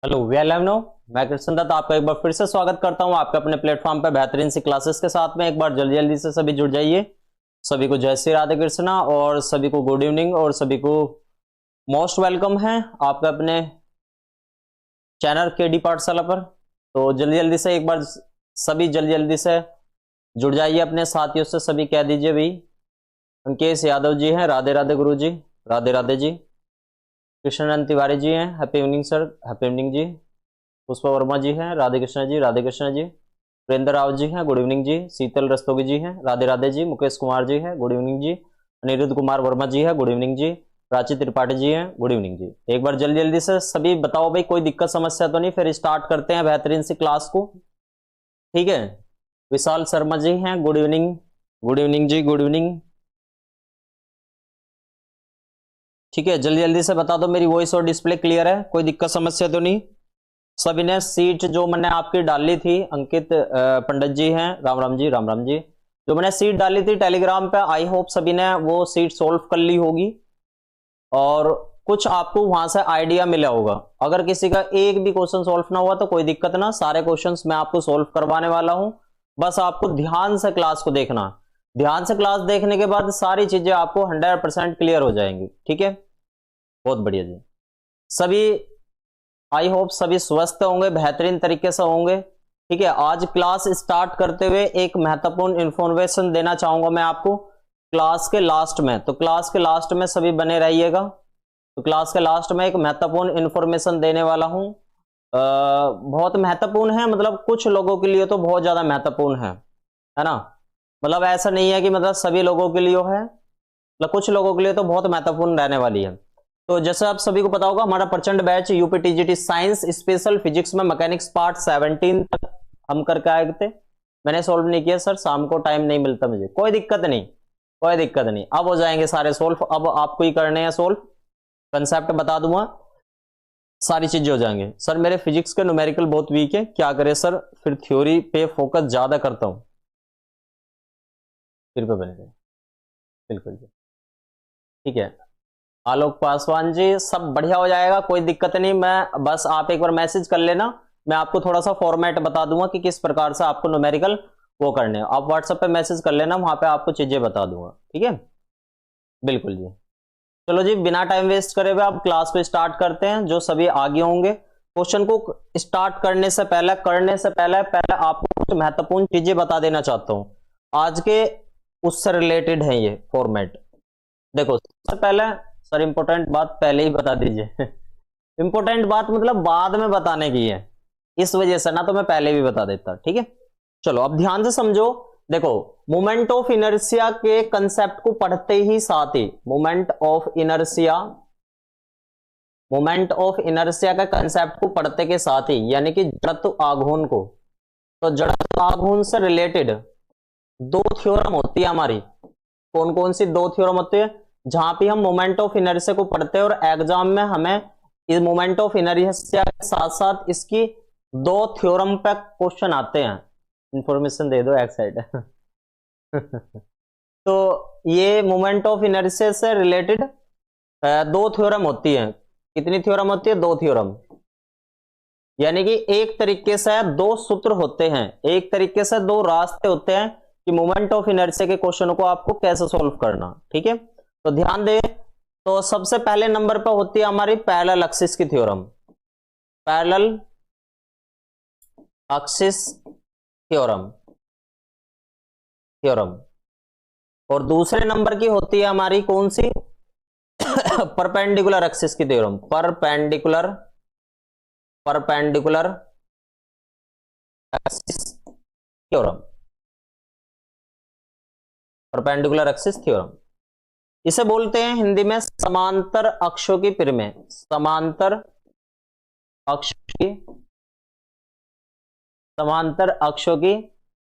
Hello we are live now. मैं कृष्ण दत्त आपका एक बार फिर से स्वागत करता हूं आपके अपने प्लेटफॉर्म पे बेहतरीन सी क्लासेस के साथ में। एक बार जल्दी जल्दी से सभी जुड़ जाइए। सभी को जय श्री राधे कृष्णा और सभी को गुड इवनिंग और सभी को मोस्ट वेलकम है आपके अपने चैनल केडी पाठशाला पर। तो जल्दी जल्दी से एक बार सभी जल्दी जल्दी से जुड़ जाइए अपने साथियों से। सभी कह दीजिए भाई। अंकेश यादव जी हैं, राधे राधे गुरु जी, राधे राधे जी। कृष्णनंद तिवारी जी हैं, happy evening sir, happy evening जी। पुष्पा वर्मा जी हैं, राधे कृष्णा जी, राधे कृष्णा जी। वीरेंद्र राव जी हैं, गुड इवनिंग जी। शीतल रस्तोगी जी हैं, राधे राधे जी। मुकेश कुमार जी हैं, गुड इवनिंग जी। अनिरुद्ध कुमार वर्मा जी है, गुड इवनिंग जी। प्राची त्रिपाठी जी हैं, गुड इवनिंग जी। एक बार जल्दी जल्दी से सभी बताओ भाई, कोई दिक्कत समस्या तो नहीं? फिर स्टार्ट करते हैं बेहतरीन सी क्लास को, ठीक है। विशाल शर्मा जी हैं, गुड इवनिंग, गुड इवनिंग जी, गुड इवनिंग। ठीक है, जल्दी जल्दी से बता दो मेरी वॉइस और डिस्प्ले क्लियर है, कोई दिक्कत समस्या तो नहीं? सभी ने सीट जो मैंने आपकी डाली थी, अंकित पंडित जी हैं, राम राम जी, राम राम जी। जो मैंने सीट डाली थी टेलीग्राम पे, आई होप सभी ने वो सीट सोल्व कर ली होगी और कुछ आपको वहां से आइडिया मिला होगा। अगर किसी का एक भी क्वेश्चन सोल्व ना हुआ तो कोई दिक्कत ना, सारे क्वेश्चंस मैं आपको सोल्व करवाने वाला हूं। बस आपको ध्यान से क्लास को देखना। ध्यान से क्लास देखने के बाद सारी चीजें आपको 100% क्लियर हो जाएंगी, ठीक है। बहुत बढ़िया जी। सभी आई होप सभी स्वस्थ होंगे, बेहतरीन तरीके से होंगे, ठीक है। आज क्लास स्टार्ट करते हुए एक महत्वपूर्ण इंफॉर्मेशन देना चाहूंगा मैं आपको क्लास के लास्ट में। तो क्लास के लास्ट में सभी बने रहिएगा। तो क्लास के लास्ट में एक महत्वपूर्ण इंफॉर्मेशन देने वाला हूं। बहुत महत्वपूर्ण है, मतलब कुछ लोगों के लिए तो बहुत ज्यादा महत्वपूर्ण है ना। मतलब ऐसा नहीं है कि मतलब सभी लोगों के लिए है, मतलब कुछ लोगों के लिए तो बहुत महत्वपूर्ण रहने वाली है। तो जैसे आप सभी को पता होगा, हमारा प्रचंड batch UP TGT science special physics में मैकेनिक्स पार्ट 17 तक हम करके आए थे। मैंने सोल्व नहीं किया सर, शाम को टाइम नहीं मिलता मुझे। कोई दिक्कत नहीं, कोई दिक्कत नहीं, अब हो जाएंगे सारे सोल्व। अब आपको ही करने हैं सोल्व, कंसेप्ट बता दूंगा, सारी चीजें हो जाएंगे। सर मेरे फिजिक्स के न्यूमेरिकल बहुत वीक है, क्या करें सर? फिर थ्योरी पे फोकस ज्यादा करता हूं, फिर पे बनेगा, बिल्कुल जी, ठीक है। आलोक पासवान जी, सब बढ़िया हो जाएगा, कोई दिक्कत नहीं। मैं बस आप एक बार मैसेज कर लेना, मैं आपको थोड़ा सा फॉर्मेट बता दूंगा कि किस प्रकार से आपको न्यूमेरिकल वो करने हैं। आप व्हाट्सएप पे मैसेज कर लेना, वहां पे आपको चीजें बता दूंगा, ठीक है। बिल्कुल जी। चलो जी, बिना टाइम वेस्ट करे हुए आप क्लास को स्टार्ट करते हैं। जो सभी आगे होंगे, क्वेश्चन को स्टार्ट करने से पहले पहले आपको कुछ महत्वपूर्ण चीजें बता देना चाहता हूं। आज के उससे रिलेटेड है ये फॉर्मेट। देखो सबसे पहले सर इंपॉर्टेंट बात पहले ही बता दीजिए। इंपॉर्टेंट बात मतलब बाद में बताने की है, इस वजह से ना तो मैं पहले भी बता देता, ठीक है। चलो अब ध्यान से समझो। देखो, मोमेंट ऑफ इनर्शिया के कंसेप्ट को पढ़ते ही साथ ही moment of inertia, moment of inertia का कंसेप्ट को पढ़ते के साथ ही, यानी कि जड़त्व आघूर्ण को, तो जड़त्व आघूर्ण से रिलेटेड दो थ्योरम होती है हमारी। कौन कौन सी दो थ्योरम होती है? जहां पे हम मोमेंट ऑफ इनर्शिया को पढ़ते हैं और एग्जाम में हमें इस मोमेंट ऑफ इनर्शिया के साथ साथ इसकी दो थ्योरम पे क्वेश्चन आते हैं। इंफॉर्मेशन दे दो एक साइड। तो ये मोमेंट ऑफ इनर्शिया से रिलेटेड दो थ्योरम होती है। कितनी थ्योरम होती है? दो थ्योरम। यानी कि एक तरीके से दो सूत्र होते हैं, एक तरीके से दो रास्ते होते हैं कि मोमेंट ऑफ इनर्शिया के क्वेश्चन को आपको कैसे सोल्व करना, ठीक है। तो ध्यान दे। तो सबसे पहले नंबर पर होती है हमारी पैरेलल एक्सिस की theorem, parallel axis theorem, theorem. और दूसरे नंबर की होती है हमारी कौन सी? परपेंडिकुलर एक्सिस की theorem, perpendicular, perpendicular axis theorem, perpendicular axis theorem. इसे बोलते हैं हिंदी में समांतर अक्षों की पिरमें, समांतर अक्ष की, समांतर अक्षों की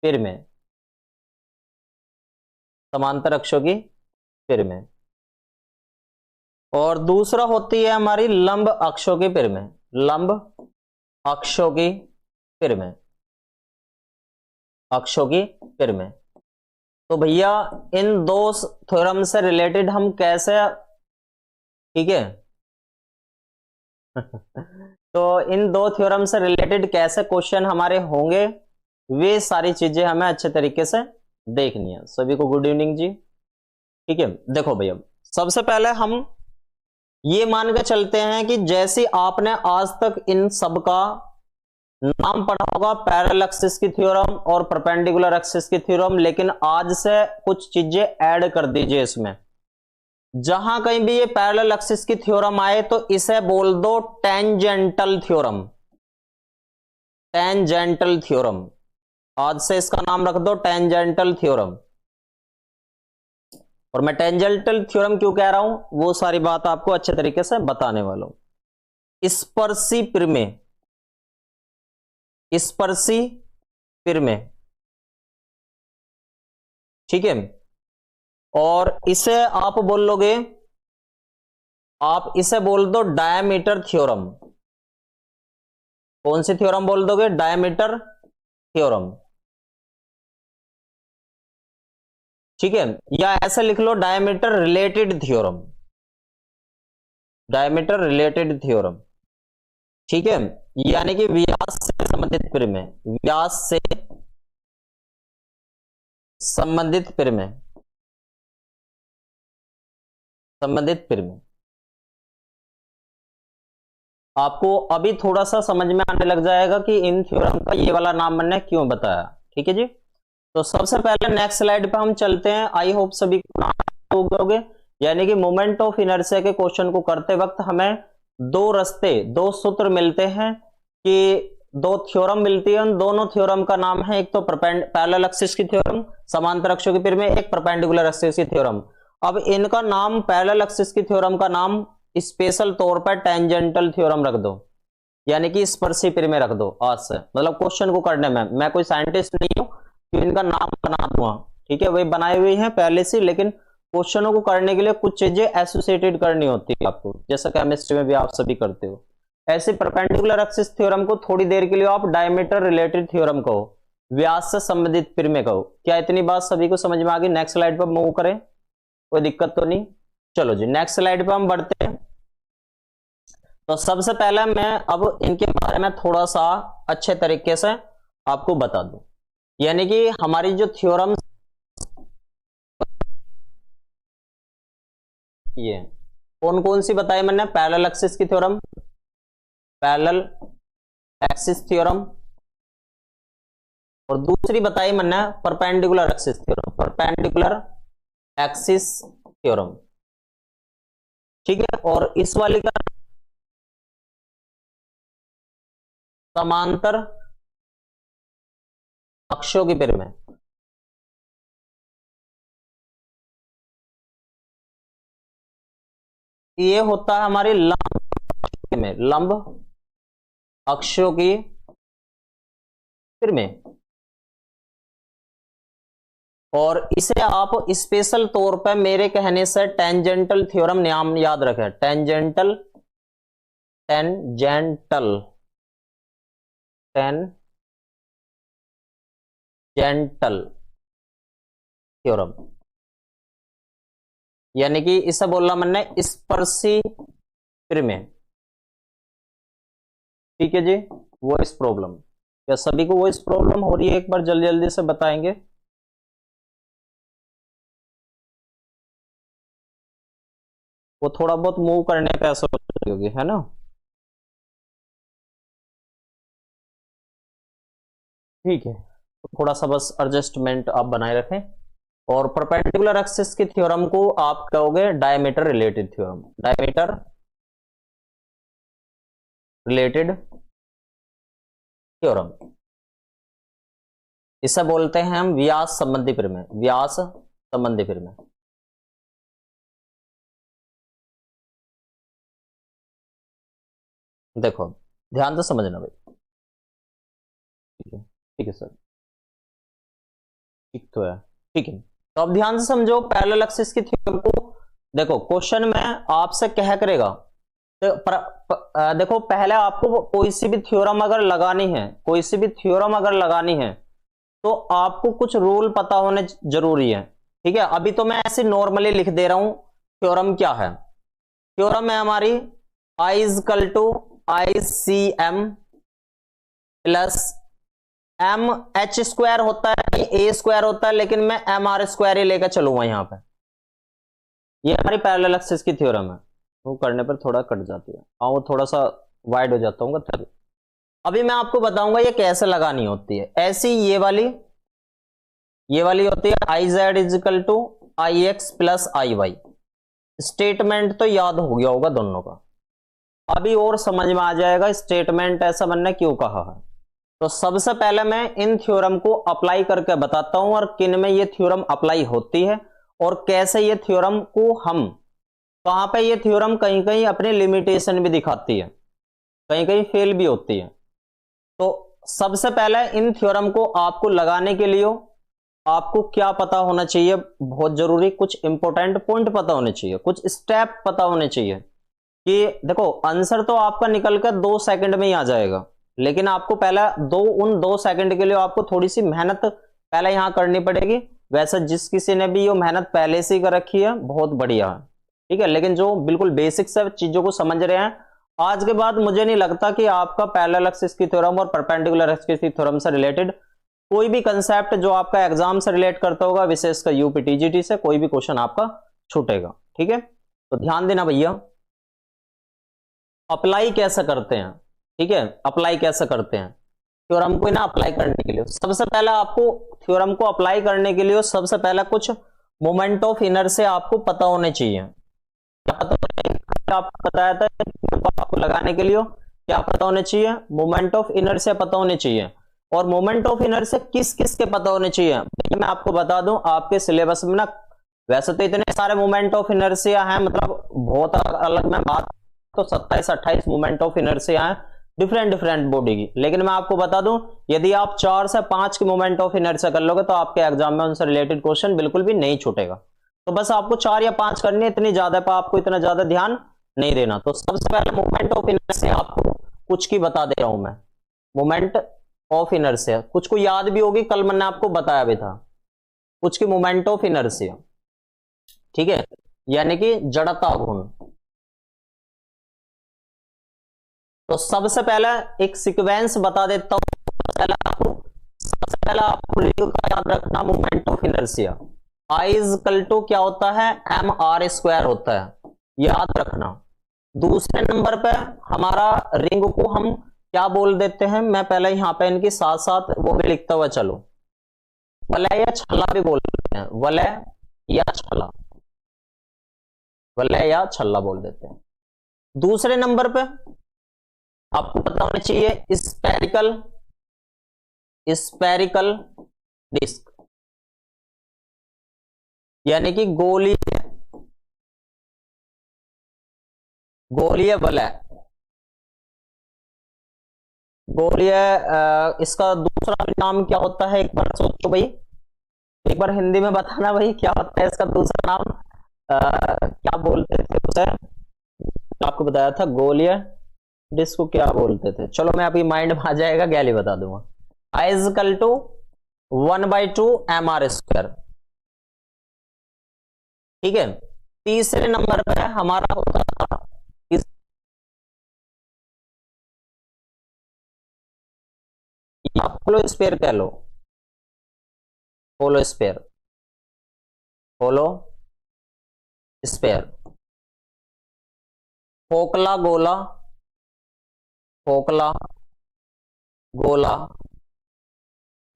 पिरमें, समांतर अक्षों की पिरमें। और दूसरा होती है हमारी लंब अक्षों की पिरमें, लंब अक्षों की पिरमें, अक्षों की पिरमें। तो भैया इन दो थ्योरम से रिलेटेड हम कैसे, ठीक है। तो इन दो थ्योरम से रिलेटेड कैसे क्वेश्चन हमारे होंगे, वे सारी चीजें हमें अच्छे तरीके से देखनी है। सभी को गुड इवनिंग जी। ठीक है, देखो भैया, सबसे पहले हम ये मान के चलते हैं कि जैसे आपने आज तक इन सब का नाम पढ़ा होगा, पैरेलल एक्सिस की थ्योरम और परपेंडिकुलर एक्सिस की थ्योरम, लेकिन आज से कुछ चीजें ऐड कर दीजिए इसमें। जहां कहीं भी ये पैरेलल एक्सिस की थ्योरम आए तो इसे बोल दो टेंजेंटल थ्योरम। टेंजेंटल थ्योरम, आज से इसका नाम रख दो टेंजेंटल थ्योरम। और मैं टेंजेंटल थ्योरम क्यों कह रहा हूं वो सारी बात आपको अच्छे तरीके से बताने वाला हूं। स्पर्शी प्रमेय, स्पर्शी प्रमेय, ठीक है। और इसे आप बोल लोगे, आप इसे बोल दो डायमीटर थ्योरम। कौन सी थ्योरम बोल दोगे? डायमीटर थ्योरम, ठीक है। या ऐसे लिख लो diameter related theorem, diameter related theorem, ठीक है। यानी कि व्यास से संबंधित प्रमेय, व्यास से संबंधित प्रमेय, संबंधित प्रमेय। आपको अभी थोड़ा सा समझ में आने लग जाएगा कि इन थ्योरम का ये वाला नाम मैंने क्यों बताया, ठीक है जी। तो सबसे पहले नेक्स्ट स्लाइड पे हम चलते हैं। आई होप सभी को गए, यानी कि मोमेंट ऑफ इनर्शिया के क्वेश्चन को करते वक्त हमें दो रास्ते, दो सूत्र मिलते हैं कि दो थ्योरम मिलती है। उन दोनों थ्योरम का नाम है, एक तो पैरेलल एक्सिस की थ्योरम समांतर अक्षों की प्रमेय, एक परपेंडिकुलर एक्सिस की थ्योरम। अब इनका नाम, पैरेलल एक्सिस की थ्योरम का नाम स्पेशल तौर पर टेंजेंटल थ्योरम रख दो, यानी कि स्पर्शी प्रमेय रख दो आज से। मतलब क्वेश्चन को करने में मैं कोई साइंटिस्ट नहीं हूं कि इनका नाम बना दूंगा, ठीक है। वे बनाए हुए हैं पहले से, लेकिन क्वेश्चनों को करने के लिए कुछ चीजें एसोसिएटेड करनी होती है आपको, जैसा केमिस्ट्री में भी आप सभी करते हो। ऐसे परपेंडिकुलर एक्सिस थ्योरम को थोड़ी देर के लिए आप डायमीटर रिलेटेड थ्योरम कहो, व्यास से संबंधित प्रमेय कहो। क्या इतनी बात सभी को समझ में आ गई? नेक्स्ट स्लाइड पर मूव करें, कोई दिक्कत तो नहीं? चलो जी, नेक्स्ट स्लाइड पर हम बढ़ते हैं। तो सबसे पहले मैं अब इनके बारे में थोड़ा सा अच्छे तरीके से आपको बता दूं, यानी कि हमारी जो थ्योरम, ये कौन कौन सी बताई मैंने? पैरेलल एक्सिस की थ्योरम, पैरेलल एक्सिस थ्योरम, और दूसरी बताई मैंने perpendicular axis theorem, perpendicular axis theorem, ठीक है। और इस वाली का समांतर अक्षों की प्रमेय, ये होता है हमारी लंब में, लंब अक्षों की प्रमेय। और इसे आप स्पेशल तौर पर मेरे कहने से टेंजेंटल थ्योरम नाम याद रखें, टेंजेंटल, टेंजेंटल, टेंजेंटल थ्योरम, यानी कि इसे बोलना मैंने स्पर्शी प्रमेय, ठीक है जी। वॉइस प्रॉब्लम, क्या सभी को वॉइस प्रॉब्लम हो रही है? एक बार जल्दी जल्दी से बताएंगे। वो थोड़ा बहुत मूव करने पे ऐसा होगी, है ना? ठीक है, तो थोड़ा सा बस एडजस्टमेंट आप बनाए रखें। और परपेंडिकुलर एक्सिस की थ्योरम को आप कहोगे diameter related theorem, diameter related theorem. इसे बोलते हैं हम व्यास संबंधी प्रमेय, व्यास संबंधी प्रमेय। देखो ध्यान से समझना भाई, ठीक है सर, ठीक तो है, ठीक है। तो अब ध्यान से समझो पैरेलल एक्सिस की थ्योरम को। देखो क्वेश्चन में आपसे क्या करेगा, तो देखो पहले आपको कोई सी भी थ्योरम अगर लगानी है, कोई सी भी थ्योरम अगर लगानी है तो आपको कुछ रूल पता होने जरूरी है, ठीक है। अभी तो मैं ऐसे नॉर्मली लिख दे रहा हूं थ्योरम क्या है। थ्योरम है हमारी I equal to ICM plus MH² होता है, A² होता है, लेकिन मैं MR² ही लेकर चलूंगा यहां पे। ये हमारी पैरेलल एक्सिस की थ्योरम है, वो करने पर थोड़ा कट जाती है, हाँ वो थोड़ा सा वाइड हो जाता हूँ। अभी मैं आपको बताऊंगा ये कैसे लगानी होती है। ऐसी ये वाली होती है IZ equal to IX plus IY। Statement तो याद हो गया होगा दोनों का, अभी और समझ में आ जाएगा स्टेटमेंट ऐसा बनने क्यों कहा है। तो सबसे पहले मैं इन थ्योरम को अप्लाई करके बताता हूं और किन में ये थ्योरम अप्लाई होती है और कैसे ये थ्योरम को हम, कहां पे ये थ्योरम कहीं कहीं अपनी लिमिटेशन भी दिखाती है, कहीं कहीं फेल भी होती है। तो सबसे पहले इन थ्योरम को आपको लगाने के लिए आपको क्या पता होना चाहिए, बहुत जरूरी कुछ इंपॉर्टेंट पॉइंट पता होने चाहिए, कुछ स्टेप पता होने चाहिए। कि देखो आंसर तो आपका निकल कर 2 सेकंड में ही आ जाएगा, लेकिन आपको पहला उन 2 सेकंड के लिए आपको थोड़ी सी मेहनत पहले यहां करनी पड़ेगी। वैसे जिस किसी ने भी ये मेहनत पहले से ही कर रखी है बहुत बढ़िया है, ठीक है, लेकिन जो बिल्कुल बेसिक से चीजों को समझ रहे हैं, आज के बाद मुझे नहीं लगता कि आपका पैरेलल एक्सिस की थ्योरम और परपेंडिकुलर एक्सिस की थ्योरम से रिलेटेड कोई भी कंसेप्ट जो आपका एग्जाम से रिलेट करता होगा, विशेषकर यूपी टीजीटी से, कोई भी क्वेश्चन आपका छूटेगा। ठीक है, तो ध्यान देना भैया। अप्लाई कैसे करते हैं, ठीक है, अप्लाई कैसे करते हैं थ्योरम को ना अप्लाई करने के लिए। सबसे पहले आपको थ्योरम को अप्लाई करने के लिए सबसे पहले कुछ मोमेंट ऑफ इनर्शिया आपको पता होने चाहिए। क्या पता, आपको बताया था आपको लगाने के लिए क्या पता होने चाहिए, मोमेंट ऑफ इनर्शिया पता होने चाहिए। और मोमेंट ऑफ इनर्शिया किस किस के पता होने चाहिए, मैं आपको बता दूं आपके सिलेबस में ना, वैसे तो इतने सारे मोमेंट ऑफ इनर्शिया हैं, मतलब बहुत अलग में बात, तो 27-28 मोमेंट ऑफ इनर्शिया हैं डिफरेंट बॉडी की, लेकिन मैं आपको बता दूं यदि आप 4 से 5 की मोमेंट ऑफ इनर्शिया कर लोगे तो आपके एग्जाम में उनसे रिलेटेड क्वेश्चन बिल्कुल भी नहीं छूटेगा। तो बस आपको 4 या 5 करनी है, इतनी ज्यादा पर आपको इतना ज्यादा ध्यान नहीं देना। तो सबसे पहले मोमेंट ऑफ इनर्शिया आपको कुछ की बता दे रहा हूं मैं। मोमेंट ऑफ इनर्शिया कुछ को याद भी होगी, कल मैंने आपको बताया भी था कुछ की मोमेंट ऑफ इनर्शिया, ठीक है, यानी कि जड़ता गुण। तो सबसे पहले एक सीक्वेंस बता देता हूं, सबसे पहले आपको याद रखना moment of inertia I equal to क्या होता है, MR² होता है, याद रखना। दूसरे नंबर पे हमारा रिंग को हम क्या बोल देते हैं, मैं पहले यहां पे इनके साथ साथ वो भी लिखता हुआ चलो, वलय या छल्ला भी बोल देते हैं, वलय या छल्ला, वलय या छल्ला बोल देते हैं। दूसरे नंबर पे आपको पता होना चाहिए स्पेरिकल डिस्क, यानी कि गोलीय वलय, गोलीय इसका दूसरा नाम क्या होता है, एक बार सोचो भाई, एक बार हिंदी में बताना भाई क्या होता है इसका दूसरा नाम, क्या बोलते थे उसे, आपको बताया था गोलीय डिस्क को क्या बोलते थे, चलो मैं अभी माइंड में आ जाएगा गैली बता दूंगा। I इक्वल टू 1/2 MR², ठीक है। तीसरे नंबर पर हमारा होता था होलो स्फीयर, कह लो होलो स्फीयर, होलो स्फीयर, फोकला गोला, फोकला गोला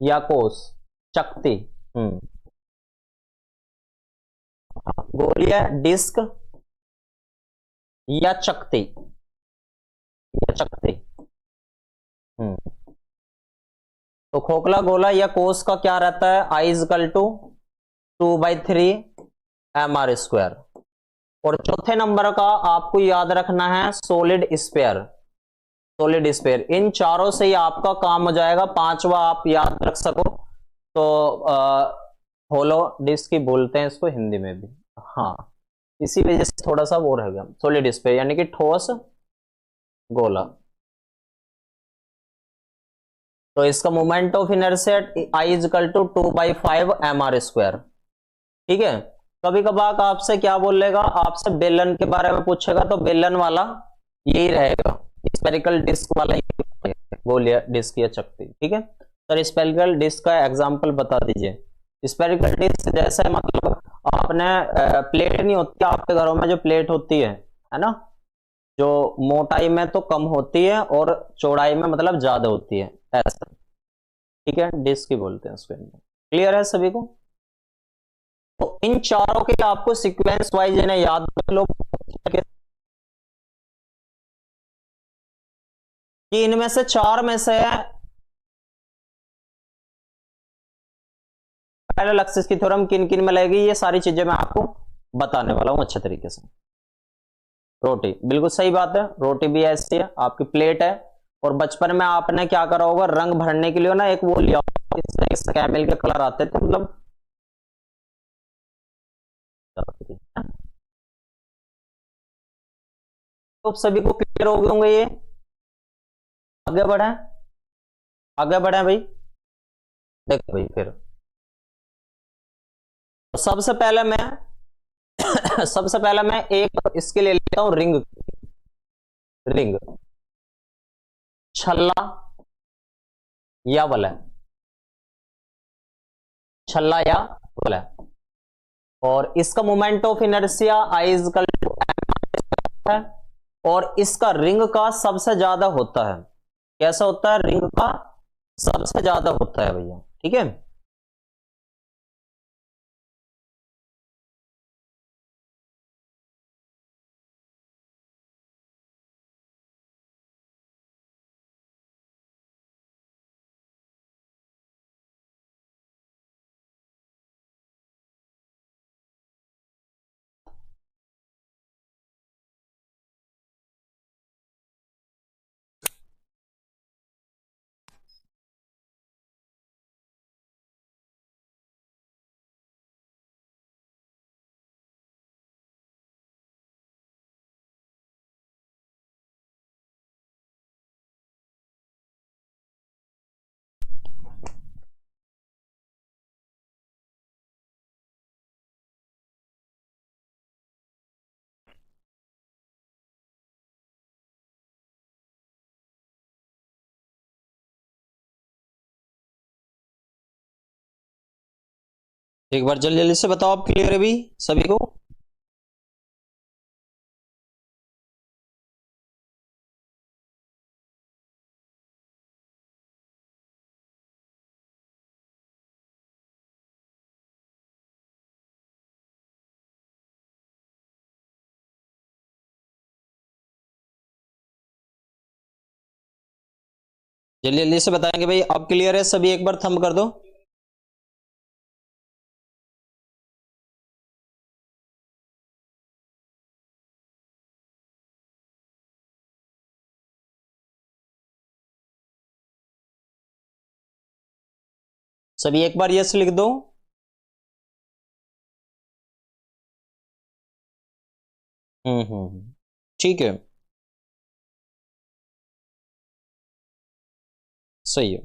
या कोस चकती, गोलिया डिस्क या चकती, तो खोखला गोला या कोस का क्या रहता है, I इक्वल टू 2/3 MR²। और चौथे नंबर का आपको याद रखना है सॉलिड स्फीयर, सॉलिड स्फीयर। इन चारों से ही आपका काम हो जाएगा, पांचवा आप याद रख सको तो होलो डिस्क ही बोलते हैं इसको हिंदी में भी, हाँ इसी वजह से थोड़ा सा वो रह गया, सॉलिड स्फीयर यानी कि ठोस गोला। तो इसका moment of inertia I equal to 2/5 MR², ठीक है। कभी कभार आपसे क्या बोलेगा, आपसे बेलन के बारे में पूछेगा तो बेलन वाला यही रहेगा, इस स्पेरिकल डिस्क वाला ही गोल या डिस्क या चकती, ठीक है सर। स्पेरिकल डिस्क का एग्जांपल बता दीजिए। स्पेरिकल डिस्क जैसे मतलब आपने प्लेट नहीं होती आपके घरों में, जो प्लेट होती है ना, जो मोटाई में तो कम होती है और चौड़ाई में मतलब ज्यादा होती है, ऐसा, ठीक है, डिस्क ही बोलते हैं उसके अंदर। क्लियर है सभी को? तो इन चारों के आपको सीक्वेंस वाइज इन्हें याद रख लो कि इनमें से चार में से पैरेलल एक्सिस की थ्योरम किन किन में लगेगी, ये सारी चीजें मैं आपको बताने वाला हूं अच्छे तरीके से। रोटी, बिल्कुल सही बात है, रोटी भी ऐसी है, आपकी प्लेट है। और बचपन में आपने क्या करा होगा, रंग भरने के लिए ना एक वो लिया, इस कैमेल के कलर आते थे, मतलब तो सभी को क्लियर हो गए होंगे ये। आगे बढ़े, आगे बढ़े भाई। देखो भाई फिर तो सबसे पहले मैं सबसे पहले मैं एक इसके ले लेता हूं, रिंग। रिंग, छल्ला या वलय, छल्ला या वलय। और इसका moment of inertia I is है, और इसका रिंग का सबसे ज्यादा होता है। कैसा होता है? रिंग का सबसे ज्यादा होता है भैया, ठीक है। एक बार जल्दी जल्दी से बताओ, आप क्लियर है भी सभी को? जल्दी जल्दी से बताएंगे भाई, अब क्लियर है सभी? एक बार थंब कर दो। सभी एक बार यस लिख दो। ठीक है, सही है।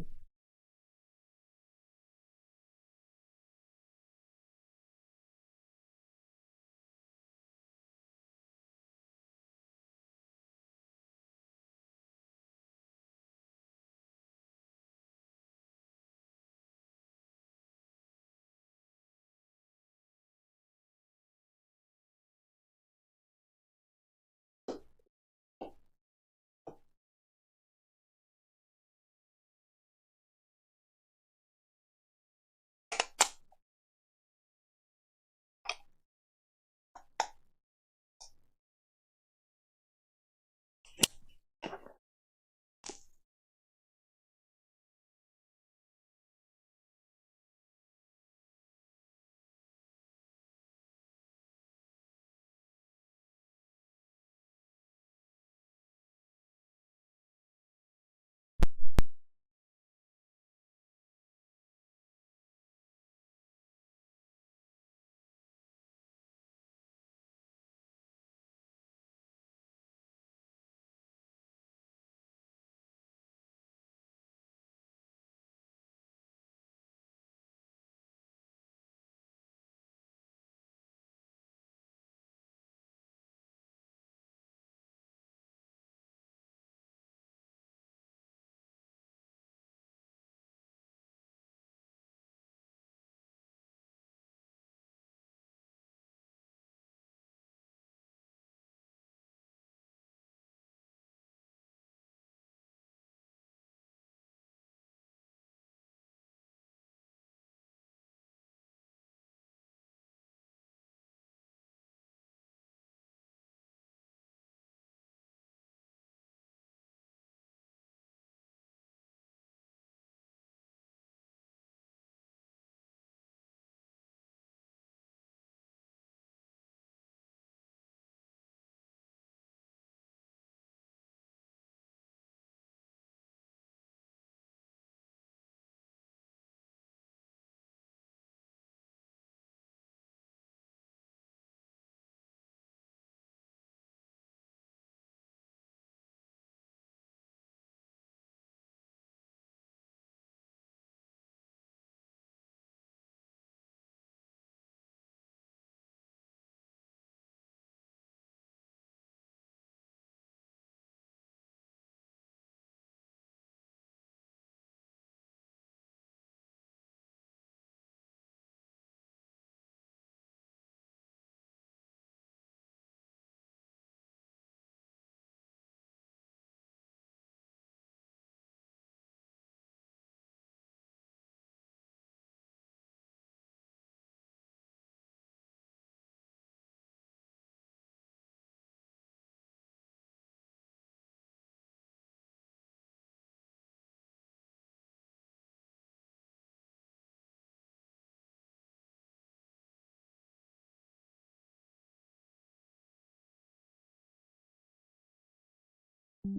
हेलो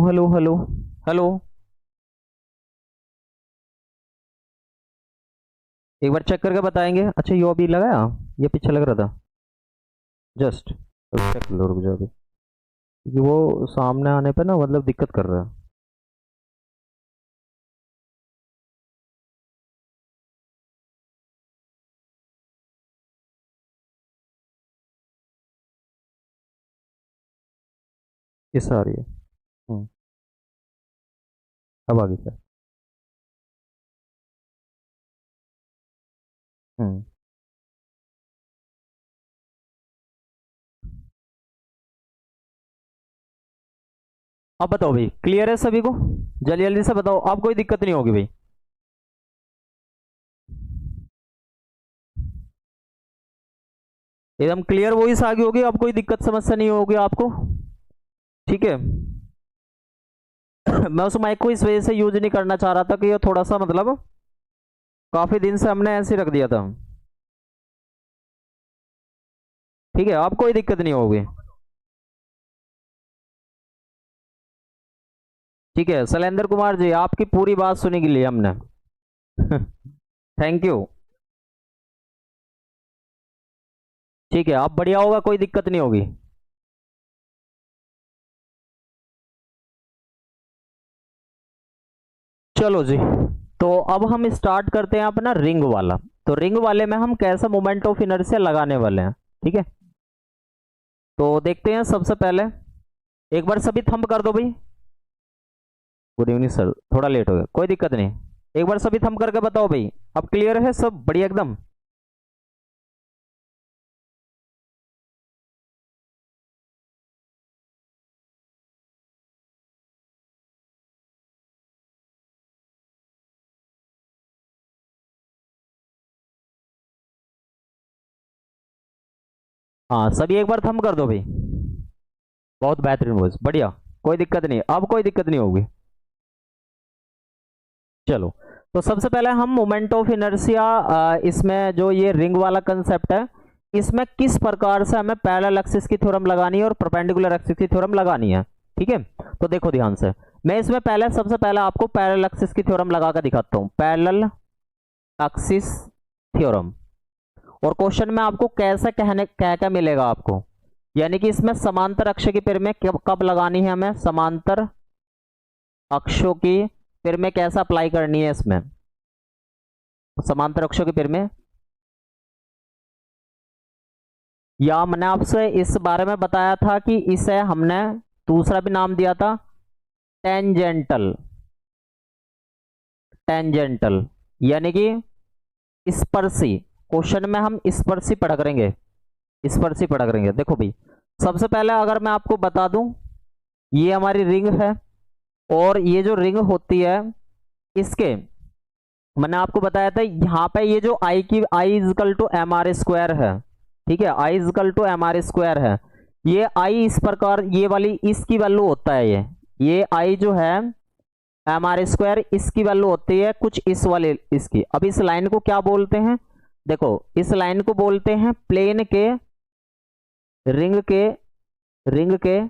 हेलो हेलो हेलो, एक बार चेक करके बताएंगे। अच्छा ये अभी लगाया, ये पीछे लग रहा था जस्ट, चेक कर लो, रुक जाओ अभी, क्योंकि वो सामने आने पे ना मतलब दिक्कत कर रहा है। किस आ रही है? हम्म, अब आ गई सर। हम्म, अब बताओ भाई, क्लियर है सभी को? जल्दी जल्दी से बताओ, अब कोई दिक्कत नहीं होगी भाई। एकदम क्लियर वॉइस आ गई होगी, अब कोई दिक्कत समस्या नहीं होगी आपको, ठीक है। मैं उस माइक को इस वजह से यूज नहीं करना चाह रहा था कि ये थोड़ा सा मतलब काफी दिन से हमने ऐसे ही रख दिया था, ठीक है। अब कोई दिक्कत नहीं होगी, ठीक है। शैलेंद्र कुमार जी, आपकी पूरी बात सुनी के लिए हमने थैंक यू, ठीक है। अब बढ़िया होगा, कोई दिक्कत नहीं होगी। चलो जी, तो अब हम स्टार्ट करते हैं अपना रिंग वाला। तो रिंग वाले में हम कैसा मोमेंट ऑफ इनर्शिया लगाने वाले हैं, ठीक है। तो देखते हैं, सबसे पहले एक बार सभी थंब कर दो भाई। गुड इवनिंग सर, थोड़ा लेट हो गया, कोई दिक्कत नहीं। एक बार सभी थंब करके बताओ भाई, अब क्लियर है सब बढ़िया एकदम? हाँ सभी एक बार थंब कर दो भाई, बहुत बेहतरीन वॉइस, बढ़िया, कोई दिक्कत नहीं, अब कोई दिक्कत नहीं होगी। चलो, तो सबसे पहले हम मोमेंट ऑफ इनर्शिया, इसमें जो ये रिंग वाला कंसेप्ट है, इसमें किस प्रकार से हमें पैरेलल एक्सिस की थ्योरम लगानी है और परपेंडिकुलर एक्सिस की थ्योरम लगानी है, ठीक है। तो देखो ध्यान से, मैं इसमें पहले सबसे पहले आपको पैरेलल एक्सिस की थ्योरम लगा कर दिखाता हूं, पैरेलल एक्सिस थ्योरम। और क्वेश्चन में आपको कैसे क्या क्या मिलेगा आपको, यानी कि इसमें समांतर अक्ष की पेड़ में कब लगानी है हमें, समांतर अक्षों की पेड़ में कैसा अप्लाई करनी है इसमें, समांतर अक्षों की पेड़ में, या मैंने आपसे इस बारे में बताया था कि इसे हमने दूसरा भी नाम दिया था, टेंजेंटल, टेंजेंटल यानी कि स्पर्शी। क्वेश्चन में हम स्पर्शी पढ़ा करेंगे, स्पर्शी पढ़ा करेंगे। देखो भाई, सबसे पहले अगर मैं आपको बता दूं, ये हमारी रिंग है, और ये जो रिंग होती है इसके, मैंने आपको बताया था यहाँ पे ये जो आई की I is equal to M R square है, ठीक है, I is equal to M R square है। ये आई इस प्रकार, ये वाली इसकी वैल्यू होता है, ये आई जो है एम आर स्क्वायर, इसकी वैल्यू होती है कुछ इस वाले इसकी। अब इस लाइन को क्या बोलते हैं, देखो इस लाइन को बोलते हैं प्लेन के, रिंग के, रिंग के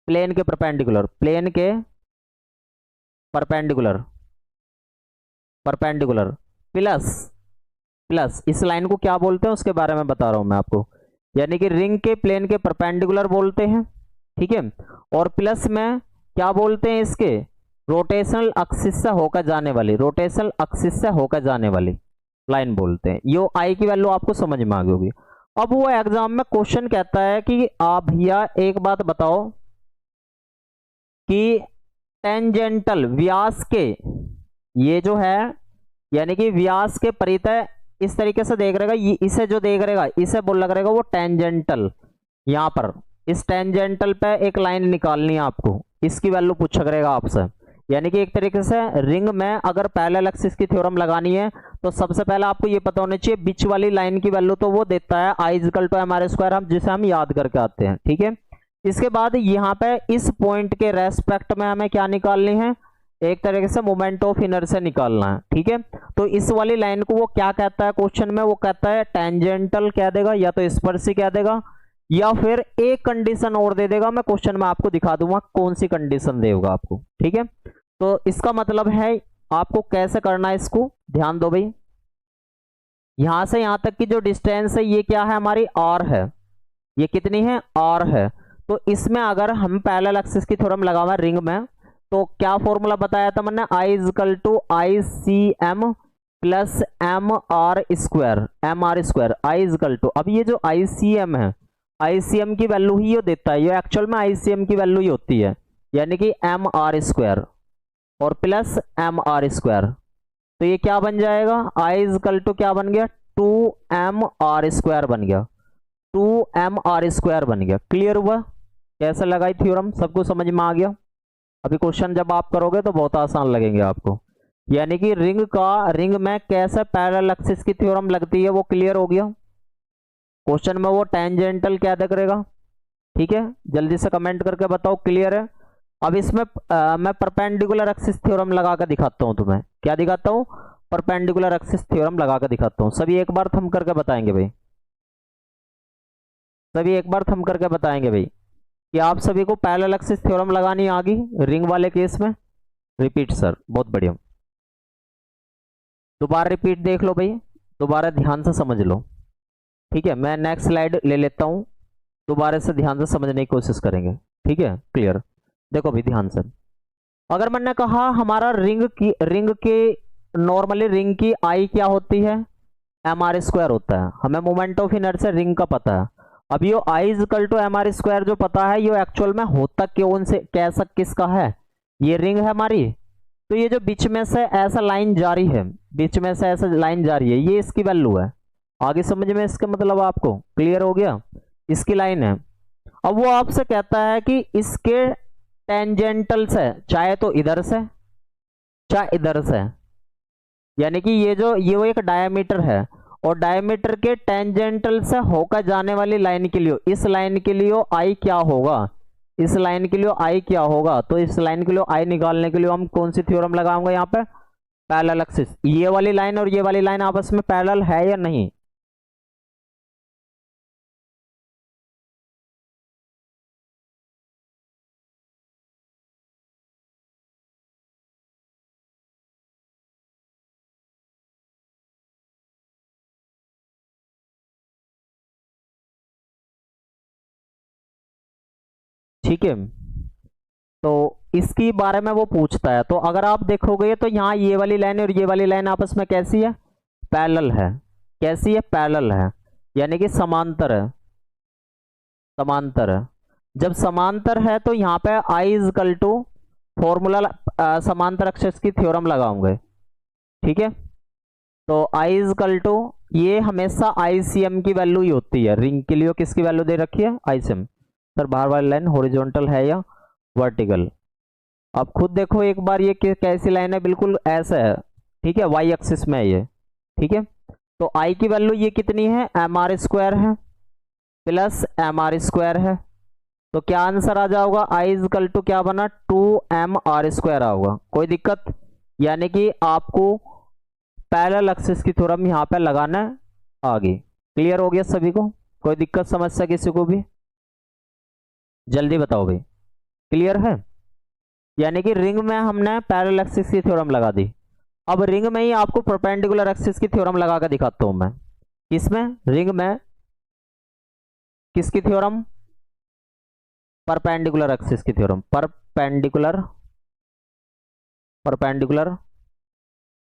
प्लेन के परपेंडिकुलर, प्लेन के परपेंडिकुलर, परपेंडिकुलर प्लस, प्लस इस लाइन को क्या बोलते हैं उसके बारे में बता रहा हूं मैं आपको, यानी कि रिंग के प्लेन के परपेंडिकुलर बोलते हैं, ठीक है। और प्लस में क्या बोलते हैं इसके, रोटेशनल एक्सिस से होकर जाने वाली, रोटेशनल एक्सिस से होकर जाने वाली लाइन बोलते हैं। ये आई की वैल्यू आपको समझ में आ गई होगी। अब वो एग्जाम में क्वेश्चन कहता है कि आप भैया एक बात बताओ कि टेंजेंटल व्यास के, ये जो है यानी कि व्यास के परितः इस तरीके से देख रहेगा, ये इसे जो देख रहेगा इसे बोल लग रहेगा वो टेंजेंटल। यहां पर इस टेंजेंटल पे एक लाइन निकालनी है आपको, इसकी वैल्यू पूछा करेगा आपसे। यानी कि एक तरीके से रिंग में अगर पैरेलल एक्सिस की थ्योरम लगानी है तो सबसे पहले आपको ये पता होना चाहिए बीच वाली लाइन की वैल्यू, तो वो देता है I equal to M R square, हम जिसे हम याद करके आते हैं, ठीक है। इसके बाद यहाँ पे इस पॉइंट के रेस्पेक्ट में हमें क्या निकालनी है, एक तरीके से मोमेंट ऑफ इनर्शिया निकालना है, ठीक है। तो इस वाली लाइन को वो क्या कहता है क्वेश्चन में, वो कहता है टेंजेंटल कह देगा, या तो स्पर्शी कह देगा, या फिर एक कंडीशन और दे देगा। मैं क्वेश्चन में आपको दिखा दूंगा कौन सी कंडीशन देगा आपको, ठीक है। तो इसका मतलब है आपको कैसे करना है इसको, ध्यान दो भाई। यहां से यहां तक की जो डिस्टेंस है ये क्या है हमारी, आर है। ये कितनी है, आर है। तो इसमें अगर हम पैरेलल एक्सिस की थ्योरम लगावा रिंग में, तो क्या फॉर्मूला बताया था मैंने, I is equal to I C M plus M R square, M R square, I is equal to. अब ये जो आई सी एम है, आई सी एम की वैल्यू ही ये देता है, ये एक्चुअल में आई सी एम की वैल्यू ही होती है, यानी कि एम आर स्क्वायर और प्लस एम आर स्क्वायर। तो ये क्या बन जाएगा, आई इज इक्वल टू क्या बन गया, 2m r स्क्वायर बन गया, 2m r स्क्वायर बन गया। क्लियर हुआ कैसे लगाई थ्योरम, सबको समझ में आ गया। अभी क्वेश्चन जब आप करोगे तो बहुत आसान लगेंगे आपको, यानी कि रिंग में कैसे पैरेलल एक्सिस की थ्योरम लगती है वो क्लियर हो गया। क्वेश्चन में वो टेंजेंटल क्या दिख रहेगा, ठीक है, जल्दी से कमेंट करके बताओ क्लियर है। अब इसमें मैं परपेंडिकुलर एक्सिस थ्योरम लगा कर दिखाता हूं तुम्हें, क्या दिखाता हूं, परपेंडिकुलर एक्सिस थ्योरम लगा कर दिखाता हूं। सभी एक बार थम करके बताएंगे भाई, सभी एक बार थम करके बताएंगे भाई कि आप सभी को पैरेलल एक्सिस थ्योरम लगानी आ गई रिंग वाले केस में। रिपीट सर, बहुत बढ़िया। दोबारा रिपीट देख लो भाई, दोबारा ध्यान से समझ लो, ठीक है। मैं नेक्स्ट स्लाइड ले लेता हूं, दोबारा से ध्यान से समझने की कोशिश करेंगे, ठीक है, क्लियर। देखो भाई ध्यान से, अगर मैंने कहा हमारा रिंग की नॉर्मली रिंग की आई क्या होती है, एम आर स्क्वायर होता है। हमें मोमेंट ऑफ इनर्शिया रिंग का पता है। अब ये I is equal to M R square जो पता है, ये एक्चुअल में होता कौन से कैसा किसका है, ये रिंग है हमारी। तो ये जो बीच में से ऐसा लाइन जारी है, बीच में से ऐसा लाइन जारी है, ये इसकी वैल्यू है। आगे समझ में इसका मतलब आपको क्लियर हो गया, इसकी लाइन है। अब वो आपसे कहता है कि इसके टेंजेंटल से, चाहे तो इधर से चाहे इधर से, यानी कि ये वो एक डायमीटर है, और डायमीटर के टेंजेंटल से होकर जाने वाली लाइन के लिए, इस लाइन के लिए आई क्या होगा, इस लाइन के लिए आई क्या होगा। तो इस लाइन के लिए आई निकालने के लिए हम कौन सी थ्योरम लगाऊंगा यहाँ पे, पैरेलल एक्सिस। ये वाली लाइन और ये वाली लाइन आपस में पैरेलल है या नहीं, ठीक है। तो इसके बारे में वो पूछता है। तो अगर आप देखोगे तो यहाँ ये वाली लाइन और ये वाली लाइन आपस में कैसी है, पैरेलल है। कैसी है, पैरेलल है, यानी कि समांतर है, समांतर है। जब समांतर है तो यहाँ पे आई इज इक्वल टू फॉर्मूला समांतर एक्सिस की थ्योरम लगाऊंगे, ठीक है। तो आई इज इक्वल टू, ये हमेशा आईसीएम की वैल्यू ही होती है रिंग के लिए। किसकी वैल्यू दे रखी है, आईसीएम। सर बाहर वाली लाइन हॉरिजॉन्टल है या वर्टिकल, आप खुद देखो एक बार, ये कैसी लाइन है, बिल्कुल ऐसा है, ठीक है, वाई एक्सिस में है ये, ठीक है। तो आई की वैल्यू ये कितनी है, एम आर स्क्वायर है प्लस एम आर स्क्वायर है। तो क्या आंसर आ जाओगा, आई इज इक्वल टू क्या बना, 2m r स्क्वायर आओगा। कोई दिक्कत, यानी कि आपको पैरेलल एक्सिस की थ्योरम यहां पे लगाना आ गई। क्लियर हो गया सभी को, कोई दिक्कत समस्या किसी को भी, जल्दी बताओ भाई, क्लियर है। यानी कि रिंग में हमने पैरेलल एक्सिस की थ्योरम लगा दी। अब रिंग में ही आपको परपेंडिकुलर एक्सिस की थ्योरम लगा कर दिखाता हूं मैं। किसमें, रिंग में, किसकी थ्योरम, परपेंडिकुलर एक्सिस की थ्योरम, परपेंडिकुलर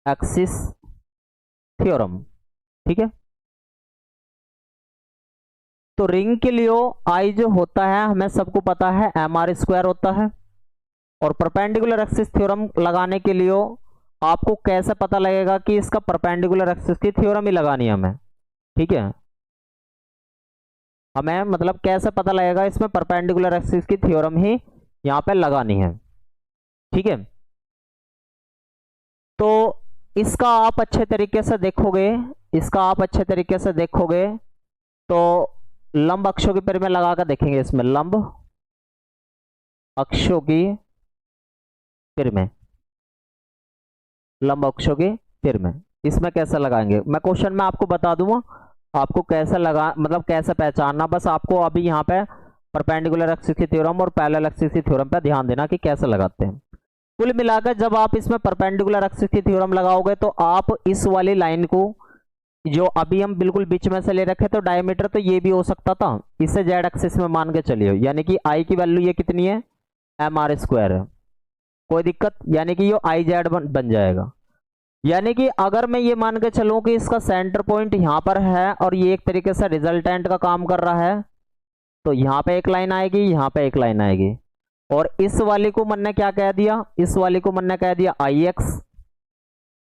एक्सिस थ्योरम, ठीक है। तो रिंग के लिए आई जो होता है हमें सबको पता है, एम आर स्क्वायर होता है। और परपेंडिकुलर एक्सिस थ्योरम लगाने के लिए आपको कैसे पता लगेगा कि इसका परपेंडिकुलर एक्सिस की थ्योरम ही लगानी है हमें, ठीक है। हमें मतलब कैसे पता लगेगा, इसमें परपेंडिकुलर एक्सिस की थ्योरम ही यहां पे लगानी है, ठीक है। तो इसका आप अच्छे तरीके से देखोगे, इसका आप अच्छे तरीके से देखोगे तो लंब अक्षों की परिमेय लगाकर देखेंगे। इसमें लंब अक्षों की परिमेय, लंब अक्षों के सिर में। इसमें कैसे लगाएंगे मैं क्वेश्चन में आपको बता दूंगा, आपको कैसे लगा मतलब कैसे पहचानना, बस आपको अभी यहाँ पे परपेंडिकुलर एक्सिस की थ्योरम और पैरेलल एक्सिस की थ्योरम पे ध्यान देना कि कैसे लगाते हैं। कुल मिलाकर जब आप इसमें परपेंडिकुलर एक्सिस की थ्योरम लगाओगे तो आप इस वाली लाइन को, जो अभी हम बिल्कुल बीच में से ले रखे तो डायमीटर तो ये भी हो सकता था, इसे जेड एक्सिस में मान के चलिए, यानी कि आई की वैल्यू ये कितनी है, mr² है, कोई दिक्कत, यानी कि ये आई जेड बन जाएगा। यानी कि अगर मैं ये मान के चलूं कि इसका सेंटर पॉइंट यहां पर है और ये एक तरीके से रिजल्टेंट का काम कर रहा है, तो यहां पे एक लाइन आएगी, यहां पे एक लाइन आएगी, और इस वाली को मैंने क्या कह दिया, इस वाली को मैंने कह दिया आई एक्स,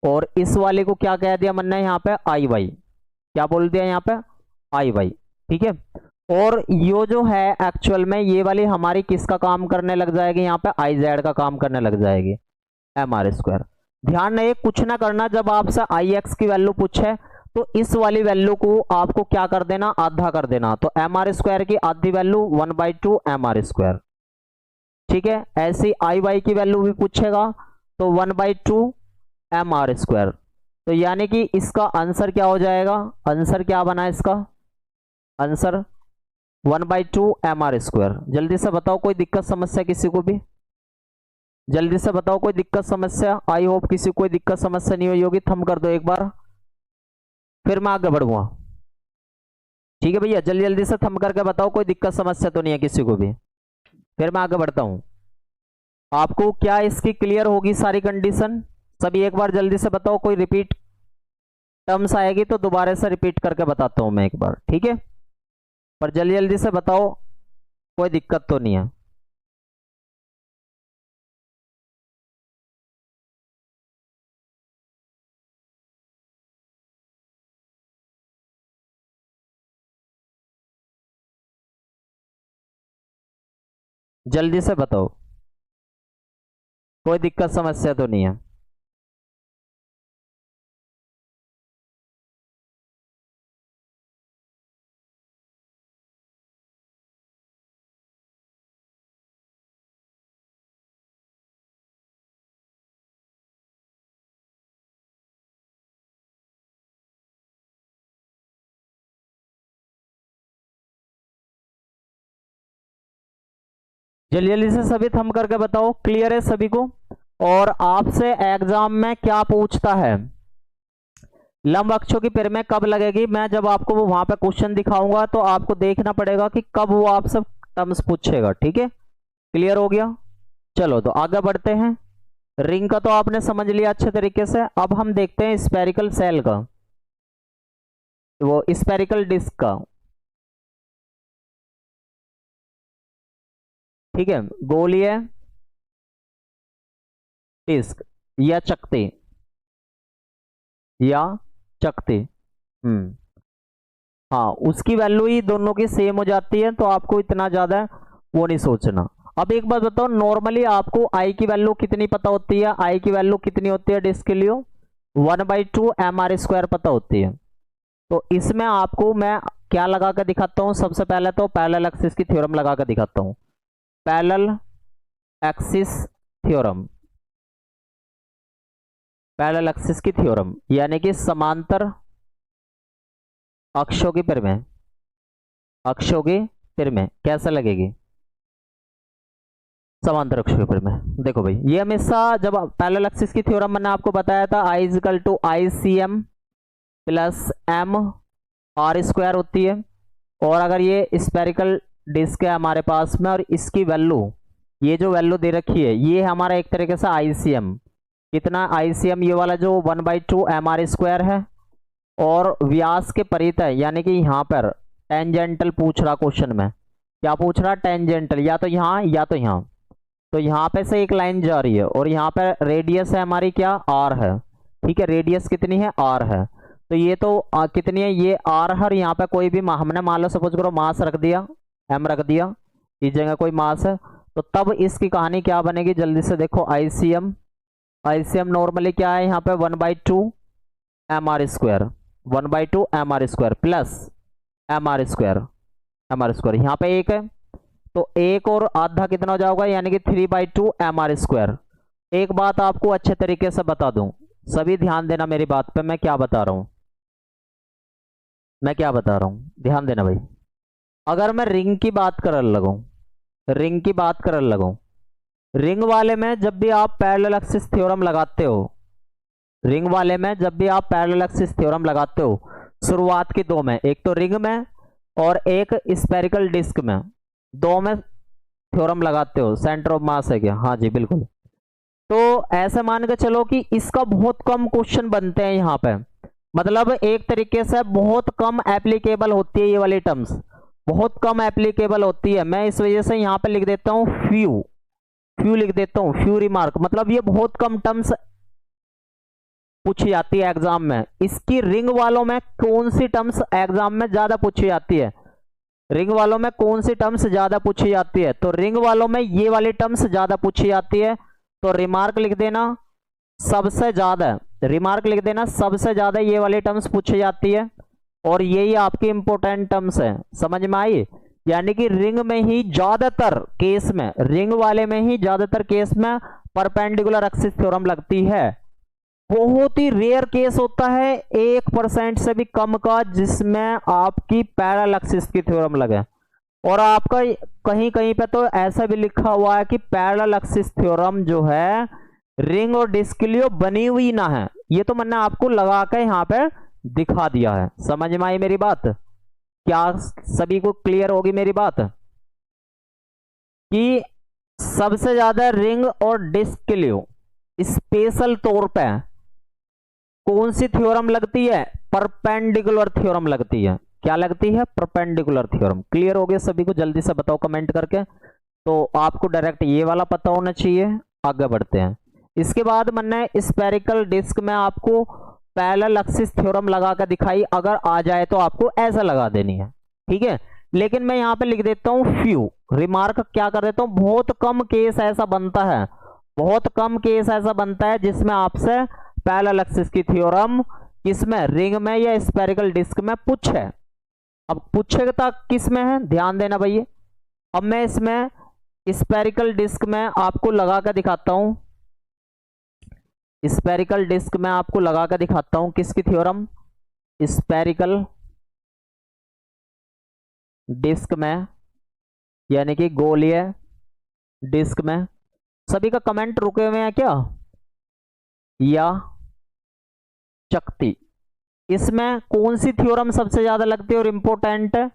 और इस वाले को क्या कह दिया मैंने यहाँ पे आई वाई, क्या बोल दिया यहाँ पे आई वाई, ठीक है। और ये जो है एक्चुअल में ये वाली हमारी किसका काम करने लग जाएगी, यहाँ पे आई जेड का काम करने लग जाएगी, mr²। ध्यान नहीं, कुछ ना करना, जब आपसे आई एक्स की वैल्यू पूछे तो इस वाली वैल्यू को आपको क्या कर देना, आधा कर देना, तो mr² की आधी वैल्यू 1/2 mr², ठीक है। ऐसी आई वाई की वैल्यू भी पूछेगा तो 1/2 mr², तो यानी कि इसका आंसर क्या हो जाएगा, आंसर क्या बना इसका, आंसर 1/2 mr²। जल्दी से बताओ कोई दिक्कत समस्या किसी को भी, जल्दी से बताओ कोई दिक्कत समस्या, आई होप किसी को कोई दिक्कत समस्या नहीं हुई होगी, थम कर दो एक बार, फिर मैं आगे बढ़ूंगा, ठीक है भैया, जल्दी जल्दी से थम करके बताओ कोई दिक्कत समस्या तो नहीं है किसी को भी, फिर मैं आगे बढ़ता हूं। आपको क्या इसकी क्लियर होगी सारी कंडीशन, सभी एक बार जल्दी से बताओ, कोई रिपीट टर्म्स आएगी तो दोबारा से रिपीट करके बताता हूं मैं एक बार, ठीक है, पर जल्दी जल्दी से बताओ कोई दिक्कत तो नहीं है। जल्दी से बताओ कोई दिक्कत समस्या तो नहीं है। जल्दी जल्दी से सभी थम करके बताओ, क्लियर है सभी को। और आपसे एग्जाम में क्या पूछता है, लंब अक्षों की पिर में कब लगेगी, मैं जब आपको वो वहां पे क्वेश्चन दिखाऊंगा तो आपको देखना पड़ेगा कि कब वो आपसे टर्म्स पूछेगा, ठीक है, क्लियर हो गया। चलो तो आगे बढ़ते हैं, रिंग का तो आपने समझ लिया अच्छे तरीके से, अब हम देखते हैं स्फेरिकल सेल का, वो स्फेरिकल डिस्क का, ठीक है, गोलीय डिस्क या चकती, या चकती, हाँ उसकी वैल्यू ही दोनों की सेम हो जाती है, तो आपको इतना ज्यादा वो नहीं सोचना। अब एक बात बताओ, नॉर्मली आपको आई की वैल्यू कितनी पता होती है, आई की वैल्यू कितनी होती है डिस्क के लिए, 1/2 mr² पता होती है। तो इसमें आपको मैं क्या लगा कर दिखाता हूं, सबसे पहले तो पैरेलल एक्सिस की थ्योरम लगा कर दिखाता हूं, parallel axis theorem, parallel axis की थ्योरम यानी कि समांतर अक्षों की पिर में, अक्षों की पिर में कैसे लगेगी, समांतर अक्षों के पिर में। देखो भाई ये हमेशा जब पैरेलल एक्सिस की थ्योरम मैंने आपको बताया था, I = ICM + mr² होती है, और अगर ये स्फेरिकल डिस्क है हमारे पास में और इसकी वैल्यू, ये जो वैल्यू दे रखी है ये हमारा एक तरीके से ICM, कितना ICM, ये वाला जो 1/2 mr² है, और व्यास के परित है, यानी कि यहाँ पर टेंजेंटल पूछ रहा क्वेश्चन में, क्या पूछ रहा, टेंजेंटल, या तो यहाँ या तो यहाँ, तो यहाँ पे से एक लाइन जा रही है और यहाँ पे रेडियस है हमारी क्या, r है, ठीक है, रेडियस कितनी है, r है, तो ये तो कितनी है, ये r है, और यहाँ पे कोई भी हमने मान लो सपोज करो मास रख दिया, m रख दिया, इस जगह कोई मास है, तो तब इसकी कहानी क्या बनेगी, जल्दी से देखो, ICM, ICM नॉर्मली क्या है यहाँ पे 1/2 mr², 1/2 mr² प्लस mr², यहाँ पे एक है, तो एक और आधा कितना हो जाएगा, यानी कि 3/2 mr²। एक बात आपको अच्छे तरीके से बता दूं, सभी ध्यान देना मेरी बात पे, मैं क्या बता रहा हूं, मैं क्या बता रहा हूं, ध्यान देना भाई। अगर मैं रिंग की बात करने लगूं, रिंग की बात करने लगूं, रिंग वाले में जब भी आप पैरेलल एक्सिस थ्योरम लगाते हो, रिंग वाले में जब भी आप पैरेलल एक्सिस थ्योरम लगाते हो, शुरुआत की दो में, एक तो रिंग में और एक स्फेरिकल डिस्क में, दो में थ्योरम लगाते हो। सेंटर ऑफ मास है क्या? हाँ जी बिल्कुल। तो ऐसे मान के चलो कि इसका बहुत कम क्वेश्चन बनते हैं यहाँ पे, मतलब एक तरीके से बहुत कम एप्लीकेबल होती है ये वाली टर्म्स, बहुत कम एप्लीकेबल होती है। मैं इस वजह से यहाँ पे लिख देता हूँ फ्यू, फ्यू लिख देता हूँ, फ्यू रिमार्क, मतलब ये बहुत कम टर्म्स पूछी जाती है एग्जाम में। इसकी रिंग वालों में कौन सी टर्म्स एग्जाम में ज्यादा पूछी जाती है, रिंग वालों में कौन सी टर्म्स ज्यादा पूछी जाती है? तो रिंग वालों में ये वाली टर्म्स ज्यादा पूछी जाती है, तो रिमार्क लिख देना सबसे ज्यादा, रिमार्क लिख देना सबसे ज्यादा ये वाली टर्म्स पूछी जाती है, और यही आपकी इंपॉर्टेंट टर्म्स है। समझ में आई? यानी कि रिंग में ही ज्यादातर केस में, रिंग वाले में ही ज्यादातर केस में परपेंडिकुलर एक्सिस थ्योरम लगती है। बहुत ही रेयर केस होता है 1% से भी कम का जिसमें आपकी पैरेलल एक्सिस की थ्योरम लगे, और आपका कहीं कहीं पे तो ऐसा भी लिखा हुआ है कि पैरेलल एक्सिस थ्योरम जो है रिंग और डिस्क के लिए बनी हुई ना है। ये तो मैंने आपको लगा के यहाँ पे दिखा दिया है। समझ में आई मेरी बात? क्या सभी को क्लियर होगी मेरी बात कि सबसे ज्यादा रिंग और डिस्क के लिए स्पेशल तौर पे कौन सी थ्योरम लगती है? परपेंडिकुलर थ्योरम लगती है। क्या लगती है? Perpendicular theorem. क्लियर हो गया सभी को? जल्दी से बताओ कमेंट करके। तो आपको डायरेक्ट ये वाला पता होना चाहिए। आगे बढ़ते हैं। इसके बाद मैंने स्फेरिकल डिस्क में आपको पैरेलल एक्सिस थ्योरम लगा कर दिखाई, अगर आ जाए तो आपको ऐसा लगा देनी है, ठीक है। लेकिन मैं यहां पे लिख देता हूं फ्यू, रिमार्क क्या कर देता हूं, बहुत कम केस ऐसा बनता है, बहुत कम केस ऐसा बनता है जिसमें आपसे पैरेलल एक्सिस की थ्योरम किसमें, रिंग में या स्फेरिकल डिस्क में पूछे। अब पूछेगा किस में है, ध्यान देना भैया। अब मैं इसमें स्फेरिकल डिस्क में आपको लगा कर दिखाता हूं, स्फेरिकल डिस्क में आपको लगा कर दिखाता हूं किसकी थ्योरम, स्फेरिकल डिस्क में, यानी कि गोलीय डिस्क में। सभी का कमेंट रुके हुए हैं क्या? या चकती, इसमें कौन सी थ्योरम सबसे ज्यादा लगती है और इंपॉर्टेंट है?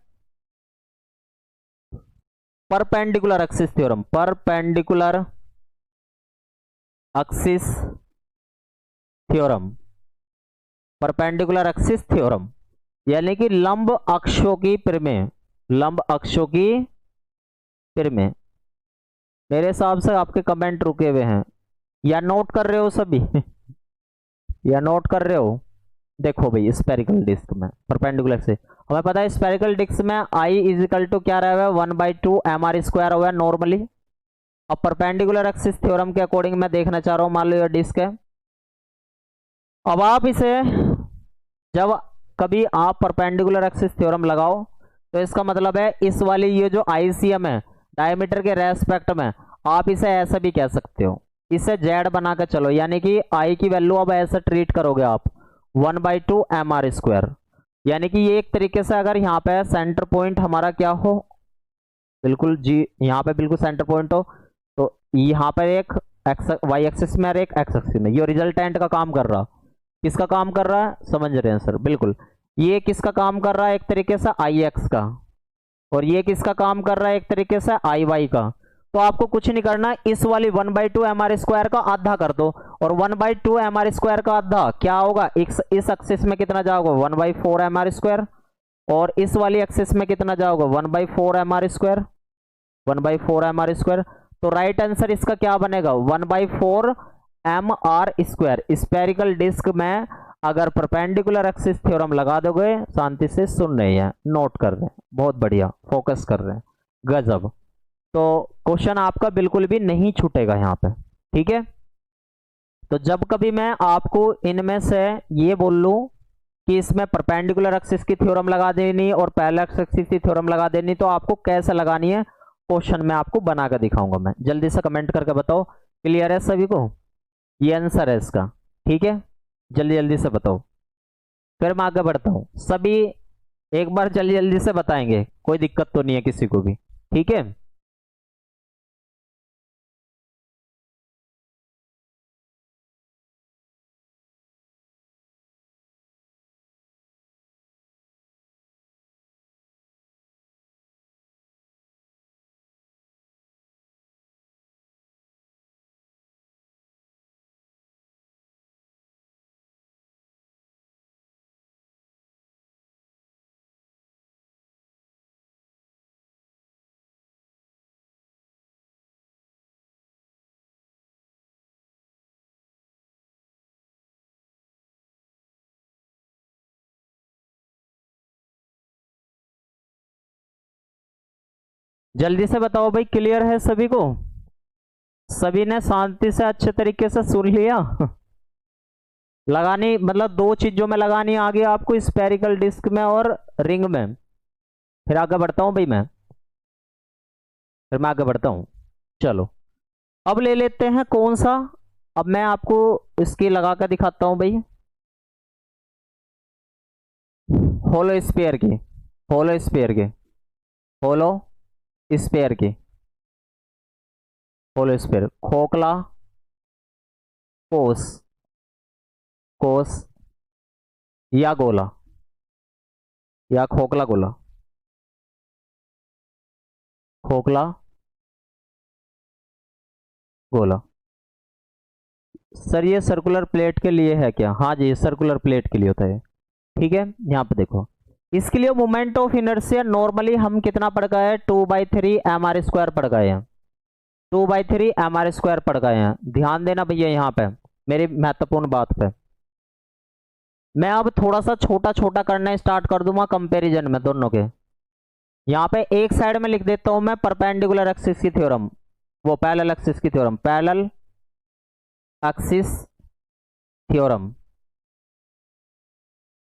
Perpendicular axis theorem, perpendicular axis theorem, perpendicular axis theorem, यानी कि लंब अक्षों की परिमेय, लंब अक्षों की परिमेय। मेरे हिसाब से आपके कमेंट रुके हुए हैं, या नोट कर रहे हो सभी या नोट कर रहे हो? देखो भाई स्फेरिकल डिस्क में परपेंडिकुलर से हमें पता है स्फेरिकल डिस्क में आई इज इक्वल टू क्या रहा है, 1/2 mr² हुआ है नॉर्मली। अब परपेंडिकुलर एक्सिस थ्योरम के अकॉर्डिंग मैं देखना चाह रहा हूं, मान लो ये डिस्क है। अब आप इसे जब कभी आप परपेंडिकुलर एक्सिस थ्योरम लगाओ तो इसका मतलब है इस वाली ये जो ICM है डायमीटर के रेस्पेक्ट में, आप इसे ऐसा भी कह सकते हो, इसे जेड बना कर चलो, यानी कि आई की वैल्यू अब ऐसा ट्रीट करोगे आप 1/2 mr², यानी कि ये एक तरीके से अगर यहाँ पे सेंटर पॉइंट हमारा क्या हो, बिल्कुल जी यहाँ पे बिल्कुल सेंटर पॉइंट हो, तो यहाँ पर एक वाई एक्सिस में और एक एक्स एक्सिस में, ये रिजल्टेंट का काम कर रहा, किसका काम कर रहा है, समझ रहे हैं सर? बिल्कुल। ये किसका काम कर रहा है, एक तरीके से IX का, और ये किसका काम कर रहा है, एक तरीके से IY का। तो आपको कुछ नहीं करना, इस वाली 1/2 mr² का आधा कर दो, और 1/2 mr² का आधा क्या होगा, इस एक्सिस में कितना जाओगे 1/4 mr², और इस वाली एक्सिस में कितना जाओगे 1/4 mr², 1/4 mr²। तो राइट आंसर इसका क्या बनेगा 1/4 mr²। स्फेरिकल डिस्क में अगर परपेंडिकुलर एक्सिस थ्योरम लगा दोगे, शांति से सुन रहे हैं, नोट कर रहे हैं, बहुत बढ़िया, फोकस कर रहे हैं, गजब। तो क्वेश्चन आपका बिल्कुल भी नहीं छूटेगा यहाँ पे, ठीक है। तो जब कभी मैं आपको इनमें से ये बोल लूं कि इसमें परपेंडिकुलर एक्सिस की थ्योरम लगा देनी और पैरेलल एक्सिस की थ्योरम लगा देनी, तो आपको कैसे लगानी है क्वेश्चन में आपको बनाकर दिखाऊंगा मैं। जल्दी से कमेंट करके बताओ, क्लियर है सभी को? ये आंसर है इसका, ठीक है। जल्दी जल्दी से बताओ, फिर मैं आगे बढ़ता हूं। सभी एक बार जल्दी जल्दी से बताएंगे, कोई दिक्कत तो नहीं है किसी को भी, ठीक है। जल्दी से बताओ भाई, क्लियर है सभी को? सभी ने शांति से अच्छे तरीके से सुन लिया? लगानी मतलब दो चीजों में लगानी आ गई आपको, स्पेरिकल डिस्क में और रिंग में। फिर आगे बढ़ता हूं भाई फिर मैं आगे बढ़ता हूं। चलो अब ले लेते हैं कौन सा, अब मैं आपको इसकी लगा कर दिखाता हूं भाई, होलो स्पेयर की, होलो स्पेयर की, होलो स्पेयर की, होलो स्पेयर, खोखला कोस, कोस या गोला, या खोखला गोला, खोखला गोला। सर ये सर्कुलर प्लेट के लिए है क्या? हाँ जी, सर्कुलर प्लेट के लिए होता है, ठीक है। यहां पे देखो, इसके लिए मोमेंट ऑफ इनर्शिया नॉर्मली हम कितना पढ़ गए हैं? 2/3 mr² पढ़ गए हैं, 2/3 mr² पढ़ गए हैं। ध्यान देना भैया यहां पे मेरी महत्वपूर्ण बात पे। मैं अब थोड़ा सा छोटा छोटा करना स्टार्ट कर दूंगा कंपैरिजन में दोनों के। यहां पे एक साइड में लिख देता हूं मैं परपेंडिकुलर एक्सिस की थ्योरम, वो पैरेलल एक्सिस की थ्योरम, पैरेलल एक्सिस थ्योरम,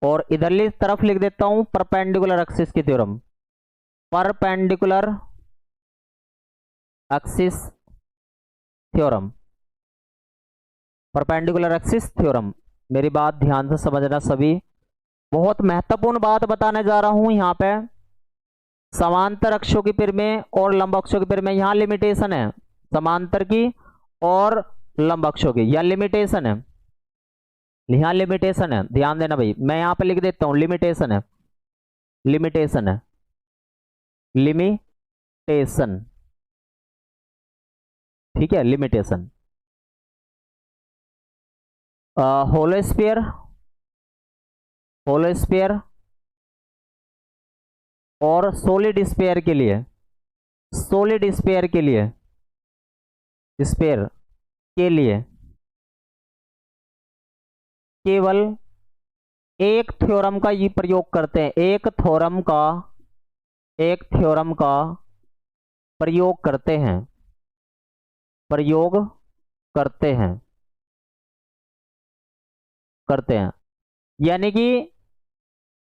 और इधरली तरफ लिख देता हूं परपेंडिकुलर एक्सिस की theorem, perpendicular axis theorem, perpendicular axis theorem. मेरी बात ध्यान से समझना सभी, बहुत महत्वपूर्ण बात बताने जा रहा हूं यहां पे। समांतर अक्षों की पिर में और लंब अक्षों की पिर में यहां लिमिटेशन है, समांतर की और लंब अक्षों की, यह लिमिटेशन है, यहां लिमिटेशन है। ध्यान देना भाई, मैं यहां पे लिख देता हूं लिमिटेशन है, लिमिटेशन है, लिमिटेशन, ठीक है, limitation. Hollow sphere, hollow sphere और सॉलिड स्फीयर के लिए, सॉलिड स्फीयर के लिए, स्फीयर के लिए केवल एक थ्योरम का ये प्रयोग करते हैं, एक थ्योरम का, एक थ्योरम का प्रयोग करते हैं, प्रयोग करते हैं, करते हैं। यानी कि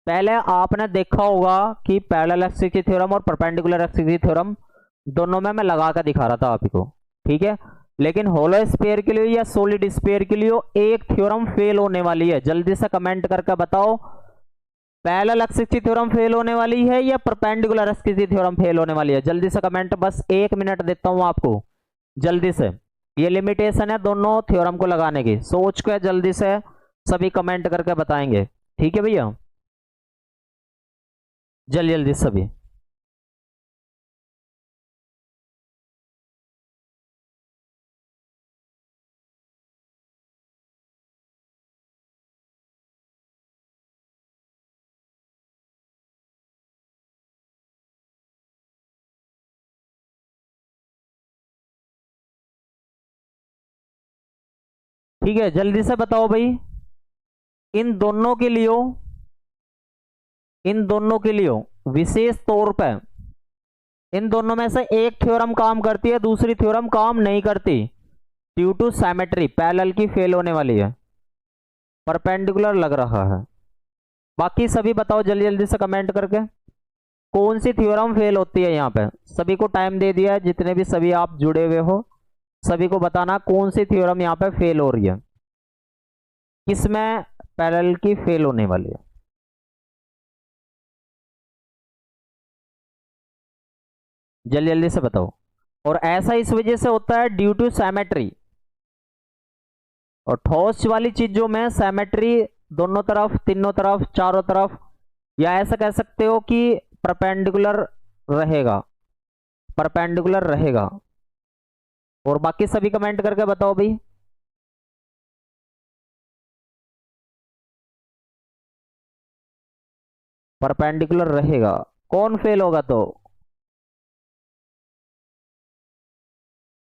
पहले आपने देखा होगा कि पैरेलल एक्सिस की थ्योरम और परपेंडिकुलर एक्सिस की थ्योरम दोनों में मैं लगा कर दिखा रहा था आपको, ठीक है। लेकिन होलो स्फीयर के लिए या सॉलिड स्फीयर के लिए एक थ्योरम फेल होने वाली है। जल्दी से कमेंट करके बताओ, पैरेलल एक्सिस की थ्योरम फेल होने वाली है या परपेंडिकुलर एक्सिस की थ्योरम फेल होने वाली है? जल्दी से कमेंट, बस 1 मिनट देता हूं आपको जल्दी से। ये लिमिटेशन है दोनों थ्योरम को लगाने की, सोच के जल्दी से सभी कमेंट करके बताएंगे, ठीक है भैया, जल्दी जल्दी सभी। ठीक है, जल्दी से बताओ भाई, इन दोनों के लिए, इन दोनों के लिए विशेष तौर पर इन दोनों में से एक थ्योरम काम करती है, दूसरी थ्योरम काम नहीं करती, ड्यू टू सिमेट्री। पैरेलल की फेल होने वाली है, परपेंडिकुलर लग रहा है। बाकी सभी बताओ जल्दी जल्दी से कमेंट करके, कौन सी थ्योरम फेल होती है? यहां पे सभी को टाइम दे दिया है, जितने भी सभी आप जुड़े हुए हो सभी को बताना कौन सी थ्योरम यहां पे फेल हो रही है। किसमें पैरेलल की फेल होने वाली है? जल्दी जल्दी से बताओ। और ऐसा इस वजह से होता है ड्यू टू सिमेट्री। और ठोस वाली चीजों में सिमेट्री दोनों तरफ, तीनों तरफ, चारों तरफ, या ऐसा कह सकते हो कि परपेंडिकुलर रहेगा, परपेंडिकुलर रहेगा। और बाकी सभी कमेंट करके बताओ भाई। परपेंडिकुलर रहेगा। कौन फेल होगा तो?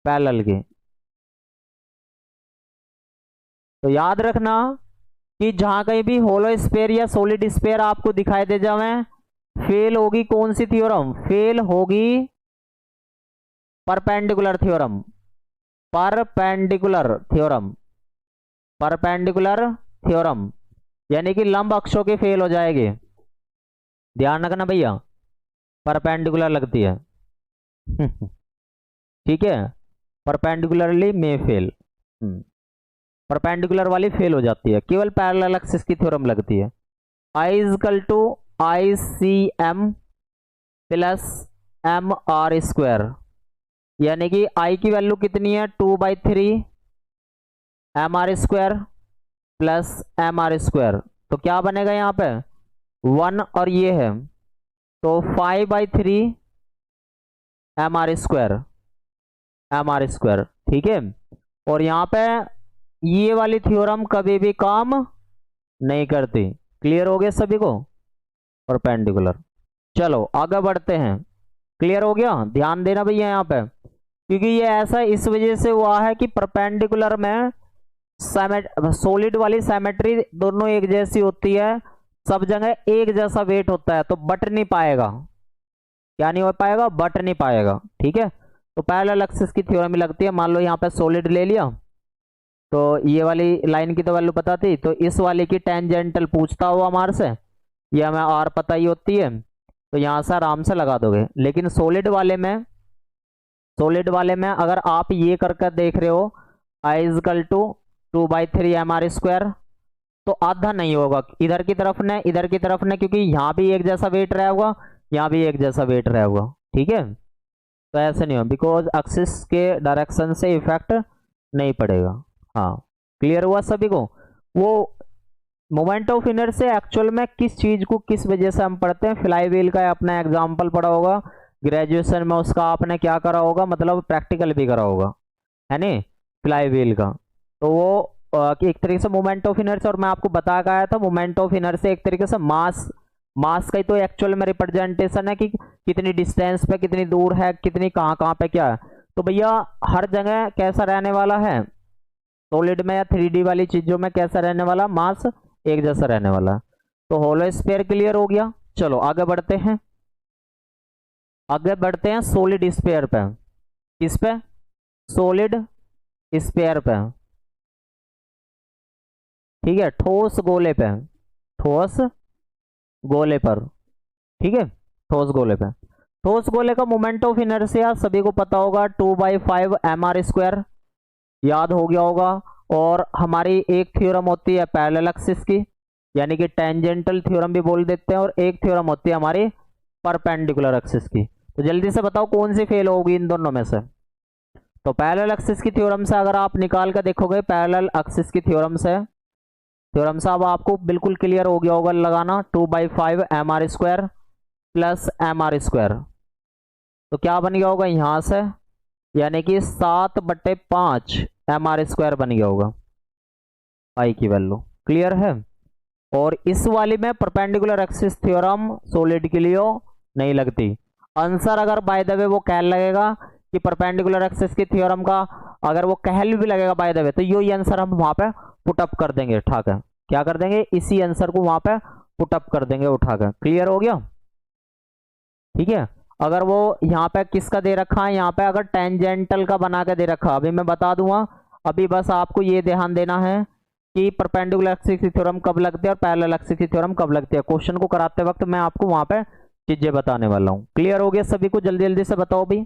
पैरेलल के। तो याद रखना कि जहां कहीं भी होलो स्फीयर या सॉलिड स्फीयर आपको दिखाई दे जावे, फेल होगी कौन सी थ्योरम? फेल होगी perpendicular theorem, perpendicular theorem, perpendicular theorem, यानी कि लंब अक्षों के फेल हो जाएंगे। ध्यान रखना भैया, परपेंडिकुलर लगती है। ठीक है, परपेंडिकुलरली में फेल, परपेंडिकुलर वाली फेल हो जाती है, केवल पैरेलल एक्सिस की थ्योरम लगती है। I is equal to I C M plus M R square, यानी कि आई की वैल्यू कितनी है? 2/3 M R square plus M R square. तो क्या बनेगा यहाँ पे? 1 और ये है तो 5/3 M R square, M R square. ठीक है, और यहाँ पे ये वाली थ्योरम कभी भी काम नहीं करती। क्लियर हो गया सभी को? परपेंडिकुलर। चलो आगे बढ़ते हैं। क्लियर हो गया? ध्यान देना भैया यहाँ पे, क्योंकि ये ऐसा इस वजह से हुआ है कि परपेंडिकुलर में सॉलिड वाली सिमेट्री दोनों एक जैसी होती है, सब जगह एक जैसा वेट होता है, तो बट नहीं पाएगा। क्या नहीं हो पाएगा? बट नहीं पाएगा। ठीक है, तो पैरेलल एक्सिस की थ्योरम ही लगती है। मान लो यहाँ पे सॉलिड ले लिया, तो ये वाली लाइन की तो वैल्यू पता थी, तो इस वाले की टेंजेंटल पूछता हुआ हमारे से, ये हमें आर पता ही होती है, तो यहां से आराम से लगा दोगे। लेकिन सॉलिड वाले में, सॉलिड वाले में अगर आप ये करके देख रहे हो I is equal to 2/3 M R square, तो आधा नहीं होगा इधर की तरफ ने, इधर की तरफ ने, क्योंकि यहां भी एक जैसा वेट रहा होगा, यहां भी एक जैसा वेट रहा होगा। ठीक है, तो ऐसे नहीं हो, बिकॉज एक्सिस के डायरेक्शन से इफेक्ट नहीं पड़ेगा। हाँ, क्लियर हुआ सभी को? वो मोमेंट ऑफ इनर्शिया से एक्चुअल में किस चीज को किस वजह से हम पढ़ते हैं? फ्लाई व्हील का अपना एग्जाम्पल पढ़ा होगा ग्रेजुएशन में, उसका आपने क्या करा होगा, मतलब प्रैक्टिकल भी करा होगा, है नहीं, फ्लाई व्हील का। तो वो एक तरीके से मोमेंट ऑफ इनर्शिया, और मैं आपको बता के आया था मोमेंट ऑफ इनर्शिया एक तरीके से मास, मास का ही तो एक्चुअल में रिप्रेजेंटेशन है कि कितनी डिस्टेंस पे, कितनी दूर है, कितनी कहाँ पे क्या है। तो भैया हर जगह कैसा रहने वाला है? सॉलिड में या 3D वाली चीजों में कैसा रहने वाला? मास एक जैसा रहने वाला। तो होलो स्फीयर क्लियर हो गया। चलो आगे बढ़ते हैं, आगे बढ़ते हैं सॉलिड स्फीयर पे। किस पे? सॉलिड स्फीयर पे। ठीक है, ठोस गोले पे, ठोस गोले पर। ठीक है, ठोस गोले पे। ठोस गोले का मोमेंट ऑफ इनर्शिया सभी को पता होगा 2/5 एम आर स्क्वायर, याद हो गया होगा। और हमारी एक थ्योरम होती है पैरेलल एक्सिस की, यानी कि टेंजेंटल थ्योरम भी बोल देते हैं, और एक थ्योरम होती है हमारी परपेंडिकुलर एक्सिस की। तो जल्दी से बताओ कौन सी फेल होगी इन दोनों में से? तो पैरेलल एक्सिस की थ्योरम से अगर आप निकाल कर देखोगे, पैरेलल एक्सिस की थ्योरम से, थ्योरम से अब आपको बिल्कुल क्लियर हो गया होगा लगाना, 2/5 M R square plus M R square. तो क्या बन गया होगा यहां से, यानी कि 7/5 एम आर स्क्वायर बन गया होगा आई की वैल्यू। क्लियर है? और इस वाली में परपेंडिकुलर एक्सिस थ्योरम सॉलिड के लिए नहीं लगती। आंसर अगर बाय द वे वो कैल लगेगा कि परपेंडिकुलर एक्सिस की थ्योरम का, अगर वो कहल भी लगेगा बाय द वे, तो ये आंसर हम वहां पे पुट अप कर देंगे उठाकर। क्या कर देंगे? इसी आंसर को वहां पे पुट अप कर देंगे उठाकर। क्लियर हो गया? ठीक है, अगर वो यहाँ पे किसका दे रखा है, यहाँ पे अगर टेंजेंटल का बना के दे रखा, अभी मैं बता दूंगा, अभी बस आपको ये ध्यान देना है कि परपेंडिकुलर एक्सिस की थ्योरम कब लगती है और पैरेलल एक्सिस की थ्योरम कब लगती है। क्वेश्चन को कराते वक्त मैं आपको वहां पे चीजें बताने वाला हूँ। क्लियर हो गया सभी को? जल्दी जल्दी से बताओ भी।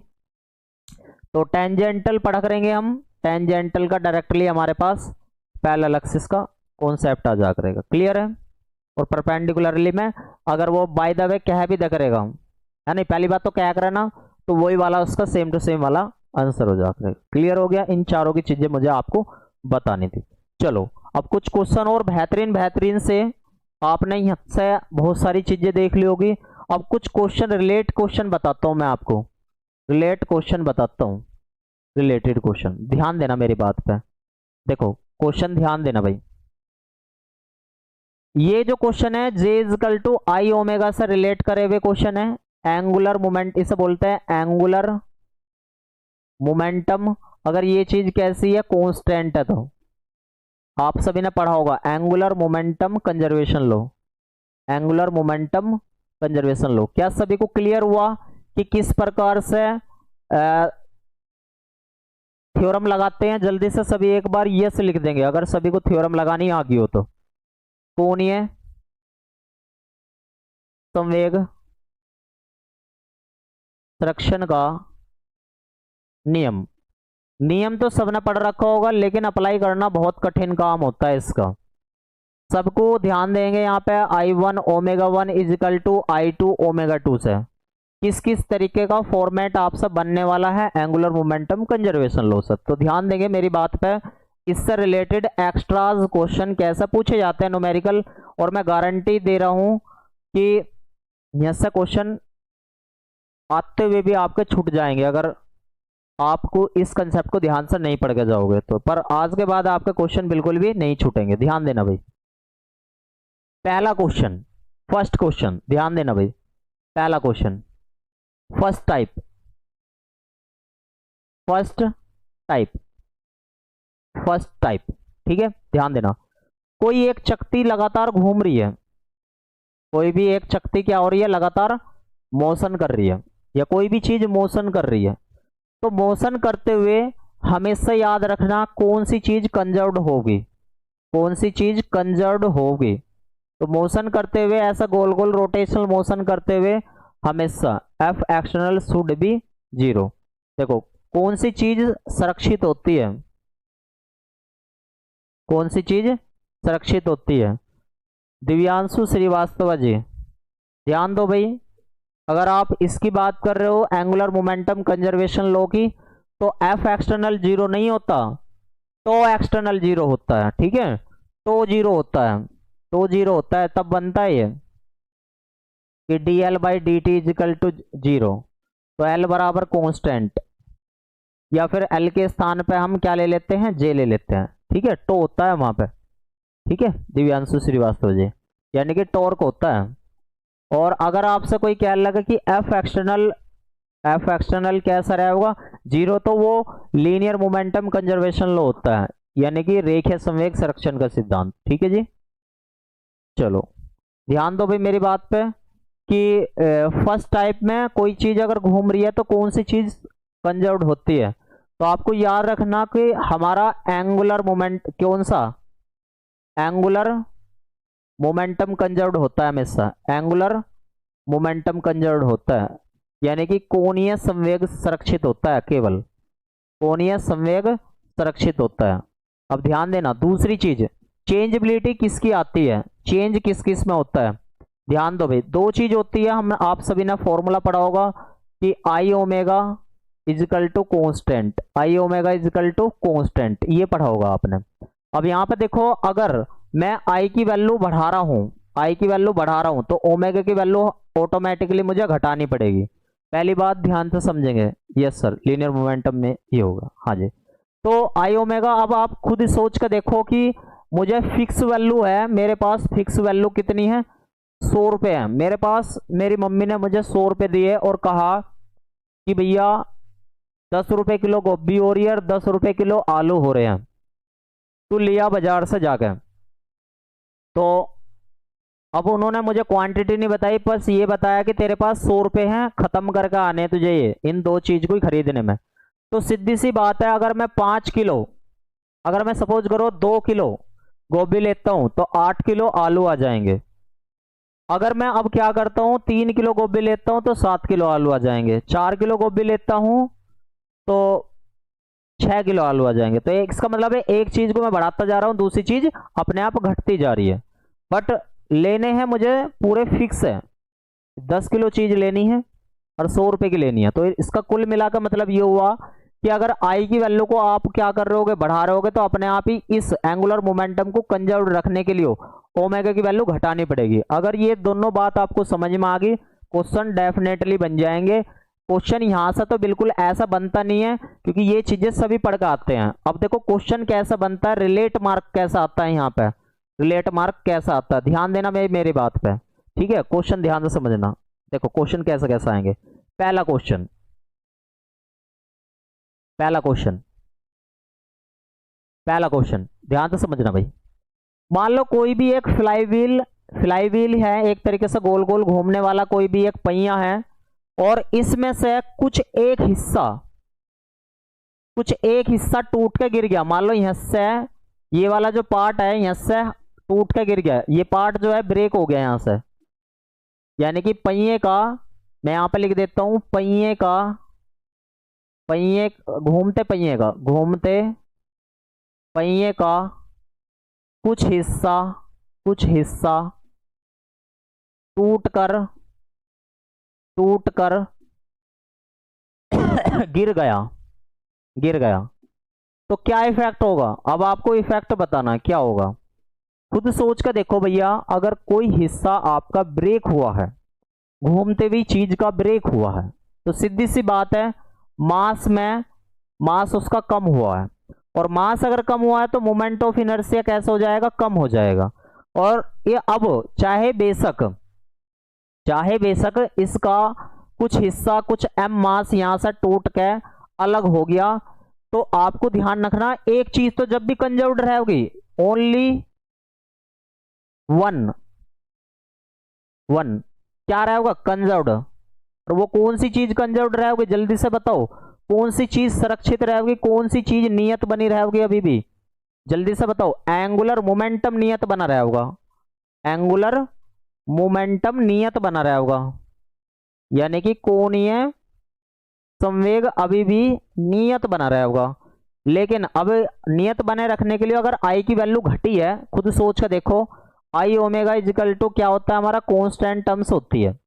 तो टेंजेंटल पढ़ा करेंगे हम, टेंजेंटल का डायरेक्टली हमारे पास पैरेलल एक्सिस का कॉन्सेप्ट आ जा करेगा। क्लियर है? और परपेंडिकुलरली में अगर वो बाय द वे कह भी द करेगा, है नहीं, पहली बात तो क्या करे ना, तो वही वाला उसका सेम टू सेम वाला आंसर हो जा करेगा। क्लियर हो गया? इन चारों की चीजें मुझे आपको बतानी थी। चलो अब कुछ क्वेश्चन और बेहतरीन बेहतरीन से आपने यहाँ से बहुत सारी चीजें देख ली होगी। अब कुछ क्वेश्चन रिलेट क्वेश्चन बताता हूं मैं आपको, रिलेट क्वेश्चन बताता हूं, रिलेटेड क्वेश्चन। ध्यान देना मेरी बात पे, देखो क्वेश्चन ध्यान देना भाई। ये जो क्वेश्चन है जे इजकल टू आई ओमेगा से रिलेट करे हुए क्वेश्चन है। एंगुलर मोमेंट इसे बोलते हैं, एंगुलर मोमेंटम। अगर ये चीज कैसी है, कांस्टेंट है, तो आप सभी ने पढ़ा होगा एंगुलर मोमेंटम कंजर्वेशन लो, एंगुलर मोमेंटम कंजर्वेशन लो। क्या सभी को क्लियर हुआ कि किस प्रकार से थ्योरम लगाते हैं? जल्दी से सभी एक बार यस लिख देंगे अगर सभी को थ्योरम लगानी आ गई हो तो। कोणीय संवेग संरक्षण का नियम। नियम तो सबने पढ़ रखा होगा, लेकिन अप्लाई करना बहुत कठिन काम होता है इसका। सबको ध्यान देंगे यहाँ पे I1 omega 1 is equal to I2 omega 2 से किस किस तरीके का फॉर्मेट आप सब बनने वाला है एंगुलर मोमेंटम कंजर्वेशन लॉ से। तो ध्यान देंगे मेरी बात पे, इससे रिलेटेड एक्स्ट्राज क्वेश्चन कैसे पूछे जाते हैं न्यूमेरिकल, और मैं गारंटी दे रहा हूं कि यहां से क्वेश्चन आते हुए भी आपके छूट जाएंगे अगर आपको इस कंसेप्ट को ध्यान से नहीं पढ़ के जाओगे तो। पर आज के बाद आपके क्वेश्चन बिल्कुल भी नहीं छूटेंगे, ध्यान देना भाई। पहला क्वेश्चन, फर्स्ट क्वेश्चन, ध्यान देना भाई। पहला question, first type, first type, first type, ठीक है, ध्यान देना। कोई एक चकती लगातार घूम रही है, कोई भी एक चकती क्या हो रही है, लगातार मोशन कर रही है, या कोई भी चीज मोशन कर रही है। तो मोशन करते हुए हमेशा याद रखना कौन सी चीज कंजर्व्ड होगी, कौन सी चीज कंजर्व्ड होगी। तो मोशन करते हुए ऐसा गोल गोल रोटेशनल मोशन करते हुए हमेशा एफ एक्सटर्नल शुड बी 0। देखो कौन सी चीज सुरक्षित होती है, कौन सी चीज सुरक्षित होती है? दिव्यांशु श्रीवास्तव जी ध्यान दो भाई। अगर आप इसकी बात कर रहे हो एंगुलर मोमेंटम कंजर्वेशन लॉ की, तो एफ एक्सटर्नल 0 नहीं होता, तो एक्सटर्नल 0 होता है, ठीक है, तो 0 होता है, तो 0 होता है। तब बनता है ये कि D L by D T equal to 0। तो एल बराबर कॉन्स्टेंट, या फिर एल के स्थान पे हम क्या ले लेते हैं, जे ले लेते हैं, ठीक है, टो होता है वहां पे, ठीक है दिव्यांशु श्रीवास्तव जी, यानी कि टॉर्क होता है। और अगर आपसे कोई कह लगा कि एफ एक्सटर्नल कैसा रहेगा 0, तो वो लीनियर मोमेंटम कंजर्वेशन लॉ होता है, यानी कि रेखीय संवेग संरक्षण का सिद्धांत, ठीक है जी। चलो ध्यान दो भाई मेरी बात पे कि फर्स्ट टाइप में कोई चीज अगर घूम रही है तो कौन सी चीज कंजर्व्ड होती है। तो आपको याद रखना कि हमारा एंगुलर मोमेंट कौन सा, एंगुलर मोमेंटम कंजर्व्ड होता है हमेशा, एंगुलर मोमेंटम कंजर्व्ड होता है, यानी कि कोणीय संवेग संरक्षित होता है, केवल कोणीय संवेग संरक्षित होता है। अब ध्यान देना दूसरी चीज, चेंजेबिलिटी किसकी आती है, चेंज किस किस में होता है? ध्यान दो भाई, दो चीज होती है, हम आप सभी ने फॉर्मूला पढ़ा होगा कि I omega is equal to constant, I omega is equal to constant, ये पढ़ा होगा आपने। अब यहां पे देखो, अगर मैं आई की वैल्यू बढ़ा रहा हूं, आई की वैल्यू बढ़ा रहा हूं, तो ओमेगा की वैल्यू ऑटोमेटिकली मुझे घटानी पड़ेगी। पहली बात ध्यान से समझेंगे, यस सर, लीनियर मोमेंटम में ये होगा, हाँ जी। तो आई ओमेगा, अब आप खुद सोच कर देखो कि मुझे फिक्स वैल्यू है, मेरे पास फिक्स वैल्यू कितनी है, 100 रुपये है मेरे पास। मेरी मम्मी ने मुझे 100 रुपये दिए और कहा कि भैया 10 रुपये किलो गोभी हो रही है और 10 रुपये किलो आलू हो रहे हैं, तू लिया बाजार से जाकर। तो अब उन्होंने मुझे क्वांटिटी नहीं बताई, बस ये बताया कि तेरे पास 100 रुपये हैं, खत्म करके आने तुझे ये इन दो चीज को ही खरीदने में। तो सीधी सी बात है, अगर मैं 5 किलो, अगर मैं सपोज करो 2 किलो गोभी लेता हूं तो 8 किलो आलू आ जाएंगे। अगर मैं अब क्या करता हूं 3 किलो गोभी लेता हूं तो 7 किलो आलू आ जाएंगे। 4 किलो गोभी लेता हूं तो 6 किलो आलू आ जाएंगे। तो इसका मतलब है एक चीज को मैं बढ़ाता जा रहा हूं, दूसरी चीज अपने आप घटती जा रही है। बट लेने हैं मुझे पूरे फिक्स है, 10 किलो चीज लेनी है और 100 रुपए की लेनी है। तो इसका कुल मिलाकर मतलब ये हुआ कि अगर आई की वैल्यू को आप क्या कर रहे होगे, बढ़ा रहे होगे, तो अपने आप ही इस एंगुलर मोमेंटम को कंजर्व रखने के लिए ओमेगा की वैल्यू घटानी पड़ेगी। अगर ये दोनों बात आपको समझ में आ गई, क्वेश्चन डेफिनेटली बन जाएंगे। क्वेश्चन यहां से तो बिल्कुल ऐसा बनता नहीं है, क्योंकि ये चीजें सभी पढ़ के आते हैं। अब देखो क्वेश्चन कैसा बनता है, रिलेट मार्क कैसा आता है, यहाँ पे रिलेट मार्क कैसा आता है, ध्यान देना मेरी बात पे, ठीक है। क्वेश्चन ध्यान से समझना। देखो क्वेश्चन कैसा कैसा आएंगे। पहला क्वेश्चन ध्यान से समझना भाई। मान लो कोई भी एक फ्लाईव्हील है, एक तरीके से गोल गोल घूमने वाला कोई भी एक पहिया है, और इसमें से कुछ एक हिस्सा टूट के गिर गया। मान लो यहां से ये वाला जो पार्ट है यहां से टूट के गिर गया, ये पार्ट जो है ब्रेक हो गया यहां से, यानी कि पहिए का, मैं यहां पे लिख देता हूं, घूमते पहिए का कुछ हिस्सा टूट कर गिर गया। तो क्या इफेक्ट होगा, अब आपको इफेक्ट बताना क्या होगा। खुद सोच कर देखो भैया, अगर कोई हिस्सा आपका ब्रेक हुआ है, घूमते हुई चीज का ब्रेक हुआ है, तो सीधी सी बात है मास उसका कम हुआ है, और मास अगर कम हुआ है तो मोमेंट ऑफ इनर्शिया कैसा हो जाएगा, कम हो जाएगा। और ये अब चाहे बेशक इसका कुछ हिस्सा, कुछ m मास यहां से टूट के अलग हो गया, तो आपको ध्यान रखना एक चीज तो जब भी कंजर्व्ड रहेगी, ओनली वन क्या रहेगा, कंजर्व्ड। और वो कौन सी चीज कंजर्व्ड रहेगी, जल्दी से बताओ, कौन सी चीज सुरक्षित रहेगी, कौन सी चीज नियत बनी रहेगी, अभी भी जल्दी से बताओ। एंगुलर मोमेंटम नियत बना रहेगा, एंगुलर मोमेंटम नियत बना रहेगा, यानी कि कोणीय संवेग अभी भी नियत बना रहेगा। लेकिन अब नियत बने रखने के लिए अगर आई की वैल्यू घटी है, खुद सोच कर देखो, आई ओमेगा इजिकल टू क्या होता है हमारा, कांस्टेंट टर्म्स होती है,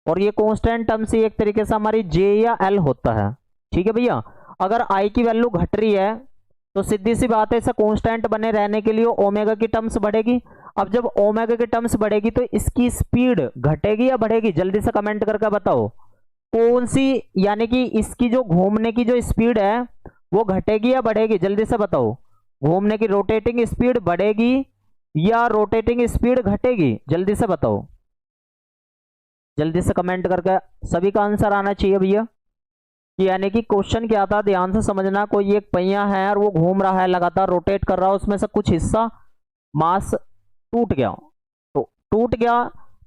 और ये कांस्टेंट टर्म्स एक तरीके से हमारी जे या एल होता है, ठीक है भैया। अगर आई की वैल्यू घट रही है तो सीधी सी बात है, इसे कांस्टेंट बने रहने के लिए ओमेगा की टर्म्स बढ़ेगी। अब जब ओमेगा की टर्म्स बढ़ेगी तो इसकी स्पीड घटेगी या बढ़ेगी, जल्दी से कमेंट करके बताओ कौन सी, यानी कि इसकी जो घूमने की जो स्पीड है वो घटेगी या बढ़ेगी, जल्दी से बताओ। घूमने की रोटेटिंग स्पीड बढ़ेगी या रोटेटिंग स्पीड घटेगी, जल्दी से बताओ, जल्दी से कमेंट करके सभी का आंसर आना चाहिए भैया। कि यानी कि क्वेश्चन क्या था, ध्यान से समझना। कोई एक पहिया है और वो घूम रहा है, लगातार रोटेट कर रहा है, उसमें से कुछ हिस्सा मास टूट गया,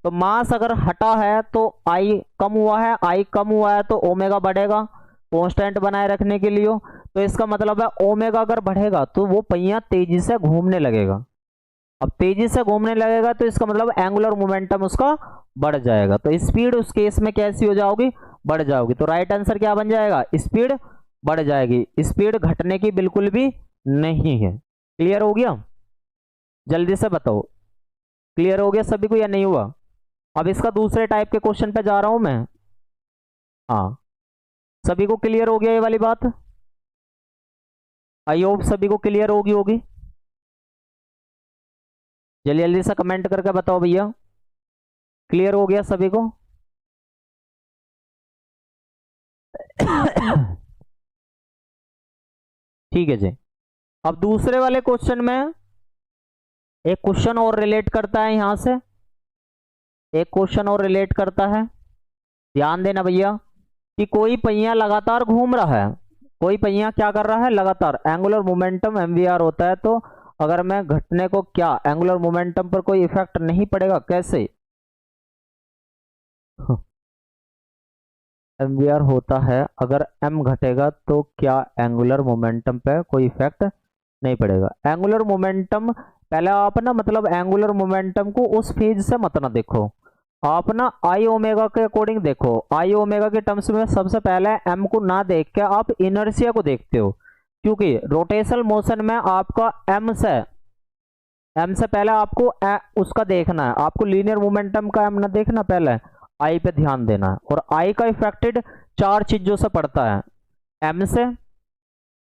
तो मास अगर हटा है तो आई कम हुआ है, तो ओमेगा बढ़ेगा कांस्टेंट बनाए रखने के लिए। तो इसका मतलब है ओमेगा अगर बढ़ेगा तो वो पहिया तेजी से घूमने लगेगा। अब तेजी से घूमने लगेगा तो इसका मतलब एंगुलर मोमेंटम उसका बढ़ जाएगा, तो स्पीड उस केस में कैसी हो जाओगी, बढ़ जाओगी। तो राइट आंसर क्या बन जाएगा, स्पीड बढ़ जाएगी, स्पीड घटने की बिल्कुल भी नहीं है। क्लियर हो गया, जल्दी से बताओ, क्लियर हो गया सभी को या नहीं हुआ। अब इसका दूसरे टाइप के क्वेश्चन पे जा रहा हूं मैं। हाँ, सभी को क्लियर हो गया ये वाली बात, आई होप सभी को क्लियर होगी। जल्दी जल्दी से कमेंट करके बताओ भैया, क्लियर हो गया सभी को। ठीक है जी। अब दूसरे वाले क्वेश्चन में एक क्वेश्चन और रिलेट करता है, यहां से एक क्वेश्चन और रिलेट करता है, ध्यान देना भैया। कि कोई पहिया लगातार घूम रहा है, कोई पहिया क्या कर रहा है, लगातार, एंगुलर मोमेंटम एमवीआर होता है। तो अगर मैं घटने को क्या, एंगुलर मोमेंटम पर कोई इफेक्ट नहीं पड़ेगा, कैसे, एमवीआर होता है, अगर एम घटेगा तो क्या एंगुलर मोमेंटम पे कोई इफेक्ट नहीं पड़ेगा। एंगुलर मोमेंटम पहले आप ना, मतलब एंगुलर मोमेंटम को उस फेज से मत ना देखो, आप ना आई ओमेगा के अकॉर्डिंग देखो। आई ओमेगा के टर्म्स में सबसे पहले एम को ना देख के आप इनर्शिया को देखते हो, क्योंकि रोटेशनल मोशन में आपका एम से पहले आपको उसका देखना है, आपको लीनियर मोमेंटम का एम ना देखना, पहले आई पे ध्यान देना है। और आई का इफेक्टेड 4 चीजों से पड़ता है, एम से,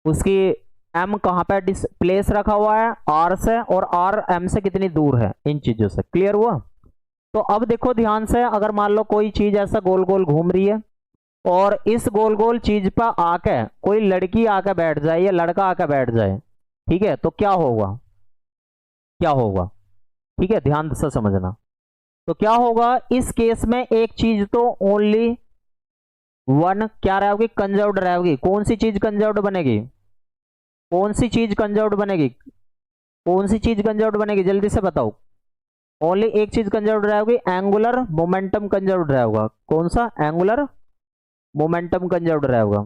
उसकी एम कहां पे प्लेस रखा हुआ है, आर से, और आर एम से कितनी दूर है, इन चीजों से। क्लियर हुआ? तो अब देखो ध्यान से, अगर मान लो कोई चीज ऐसा गोल गोल घूम रही है और इस गोल गोल चीज पर आके कोई लड़की आके बैठ जाए या लड़का आके बैठ जाए, ठीक है, तो क्या होगा, क्या होगा? ठीक है, ध्यान से समझना। तो क्या होगा इस केस में, एक चीज तो ओनली वन क्या रहेगी, कंजर्व्ड रहेगी। कौन सी चीज कंजर्व्ड बनेगी, कौन सी चीज कंजर्व्ड बनेगी, कौन सी चीज कंजर्व्ड बनेगी, जल्दी से बताओ। ओनली एक चीज कंजर्व्ड रहेगी, एंगुलर मोमेंटम कंजर्व्ड रहेगा। कौन सा? एंगुलर मोमेंटम कंजर्व्ड रहेगा।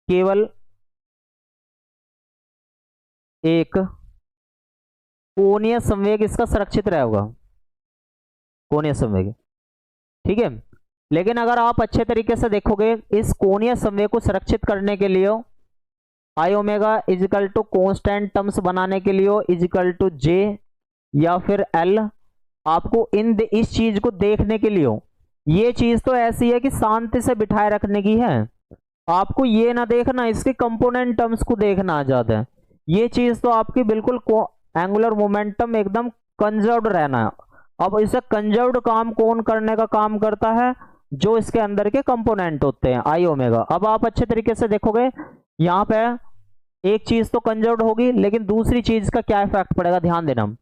केवल एक कोणीय संवेग इसका सुरक्षित रहेगा, कोणीय संवेग, ठीक है। लेकिन अगर आप अच्छे तरीके से देखोगे, इस कोणीय संवेग को सुरक्षित करने के लिए I omega is equal to constant terms बनाने के लिए इजिकल टू जे या फिर एल, आपको इस चीज को देखने के लिए, ये चीज तो ऐसी है कि शांति से बिठाए रखने की है, आपको ये ना देखना, इसके कंपोनेंट टर्म्स को देखना आ जाता है। ये चीज तो आपकी बिल्कुल एंगुलर मोमेंटम एकदम कंजर्व्ड रहना है। अब इसे कंजर्व्ड काम कौन करने का काम करता है? जो इसके अंदर के कंपोनेंट होते हैं, आई ओमेगा। अब आप अच्छे तरीके से देखोगे, यहां पे एक चीज तो कंजर्व्ड होगी, लेकिन दूसरी चीज का क्या इफेक्ट पड़ेगा, ध्यान देना।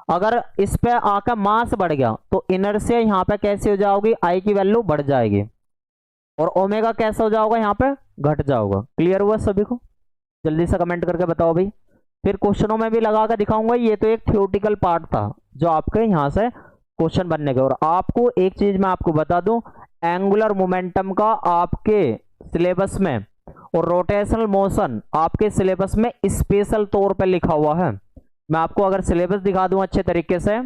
अगर इस पे आकर मास बढ़ गया तो इनर्शिया यहां पे कैसे हो जाओगी, आई की वैल्यू बढ़ जाएगी, और ओमेगा कैसा हो जाएगा, यहां पे घट जाओगा। क्लियर हुआ सभी को? जल्दी से कमेंट करके बताओ भाई। फिर क्वेश्चनों में भी लगा कर दिखाऊंगा। ये तो एक थियोरेटिकल पार्ट था जो आपके यहां से क्वेश्चन बनने के। और आपको एक चीज मैं आपको बता दूं, एंगुलर मोमेंटम का आपके सिलेबस में और रोटेशनल मोशन आपके सिलेबस में स्पेशल तौर पर लिखा हुआ है। मैं आपको अगर सिलेबस दिखा दूं अच्छे तरीके से,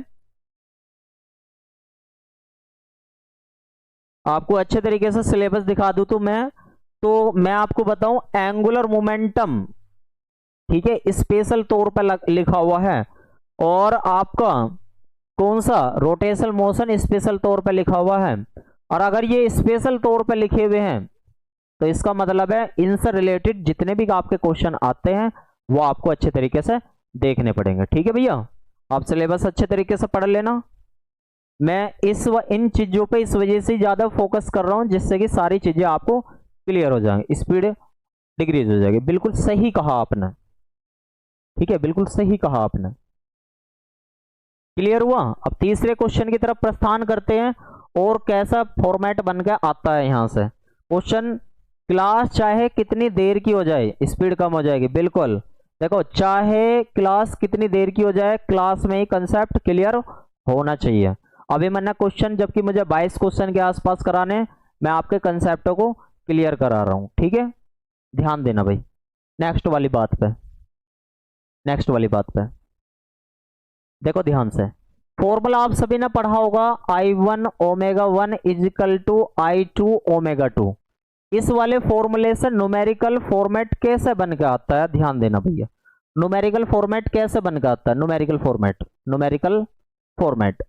आपको अच्छे तरीके से सिलेबस दिखा दूं तो मैं आपको बताऊं, एंगुलर मोमेंटम, ठीक है, स्पेशल तौर पर लिखा हुआ है, और आपका कौन सा, रोटेशनल मोशन स्पेशल तौर पर लिखा हुआ है। और अगर ये स्पेशल तौर पर लिखे हुए हैं तो इसका मतलब है इनसे रिलेटेड जितने भी आपके क्वेश्चन आते हैं वो आपको अच्छे तरीके से देखने पड़ेंगे। ठीक है भैया, आप सिलेबस अच्छे तरीके से पढ़ लेना। मैं इन चीजों पे इस वजह से ज्यादा फोकस कर रहा हूं जिससे कि सारी चीजें आपको क्लियर हो जाएंगी, स्पीड डिक्रीज हो जाएगी। बिल्कुल सही कहा आपने, ठीक है, बिल्कुल सही कहा आपने। क्लियर हुआ? अब तीसरे क्वेश्चन की तरफ प्रस्थान करते हैं, और कैसा फॉर्मेट बन के आता है यहां से क्वेश्चन। क्लास चाहे कितनी देर की हो जाए स्पीड कम हो जाएगी, बिल्कुल। देखो, चाहे क्लास कितनी देर की हो जाए, क्लास में ही कंसेप्ट क्लियर होना चाहिए। अभी मैंने क्वेश्चन, जबकि मुझे 22 क्वेश्चन के आसपास कराने, मैं आपके कंसेप्टों को क्लियर करा रहा हूं। ठीक है, ध्यान देना भाई। नेक्स्ट वाली बात पे, नेक्स्ट वाली बात पे देखो ध्यान से। फॉर्मूला आप सभी ने पढ़ा होगा, I1 omega 1 is equal to I2 omega 2। इस वाले फॉर्मूले से न्यूमेरिकल फॉर्मेट कैसे बन के आता है, ध्यान देना भैया। न्यूमेरिकल फॉर्मेट कैसे बन के आता है, numerical format, numerical format,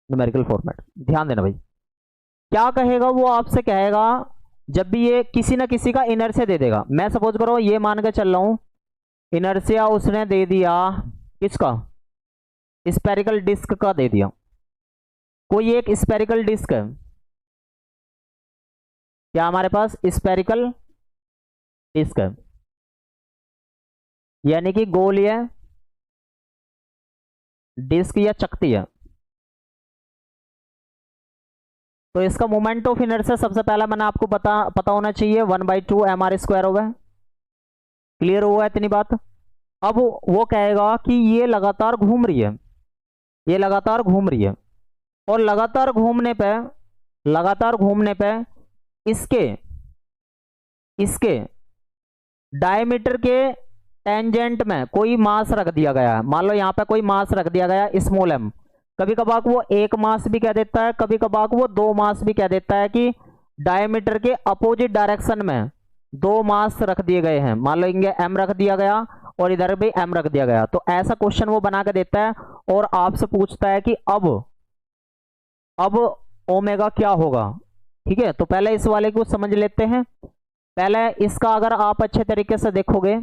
numerical format, ध्यान देना भाई। क्या कहेगा वो, आपसे कहेगा जब भी ये किसी ना किसी का इनर्शिया दे देगा। मैं सपोज करो ये मान के चल रहा हूं, इनर्शिया उसने दे दिया किसका, स्फेरिकल डिस्क का दे दिया। कोई एक स्फेरिकल डिस्क है, क्या हमारे पास स्फेरिकल डिस्क है, यानी कि गोल है, डिस्क या चकती है। तो इसका मोमेंट ऑफ इनर्शिया सबसे पहला मैंने आपको पता होना चाहिए, 1/2 mr² होगा। क्लियर हुआ इतनी बात? अब वो कहेगा कि ये लगातार घूम रही है, ये लगातार घूम रही है, और लगातार घूमने पे इसके डायमीटर के टेंजेंट में कोई मास रख दिया गया है। मान लो यहां पे कोई मास रख दिया गया स्मॉल m, कभी कभार वो 1 मास भी कह देता है, कभी कभार वो 2 मास भी कह देता है कि डायमीटर के अपोजिट डायरेक्शन में दो मास रख दिए गए हैं, मान लो इनके m रख दिया गया और इधर भी m रख दिया गया, तो ऐसा क्वेश्चन वो बना के देता है और आपसे पूछता है कि अब ओमेगा क्या होगा। ठीक है, तो पहले इस वाले को समझ लेते हैं। पहले इसका अगर आप अच्छे तरीके से देखोगे,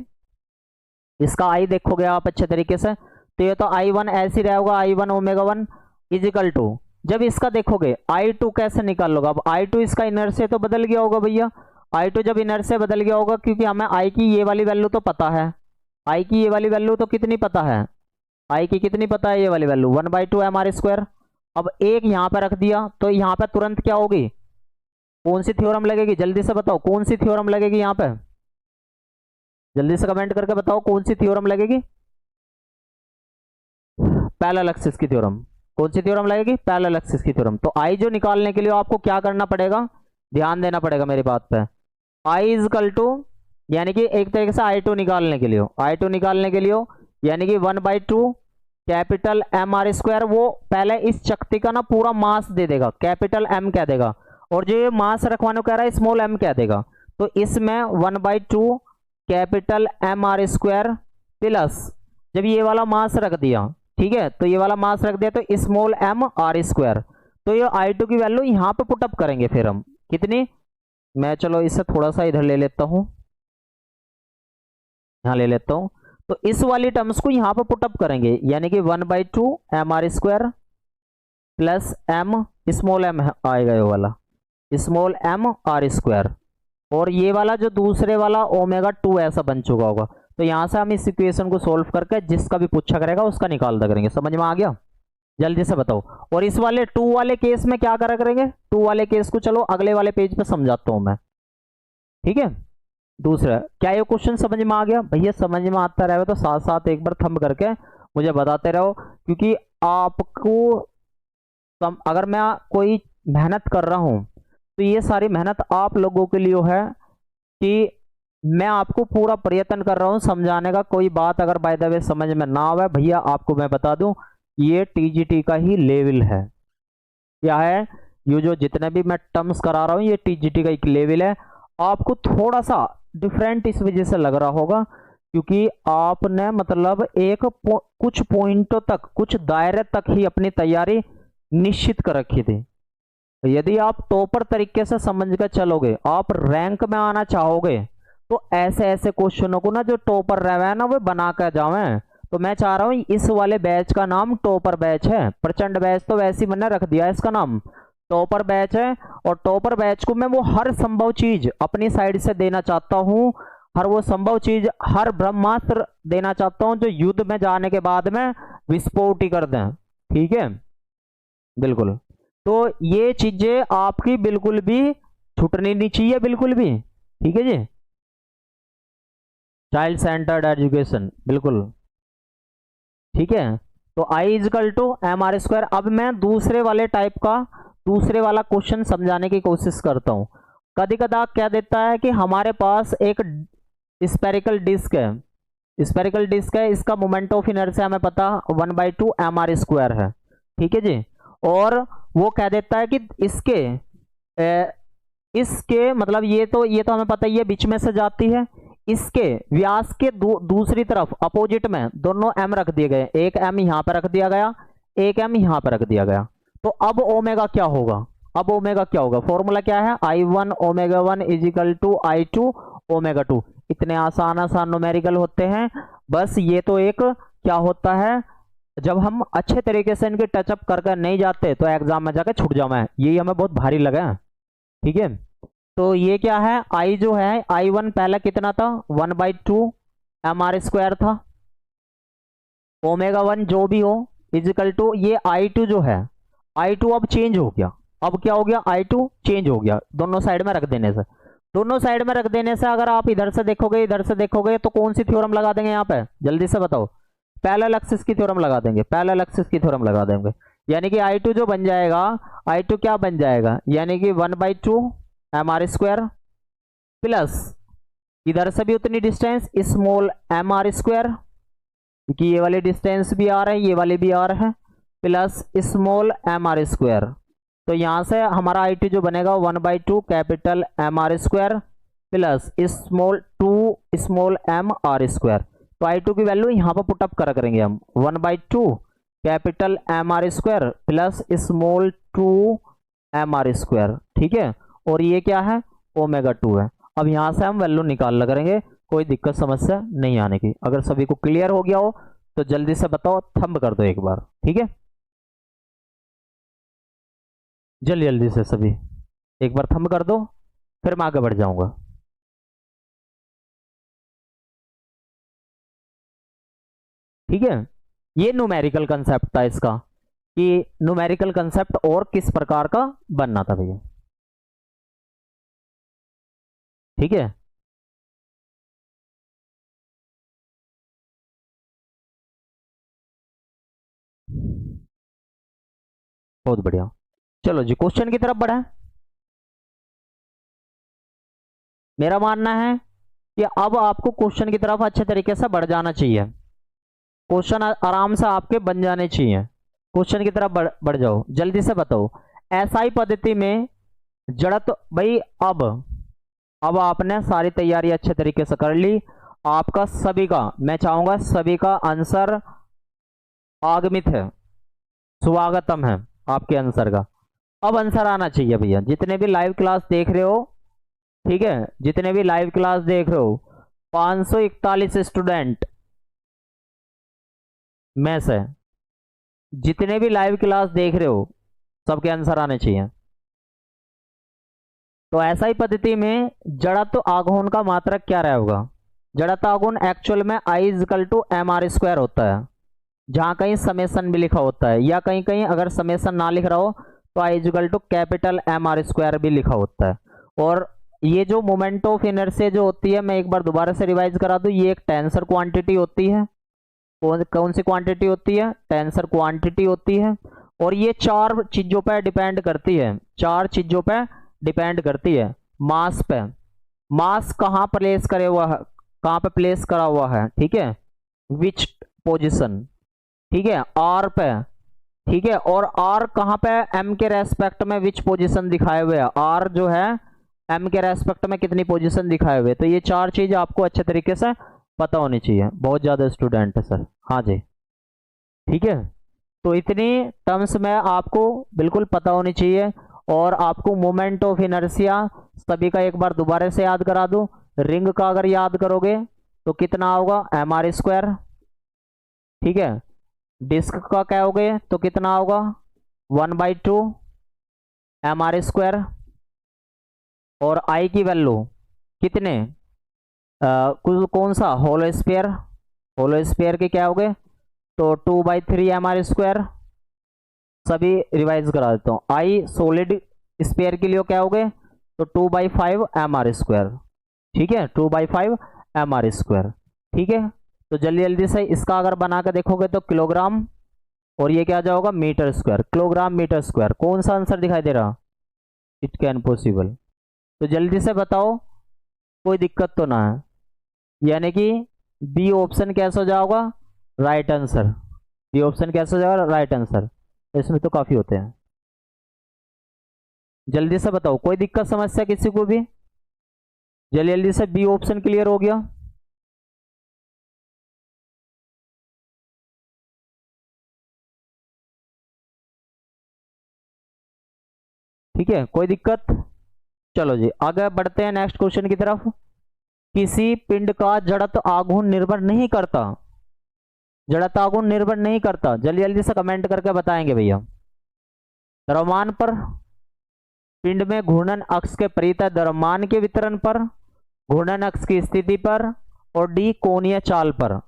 इसका आई देखोगे आप अच्छे तरीके से, तो ये तो I1 ऐसे ही रहेगा, I1 ओमेगा 1 इजिकल टू, जब इसका देखोगे I2 कैसे निकाल लोगे। अब I2 इसका इनर्शिया तो बदल गया होगा भैया, I2 जब इनर्शिया बदल गया होगा, क्योंकि हमें I की ये वाली वैल्यू तो पता है, I की ये वाली वैल्यू तो कितनी पता है, I की कितनी पता है, ये वाली वैल्यू 1/2 mr²। अब एक यहां पर रख दिया तो यहां पर तुरंत क्या होगी, कौन सी थ्योरम लगेगी, जल्दी से बताओ कौन सी थ्योरम लगेगी यहां पे, जल्दी से कमेंट करके बताओ कौन सी थ्योरम लगेगी। पैरेलल एक्सिस की थ्योरम। कौन सी थ्योरम लगेगी, पैरेलल एक्सिस की थ्योरम। तो आई जो निकालने के लिए आपको क्या करना पड़ेगा, ध्यान देना पड़ेगा मेरी बात पे। आई इज इक्वल टू, यानी कि एक तरीके से I2 निकालने के लिए हो, I2 निकालने के लिए हो, यानी कि 1/2 कैपिटल mr²। वो पहले इस शक्ति का ना पूरा मास दे देगा, कैपिटल M कह देगा, और जो ये मास रखवाने को कह रहा है स्मॉल m कह देगा। तो इसमें 1/2 कैपिटल mr² प्लस, जब ये वाला मास रख दिया, ठीक है, तो ये वाला मास रख दिया तो स्मॉल m r²। तो ये I2 की वैल्यू यहां पे पुटअप करेंगे फिर हम, कितनी, मैं चलो इसे थोड़ा सा इधर ले लेता हूं, यहां ले लेता हूं, तो इस वाली टर्म्स को यहां पे पुटअप करेंगे, यानी कि 1/2 mr² plus m, small m आएगा ये वाला, स्मॉल m r², और ये वाला जो दूसरे वाला ओमेगा 2 ऐसा बन चुका होगा। तो यहां से हम इस इक्वेशन को सोल्व करके जिसका भी पूछा करेगा उसका निकाल दिया करेंगे। समझ में आ गया, जल्दी से बताओ। और इस वाले 2 वाले केस में क्या करा करेंगे, 2 वाले केस को चलो अगले वाले पेज पे समझाता हूं मैं, ठीक है। दूसरा, क्या ये क्वेश्चन समझ में आ गया भैया, समझ में आता रहेगा तो साथ साथ एक बार थंब करके मुझे बताते रहो, क्योंकि आपको अगर मैं कोई मेहनत कर रहा हूं तो ये सारी मेहनत आप लोगों के लिए है कि मैं आपको पूरा प्रयत्न कर रहा हूं समझाने का। कोई बात अगर बाय द वे समझ में ना आवे भैया, आपको मैं बता दूं ये टीजीटी का ही लेवल है। क्या है, ये जो जितने भी मैं टर्म्स करा रहा हूं ये टीजीटी का एक लेवल है। आपको थोड़ा सा डिफरेंट इस वजह से लग रहा होगा क्योंकि आपने मतलब कुछ पॉइंटों तक, कुछ दायरे तक ही अपनी तैयारी निश्चित कर रखी थी। यदि आप टॉपर तरीके से समझ कर चलोगे, आप रैंक में आना चाहोगे, तो ऐसे ऐसे क्वेश्चनों को ना जो टॉपर रहे हैं ना वो बना कर जावे। तो मैं चाह रहा हूं इस वाले बैच का नाम टॉपर बैच है, प्रचंड बैच तो वैसे ही मैंने रख दिया है इसका नाम, टॉपर बैच है। और टॉपर बैच को मैं वो हर संभव चीज अपनी साइड से देना चाहता हूं, हर वो संभव चीज, हर ब्रह्मास्त्र देना चाहता हूं जो युद्ध में जाने के बाद में विस्फोट ही कर दें, ठीक है, बिल्कुल। तो ये चीजें आपकी बिल्कुल भी छूटनी नहीं चाहिए, बिल्कुल भी, ठीक है जी। चाइल्ड सेंटर्ड एजुकेशन, बिल्कुल ठीक है। तो I इजकल टू mr²। अब मैं दूसरे वाले टाइप का दूसरे वाला क्वेश्चन समझाने की कोशिश करता हूं। कभी कदा क्या देता है कि हमारे पास एक स्फेरिकल डिस्क है, स्फेरिकल डिस्क है, इसका मोमेंट ऑफ इनर्शिया हमें पता 1/2 mr² है, ठीक है जी। और वो कह देता है कि इसके मतलब ये तो हमें पता ही है बीच में से जाती है, इसके व्यास के दूसरी तरफ अपोजिट में दोनों m रख दिए गए, एक m यहां पर रख दिया गया, एक m यहां पर रख दिया गया। तो अब ओमेगा क्या होगा, अब ओमेगा क्या होगा, फॉर्मूला क्या है, I1 omega 1 is equal to I2 omega 2। इतने आसान आसान न्यूमेरिकल होते हैं, बस ये तो एक क्या होता है, जब हम अच्छे तरीके से इनके टचअप करके नहीं जाते तो एग्जाम में जाकर छूट जाओ, यही हमें बहुत भारी लगा, ठीक है। तो ये क्या है, I जो है I1 पहले कितना था 1/2 mr² था, ओमेगा 1 जो भी हो इजिकल टू ये I2 जो है, I2 अब चेंज हो गया, अब क्या हो गया, I2 चेंज हो गया दोनों साइड में रख देने से। दोनों साइड में रख देने से अगर आप इधर से देखोगे इधर से देखोगे तो कौन सी थ्योरम लगा देंगे यहाँ पे, जल्दी से बताओ, पैरेलल एक्सिस की थ्योरम लगा देंगे, पैरेलल एक्सिस की थ्योरम लगा देंगे। यानी कि I2 जो बन जाएगा, I2 क्या बन जाएगा, यानी कि 1/2 mr² प्लस इधर से भी उतनी डिस्टेंस स्मॉल mr², क्योंकि ये वाले डिस्टेंस भी आ रहे हैं ये वाले भी आ रहे हैं, प्लस स्मॉल mr²। तो यहां से हमारा आई टी जो बनेगा 1/2 capital M R square plus small 2 small M R square. तो आई टू की वैल्यू यहां पर पुटअप करेंगे हम 1/2 capital M R square plus small 2 M R square. ठीक है, और ये क्या है, ओमेगा 2 है। अब यहां से हम वैल्यू निकालना करेंगे, कोई दिक्कत समस्या नहीं आने की। अगर सभी को क्लियर हो गया हो तो जल्दी से बताओ, थंब कर दो एक बार। ठीक है, जल्दी जल्दी से सभी एक बार थंब कर दो, फिर मैं आगे बढ़ जाऊंगा। ठीक है, ये न्यूमेरिकल कंसेप्ट था इसका, कि न्यूमेरिकल कंसेप्ट और किस प्रकार का बनना था भैया। ठीक है, बहुत बढ़िया। चलो जी, क्वेश्चन की तरफ बढ़े। मेरा मानना है कि अब आपको क्वेश्चन की तरफ अच्छे तरीके से बढ़ जाना चाहिए, क्वेश्चन आराम से आपके बन जाने चाहिए। क्वेश्चन की तरफ बढ़ जाओ, जल्दी से बताओ। एसआई पद्धति में जड़त्व भाई, अब आपने सारी तैयारी अच्छे तरीके से कर ली। आपका सभी का, मैं चाहूंगा सभी का आंसर आगमित है, स्वागतम है आपके आंसर का। अब आंसर आना चाहिए भैया, जितने भी लाइव क्लास देख रहे हो। ठीक है, जितने भी लाइव क्लास देख रहे हो, 541 स्टूडेंट में से जितने भी लाइव क्लास देख रहे हो, सबके आंसर आने चाहिए। तो ऐसा ही पद्धति में जड़त्व आघूर्ण का मात्रक क्या रहेगा। जड़त्व आघूर्ण एक्चुअल में I = mr² होता है, जहां कहीं समेसन भी लिखा होता है, या कहीं कहीं अगर समेसन ना लिख रहा हो तो I कैपिटल mr² भी लिखा होता है। और ये जो मोमेंट ऑफ इनर्शिया जो होती है, मैं एक बार दोबारा से रिवाइज करा दूं, ये एक टेंसर क्वांटिटी होती है। कौन सी क्वांटिटी होती है, टेंसर क्वांटिटी होती है। और ये 4 चीजों पर डिपेंड करती है, 4 चीजों पर डिपेंड करती है। मास पे, मास कहां प्लेस करे हुआ है, कहां पे प्लेस करा हुआ है। ठीक है, विच पोजीशन। ठीक है, आर पे। ठीक है, और आर कहां पे, एम के रेस्पेक्ट में विच पोजीशन दिखाए हुए है, आर जो है एम के रेस्पेक्ट में कितनी पोजीशन दिखाए हुए। तो ये 4 चीज आपको अच्छे तरीके से पता होनी चाहिए। बहुत ज्यादा स्टूडेंट है सर, हाँ जी। ठीक है, तो इतनी टर्म्स में आपको बिल्कुल पता होनी चाहिए। और आपको मोमेंट ऑफ इनर्शिया सभी का एक बार दोबारा से याद करा दूं। रिंग का अगर याद करोगे तो कितना होगा, mr²। ठीक है, डिस्क का क्या होगे तो कितना होगा, 1/2 mr²। और आई की वैल्यू कितने, कौन सा, होलो स्फीयर, होलो स्फीयर के क्या होगे तो 2/3 mr²। सभी रिवाइज करा देता हूं। आई सॉलिड स्फीयर के लिए क्या होगे तो 2/5 mr²। ठीक है, 2/5 mr²। ठीक है, तो जल्दी जल्दी से इसका अगर बना के देखोगे तो किलोग्राम, और ये क्या जाओगा metre square, kilogram metre square. कौन सा आंसर दिखाई दे रहा, इट कैन पॉसिबल। तो जल्दी से बताओ, कोई दिक्कत तो ना है, यानी कि बी ऑप्शन कैसा हो जाएगा, राइट आंसर। बी ऑप्शन कैसा हो जाएगा, राइट आंसर। इसमें तो काफी होते हैं, जल्दी से बताओ, कोई दिक्कत समस्या किसी को भी। जल्दी जल्दी से बी ऑप्शन क्लियर हो गया। ठीक है, कोई दिक्कत। चलो जी, आगे बढ़ते हैं नेक्स्ट क्वेश्चन की तरफ। किसी पिंड का जड़त्व आघूर्ण निर्भर नहीं करता, जड़त्व आघूर्ण निर्भर नहीं करता, जल्दी जल्दी से कमेंट करके बताएंगे भैया। द्रव्यमान पर, पिंड में घूर्णन अक्ष के परितः द्रव्यमान के वितरण पर, घूर्णन अक्ष की स्थिति पर, और डी कोणीय चाल पर।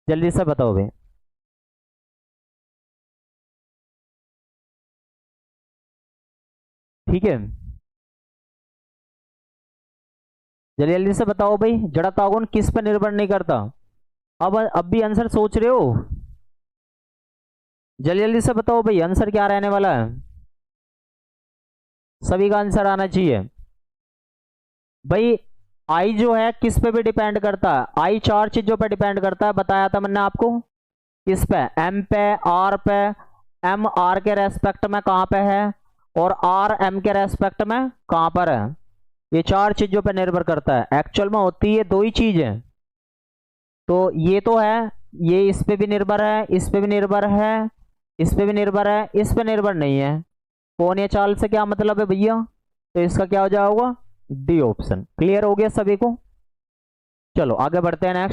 जल्दी से बताओ भाई। ठीक है, जल्दी जल्दी से बताओ भाई, जड़त्व आघूर्ण किस पर निर्भर नहीं करता। अब भी आंसर सोच रहे हो, जल्दी जल्दी से बताओ भाई, आंसर क्या रहने वाला है। सभी का आंसर आना चाहिए भाई। आई जो है किस पे भी डिपेंड करता है, आई 4 चीजों पे डिपेंड करता है, बताया था मैंने आपको। किस पे, एम पे, आर पे, एम आर के रेस्पेक्ट में कहाँ पे है और आर एम के रेस्पेक्ट में कहाँ पर है। ये चार चीजों पे निर्भर करता है। एक्चुअल में होती है दो ही चीजें। तो ये तो है, ये इस पे भी निर्भर है, इस पे भी निर्भर है, इस पे भी निर्भर है, इस पे निर्भर नहीं है। कोणीय चाल से क्या मतलब है भैया, तो इसका क्या हो जाएगा, डी ऑप्शन। क्लियर हो गया सभी को। चलो आगे बढ़ते हैं।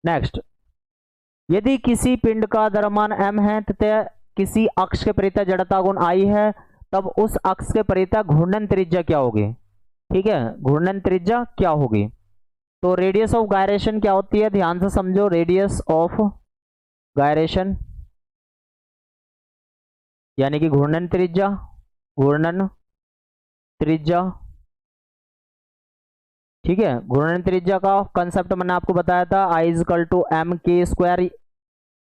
नेक्स्ट, यदि किसी पिंड का द्रव्यमान m है तथा किसी अक्ष के परितः जड़ता गुण I है, तब उस अक्ष के परितः घूर्णन त्रिज्या क्या होगी। ठीक है, घूर्णन त्रिज्या क्या होगी। तो रेडियस ऑफ गायरेशन क्या होती है, ध्यान से समझो। रेडियस ऑफ गायरेशन यानी कि घूर्णन त्रिज्या, घूर्णन त्रिज्या। ठीक है, घूर्णन त्रिज्या का कंसेप्ट मैंने आपको बताया था, I equal to M K square,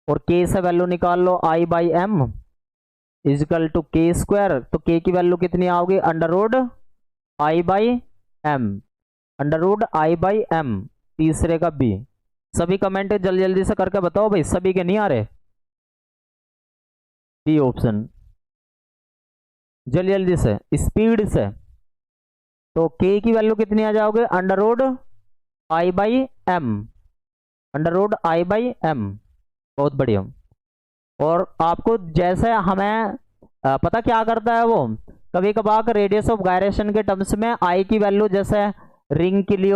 और के से वैल्यू निकाल लो, I by M equal to K square. तो के की वैल्यू कितनी आओगी, under root I by M, under root I by M, तीसरे का बी। सभी कमेंट जल्दी जल्दी से करके बताओ भाई, सभी के नहीं आ रहे। बी ऑप्शन जल्दी जल्दी से, स्पीड से। तो के की वैल्यू कितनी आ जाओगे, under root I by M, under root I by M. बहुत बढ़िया। और आपको जैसे हमें पता क्या करता है वो, कभी कभार रेडियस ऑफ गायरेशन के टर्म्स में I की वैल्यू, जैसे रिंग के लिए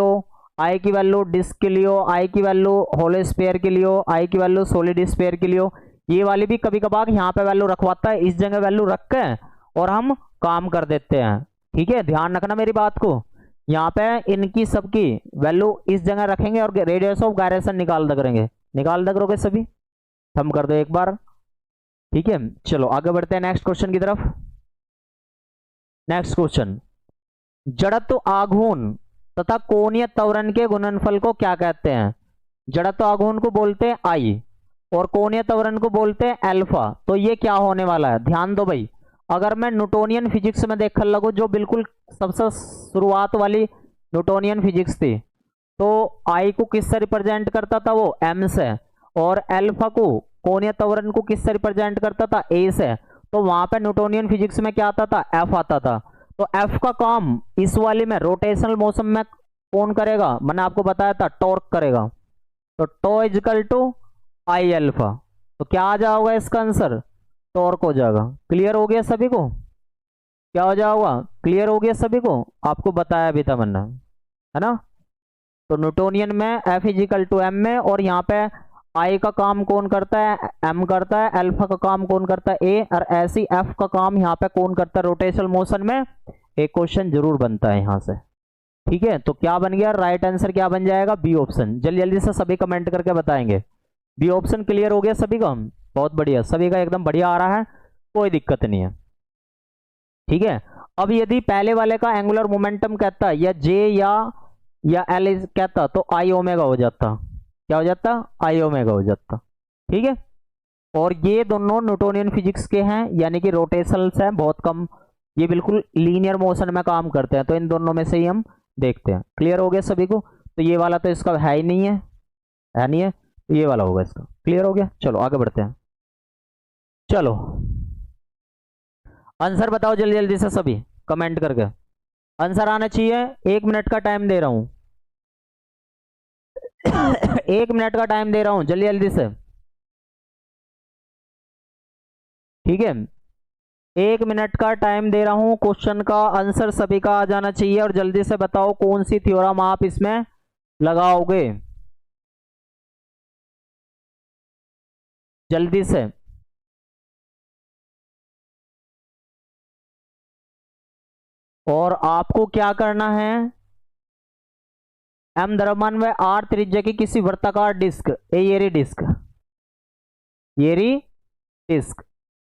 I की वैल्यू, डिस्क के लिए I की वैल्यू, होलो स्फीयर के लिए I की वैल्यू, सॉलिड स्फीयर के लिए, ये वाली भी कभी कभार यहाँ पे वैल्यू रखवाता है, इस जगह वैल्यू रख के और हम काम कर देते हैं। ठीक है, ध्यान रखना मेरी बात को। यहाँ पे इनकी सबकी वैल्यू इस जगह रखेंगे और रेडियस ऑफ गायरेशन निकाल दे करेंगे, निकाल दे करोगे सभी। थम कर दो एक बार। ठीक है, चलो आगे बढ़ते हैं नेक्स्ट क्वेश्चन की तरफ। नेक्स्ट क्वेश्चन, जड़त्व आघूर्ण तथा कोणीय त्वरण के गुणनफल को क्या कहते हैं। जड़त्व आघूर्ण को बोलते हैं I और कोणीय त्वरण को बोलते हैं अल्फा। तो ये क्या होने वाला है, ध्यान दो भाई। अगर मैं न्यूटोनियन फिजिक्स में देखने लगूं, जो बिल्कुल सबसे शुरुआत वाली न्यूटोनियन फिजिक्स थी, तो I को किससे रिप्रेजेंट करता था, वो M से, और अल्फा को, कोणीय त्वरण को किससे रिप्रेजेंट करता था, A से। तो वहां पे न्यूटोनियन फिजिक्स में क्या आता था, F आता था। तो F का काम इस वाली में रोटेशनल मोशन में कौन करेगा, मैंने आपको बताया था, टॉर्क करेगा। तो टॉ इजकल टू I अल्फा। तो क्या आ जाएगा इसका आंसर, टॉर्क हो जाएगा। क्लियर हो गया सभी को, क्या हो जाएगा, क्लियर हो गया सभी को, आपको बताया भी था मैंने, है ना। तो न्यूटोनियन में F इजिकल टू M में, और यहाँ पे I का काम कौन करता है, M करता है, अल्फा का काम कौन करता है, A, और ऐसी F का काम यहाँ पे कौन करता है, रोटेशनल मोशन में। एक क्वेश्चन जरूर बनता है यहाँ से। ठीक है, तो क्या बन गया, राइट आंसर क्या बन जाएगा, बी ऑप्शन। जल्दी जल्दी से सभी कमेंट करके बताएंगे। बी ऑप्शन क्लियर हो गया सभी का, बहुत बढ़िया, सभी का एकदम बढ़िया आ रहा है, कोई दिक्कत नहीं है। ठीक है, अब यदि पहले वाले का एंगुलर मोमेंटम कहता या जे या एल कहता, तो आई ओमेगा हो जाता। क्या हो जाता, आई ओमेगा हो जाता। ठीक है, और ये दोनों न्यूटोनियन फिजिक्स के हैं, यानी कि रोटेशनल्स हैं, बहुत कम, ये बिल्कुल लीनियर मोशन में काम करते हैं। तो इन दोनों में से ही हम देखते हैं। क्लियर हो गया सभी को। तो ये वाला तो इसका है ही नहीं है नहीं है, ये वाला होगा इसका। क्लियर हो गया, चलो आगे बढ़ते हैं। चलो आंसर बताओ जल्दी जल्दी से सभी कमेंट करके, आंसर आना चाहिए। 1 मिनट का टाइम दे रहा हूं 1 मिनट का टाइम दे रहा हूं, जल्दी जल्दी से। ठीक है, 1 मिनट का टाइम दे रहा हूं, क्वेश्चन का आंसर सभी का आ जाना चाहिए। और जल्दी से बताओ कौन सी थ्योरम आप इसमें लगाओगे, जल्दी से। और आपको क्या करना है, एम द्रव्यमान व आर त्रिज्या की किसी वृत्ताकार डिस्क, एरी डिस्क, एरी डिस्क।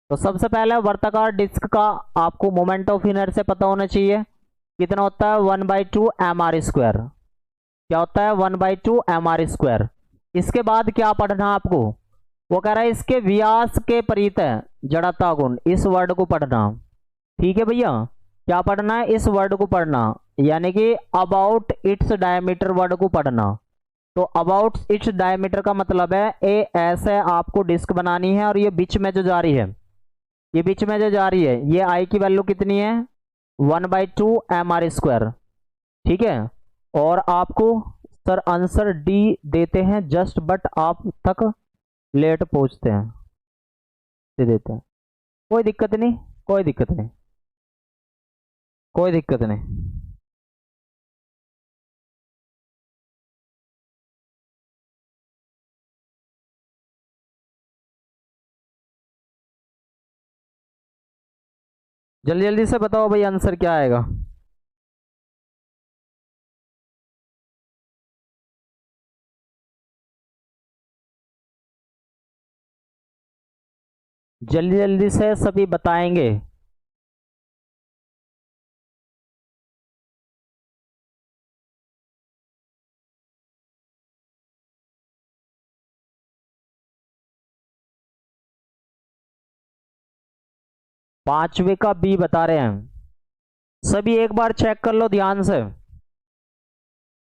तो सबसे पहले वृत्ताकार डिस्क का आपको मोमेंट ऑफ इनर्शिया पता होना चाहिए, कितना होता है 1/2 mr²। क्या होता है 1/2 mr²। इसके बाद क्या पढ़ना आपको, वो कह रहा है इसके व्यास के परितः जड़ता गुण, इस वर्ड को पढ़ना। ठीक है भैया, क्या पढ़ना है, इस वर्ड को पढ़ना, यानी कि अबाउट इट्स डायमीटर वर्ड को पढ़ना। तो अबाउट इट्स डायमीटर का मतलब है ए ऐसे आपको डिस्क बनानी है और ये बीच में जो जा रही है, ये बीच में जो जा रही है, ये आई की वैल्यू कितनी है 1/2 mr²। ठीक है, और आपको सर आंसर डी देते हैं जस्ट, बट आप तक लेट पहुंचते हैं, दे देते हैं। कोई दिक्कत नहीं, कोई दिक्कत नहीं, कोई दिक्कत नहीं। जल्दी जल्दी से बताओ भाई आंसर क्या आएगा। जल्दी जल्दी से सभी बताएंगे। पांचवे का बी बता रहे हैं सभी, एक बार चेक कर लो ध्यान से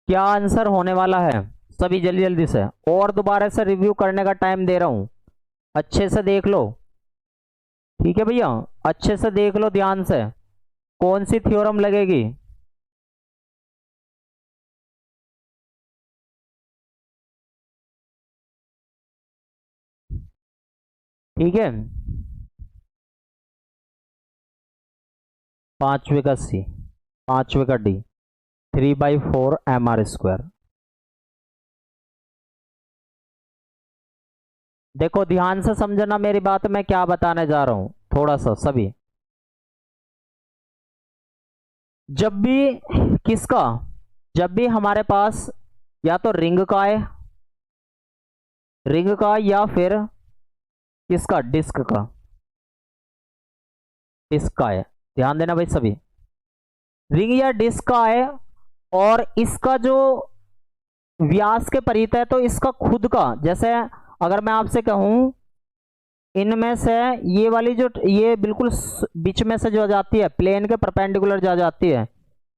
क्या आंसर होने वाला है। सभी जल्दी जल्दी से, और दोबारा से रिव्यू करने का टाइम दे रहा हूं, अच्छे से देख लो। ठीक है भैया, अच्छे से देख लो ध्यान से कौन सी थ्योरम लगेगी। ठीक है, पांचवे का सी, पांचवे का डी, 3/4 mr²। देखो ध्यान से समझना मेरी बात, मैं क्या बताने जा रहा हूं थोड़ा सा सभी। जब भी किसका, जब भी हमारे पास या तो रिंग का है, रिंग का, या फिर किसका डिस्क का, डिस्क का है, ध्यान देना भाई सभी, रिंग या डिस्क का है और इसका जो व्यास के परित है, तो इसका खुद का, जैसे अगर मैं आपसे कहूं इनमें से ये वाली जो ये बिल्कुल बीच में से जो जाती है प्लेन के परपेंडिकुलर जा जाती है,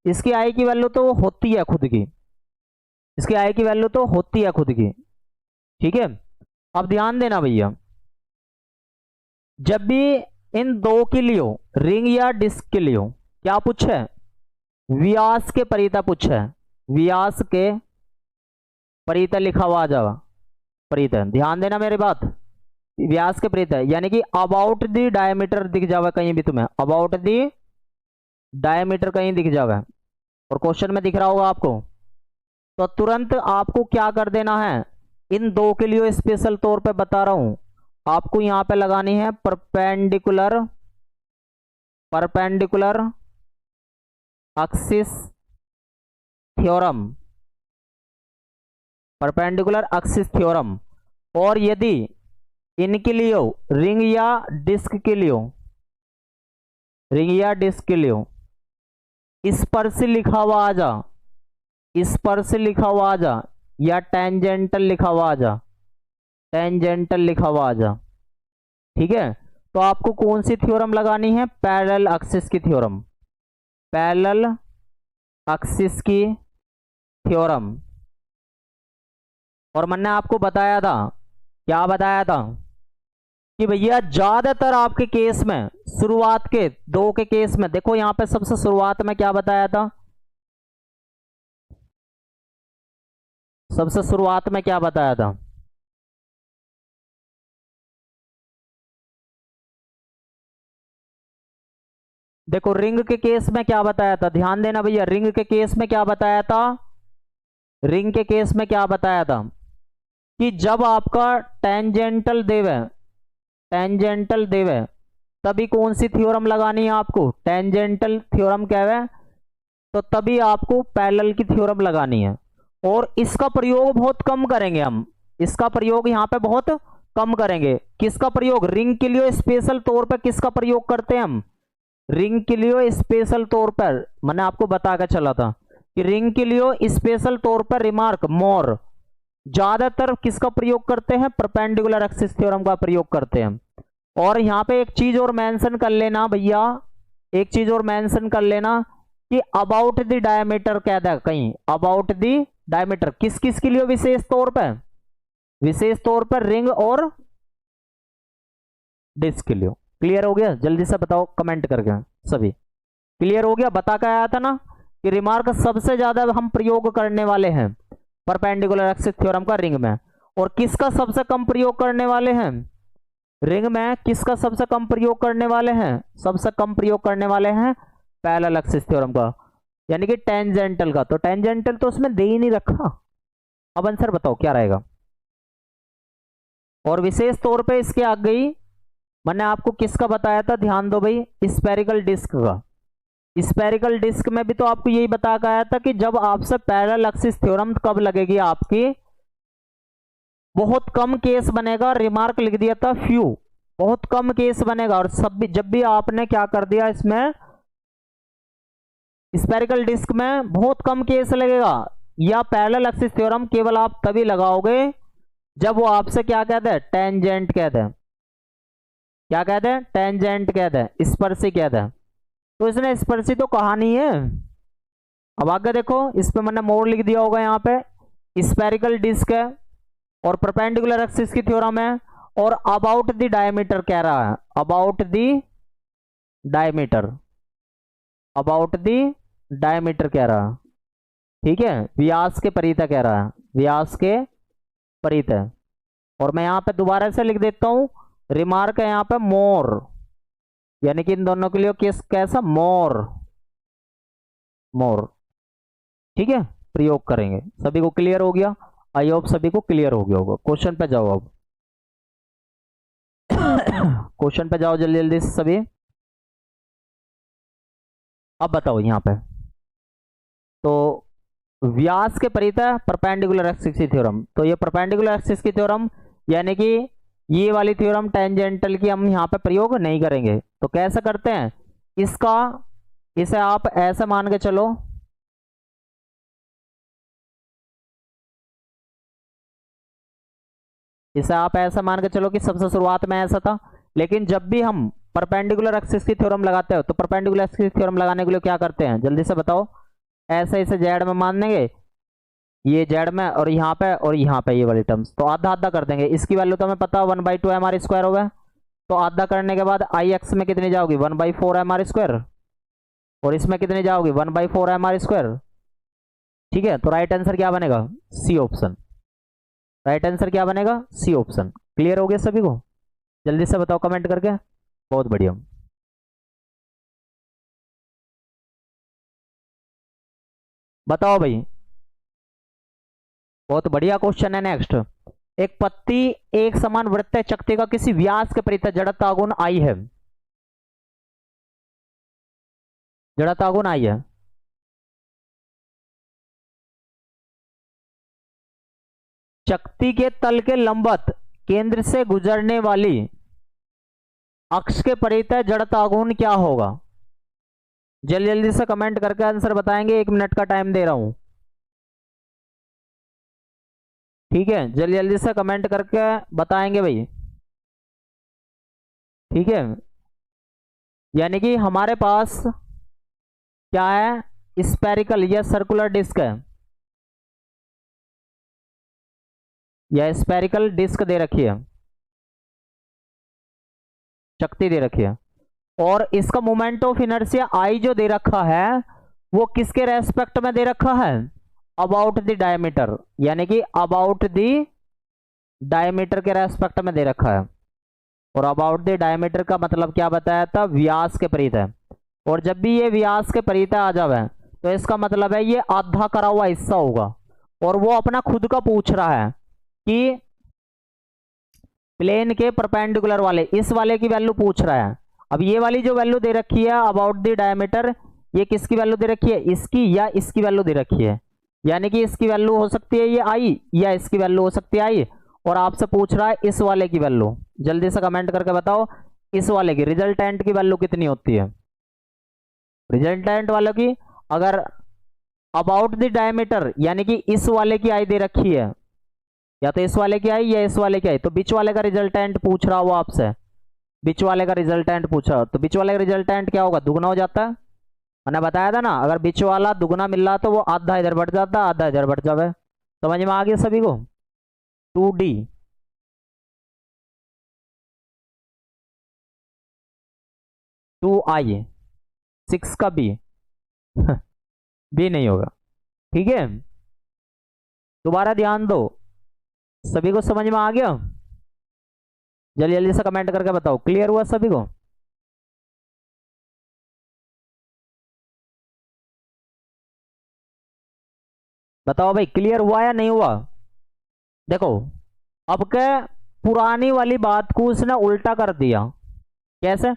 इसकी आई की वैल्यू तो होती है खुद की, इसकी आई की वैल्यू तो होती है खुद की। ठीक है, अब ध्यान देना भैया, जब भी इन दो के लिए रिंग या डिस्क के लिए क्या पूछे, व्यास के परिता पूछे, व्यास के परिता लिखा हुआ आ जाएगा, परिता, ध्यान देना मेरी बात, व्यास के परिता यानी कि अबाउट द डायमीटर दिख जावे कहीं भी तुम्हें, अबाउट द डायमीटर कहीं दिख जावे और क्वेश्चन में दिख रहा होगा आपको, तो तुरंत आपको क्या कर देना है, इन दो के लिए स्पेशल तौर पे बता रहा हूं, आपको यहां पे लगानी है perpendicular, perpendicular axis theorem, perpendicular axis theorem. और यदि इनके लिए रिंग या डिस्क के लिए, रिंग या डिस्क के लिए स्पर्श लिखा हुआ आ जा, स्पर्श लिखा हुआ आ जा, या टेंजेंटल लिखा हुआ आ जा, टेंजेंटल लिखा हुआ आ जा। ठीक है, तो आपको कौन सी थ्योरम लगानी है, पैरेलल एक्सिस की थ्योरम, पैरेलल एक्सिस की थ्योरम। और मैंने आपको बताया था, क्या बताया था कि भैया ज्यादातर आपके केस में, शुरुआत के दो के केस में, देखो यहां पे सबसे शुरुआत में क्या बताया था, सबसे शुरुआत में क्या बताया था, देखो रिंग के केस में क्या बताया था, ध्यान देना भैया, रिंग के केस में क्या बताया था, रिंग के केस में क्या बताया था कि जब आपका टेंजेंटल देव है, टेंजेंटल देव है, तभी कौन सी थ्योरम लगानी है आपको, टेंजेंटल थ्योरम क्या है, तो तभी आपको पैरेलल की थ्योरम लगानी है। और इसका प्रयोग बहुत कम करेंगे हम, इसका प्रयोग यहां पे बहुत कम करेंगे। किसका प्रयोग, रिंग के लिए स्पेशल तौर पर किसका प्रयोग करते हैं हम, रिंग के लिए स्पेशल तौर पर, मैंने आपको बता कर चला था कि रिंग के लिए स्पेशल तौर पर रिमार्क मोर ज्यादातर किसका प्रयोग करते हैं, परपेंडिकुलर एक्सिस थ्योरम का प्रयोग करते हैं। और यहां पे एक चीज और मेंशन कर लेना भैया, एक चीज और मेंशन कर लेना कि अबाउट द डायमीटर कह दे कहीं, अबाउट द डायमीटर किस किस के लिए? विशेष तौर पर रिंग और डिस्क के लिए। क्लियर हो गया? जल्दी से बताओ कमेंट करके सभी। क्लियर हो गया? बता के आया था ना कि रिमार्क सबसे ज्यादा हम प्रयोग करने वाले हैं परपेंडिकुलर एक्सिस थ्योरम का रिंग में, और किसका सबसे कम प्रयोग करने वाले हैं? रिंग में किसका सबसे कम प्रयोग करने वाले हैं? सबसे कम प्रयोग करने वाले हैं पैरेलल एक्सिस थ्योरम का, यानी कि टेंजेंटल का। तो टेंजेंटल तो उसमें दे ही नहीं रखा। अब आंसर बताओ क्या रहेगा? और विशेष तौर पे इसके आ गई, मैंने आपको किसका बताया था, ध्यान दो भाई, स्फेरिकल डिस्क का। स्फेरिकल डिस्क में भी तो आपको यही बता के आया था कि जब आपसे पैरेलल एक्सिस थ्योरम कब लगेगी आपकी, बहुत कम केस बनेगा। रिमार्क लिख दिया था फ्यू, बहुत कम केस बनेगा। और सब भी जब भी आपने क्या कर दिया, इसमें स्फेरिकल डिस्क में बहुत कम केस लगेगा, या पैरेलल एक्सिस थ्योरम केवल आप तभी लगाओगे जब वो आपसे क्या कहते हैं, टेंजेंट कहते हैं। क्या कहते हैं? टेंजेंट कहते हैं, स्पर्शी कहते हैं। तो इसने स्पर्शी तो कहा नहीं है। अब आगे देखो, इस पे मैंने मोर लिख दिया होगा यहाँ पे। स्फेरिकल डिस्क है और परपेंडिकुलर एक्सिस की थ्योरम है, और अबाउट द डायमीटर कह रहा है, about the diameter, about the diameter कह रहा है। ठीक है, व्यास के परितः कह रहा है, व्यास के परितः। और मैं यहां पे दोबारा से लिख देता हूं, रिमार्क है यहां पे मोर, यानी कि इन दोनों के लिए किस कैसा, मोर, मोर। ठीक है, प्रयोग करेंगे। सभी को क्लियर हो गया? आई होप सभी को क्लियर हो गया होगा। क्वेश्चन पे जाओ अब। क्वेश्चन पे जाओ जल्दी जल्दी से सभी। अब बताओ यहां पे, तो व्यास के परितः परपेंडिकुलर एक्सिस की थ्योरम, तो ये परपेंडिकुलर एक्सिस की थ्योरम, यानी कि ये वाली थ्योरम टेंजेंटल की हम यहां पे प्रयोग नहीं करेंगे। तो कैसे करते हैं इसका, इसे आप ऐसा मान के चलो, इसे आप ऐसा मान के चलो कि सबसे शुरुआत में ऐसा था, लेकिन जब भी हम परपेंडिकुलर एक्सिस की थ्योरम लगाते हो तो परपेंडिकुलर एक्सिस की थ्योरम लगाने के लिए क्या करते हैं, जल्दी से बताओ। ऐसे इसे जेड में मान देंगे, ये जेड में, और यहाँ पे ये वाली टर्म्स, तो आधा आधा कर देंगे। इसकी वैल्यू तो हमें पता 1/2 mr स्क्वायर होगा, तो आधा करने के बाद आई एक्स में कितनी जाओगी, 1/4 mr स्क्वायर, और इसमें कितनी जाओगी, 1/4 mr स्क्वायर। ठीक है, तो राइट आंसर क्या बनेगा, सी ऑप्शन। राइट आंसर क्या बनेगा, सी ऑप्शन। क्लियर हो गया सभी को? जल्दी से बताओ कमेंट करके। बहुत बढ़िया। बताओ भाई, बहुत बढ़िया क्वेश्चन है। नेक्स्ट, एक पत्ती एक समान वृत्तीय चकती का किसी व्यास के परितः जड़ता गुण आई है, जड़ता गुण आई है। चकती के तल के लंबवत केंद्र से गुजरने वाली अक्ष के परितः जड़ता गुण क्या होगा? जल्दी जल्दी से कमेंट करके आंसर बताएंगे, 1 मिनट का टाइम दे रहा हूं। ठीक है, जल्दी जल्दी से कमेंट करके बताएंगे भाई। ठीक है, यानी कि हमारे पास क्या है, स्फेरिकल या सर्कुलर डिस्क है, या स्फेरिकल डिस्क दे रखी है, चकती दे रखी है, और इसका मोमेंट ऑफ इनर्शिया आई जो दे रखा है वो किसके रेस्पेक्ट में दे रखा है, अबाउट द डायमीटर, यानी कि अबाउट द डायमीटर के रेस्पेक्ट में दे रखा है। और अबाउट द डायमीटर का मतलब क्या बताया था, व्यास के परितः। और जब भी ये व्यास के परितः आ जाए तो इसका मतलब है ये आधा करा हुआ हिस्सा होगा, और वो अपना खुद का पूछ रहा है कि प्लेन के परपेंडिकुलर वाले, इस वाले की वैल्यू पूछ रहा है। अब ये वाली जो वैल्यू दे रखी है अबाउट द डायमीटर, ये किसकी वैल्यू दे रखी है, इसकी या इसकी वैल्यू दे रखी है, यानी कि इसकी वैल्यू हो सकती है ये आई, या इसकी वैल्यू हो सकती है आई, और आपसे पूछ रहा है इस वाले की वैल्यू। जल्दी से कमेंट करके बताओ इस वाले की रिजल्टेंट की वैल्यू कितनी होती है। रिजल्टेंट वालों की अगर अबाउट द डायमीटर यानी कि इस वाले की आई दे रखी है, या तो इस वाले की आई या इस वाले की आई, तो बीच वाले का रिजल्टेंट पूछ रहा हो आपसे, बीच वाले का रिजल्टेंट पूछा, तो बीच वाले का रिजल्टेंट क्या होगा, दुगना हो जाता है। मैंने बताया था ना, अगर बीच वाला दुगना मिल रहा तो वो आधा इधर बढ़ जाता, आधा इधर बढ़ जावे। समझ में आ गया सभी को? 2D 2I 6 का B B नहीं होगा। ठीक है, दोबारा ध्यान दो। सभी को समझ में आ गया? जल्दी जल्दी से कमेंट करके बताओ, क्लियर हुआ सभी को? बताओ भाई, क्लियर हुआ या नहीं हुआ? देखो, अब क्या, पुरानी वाली बात को उसने उल्टा कर दिया। कैसे?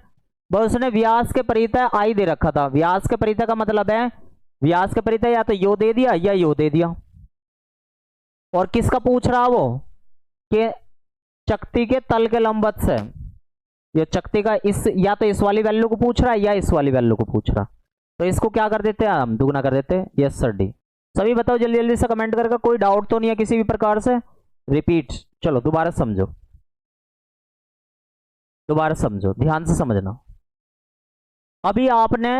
बस उसने व्यास के परितः आई दे रखा था। व्यास के परितः का मतलब है, व्यास के परितः या तो यो दे दिया या यो दे दिया। और किसका पूछ रहा वो? कि चक्ति के तल के लंबवत से, ये चक्ति का इस, या तो इस वाली वैल्यू को पूछ रहा है या इस वाली वैल्यू को पूछ रहा। तो इसको क्या कर देते हैं हम? दुगना कर देते हैं। Yes sir D. सभी बताओ जल्दी जल्दी से कमेंट करके, कोई डाउट तो नहीं है किसी भी प्रकार से? रिपीट, चलो दोबारा समझो, दोबारा समझो, ध्यान से समझना। अभी आपने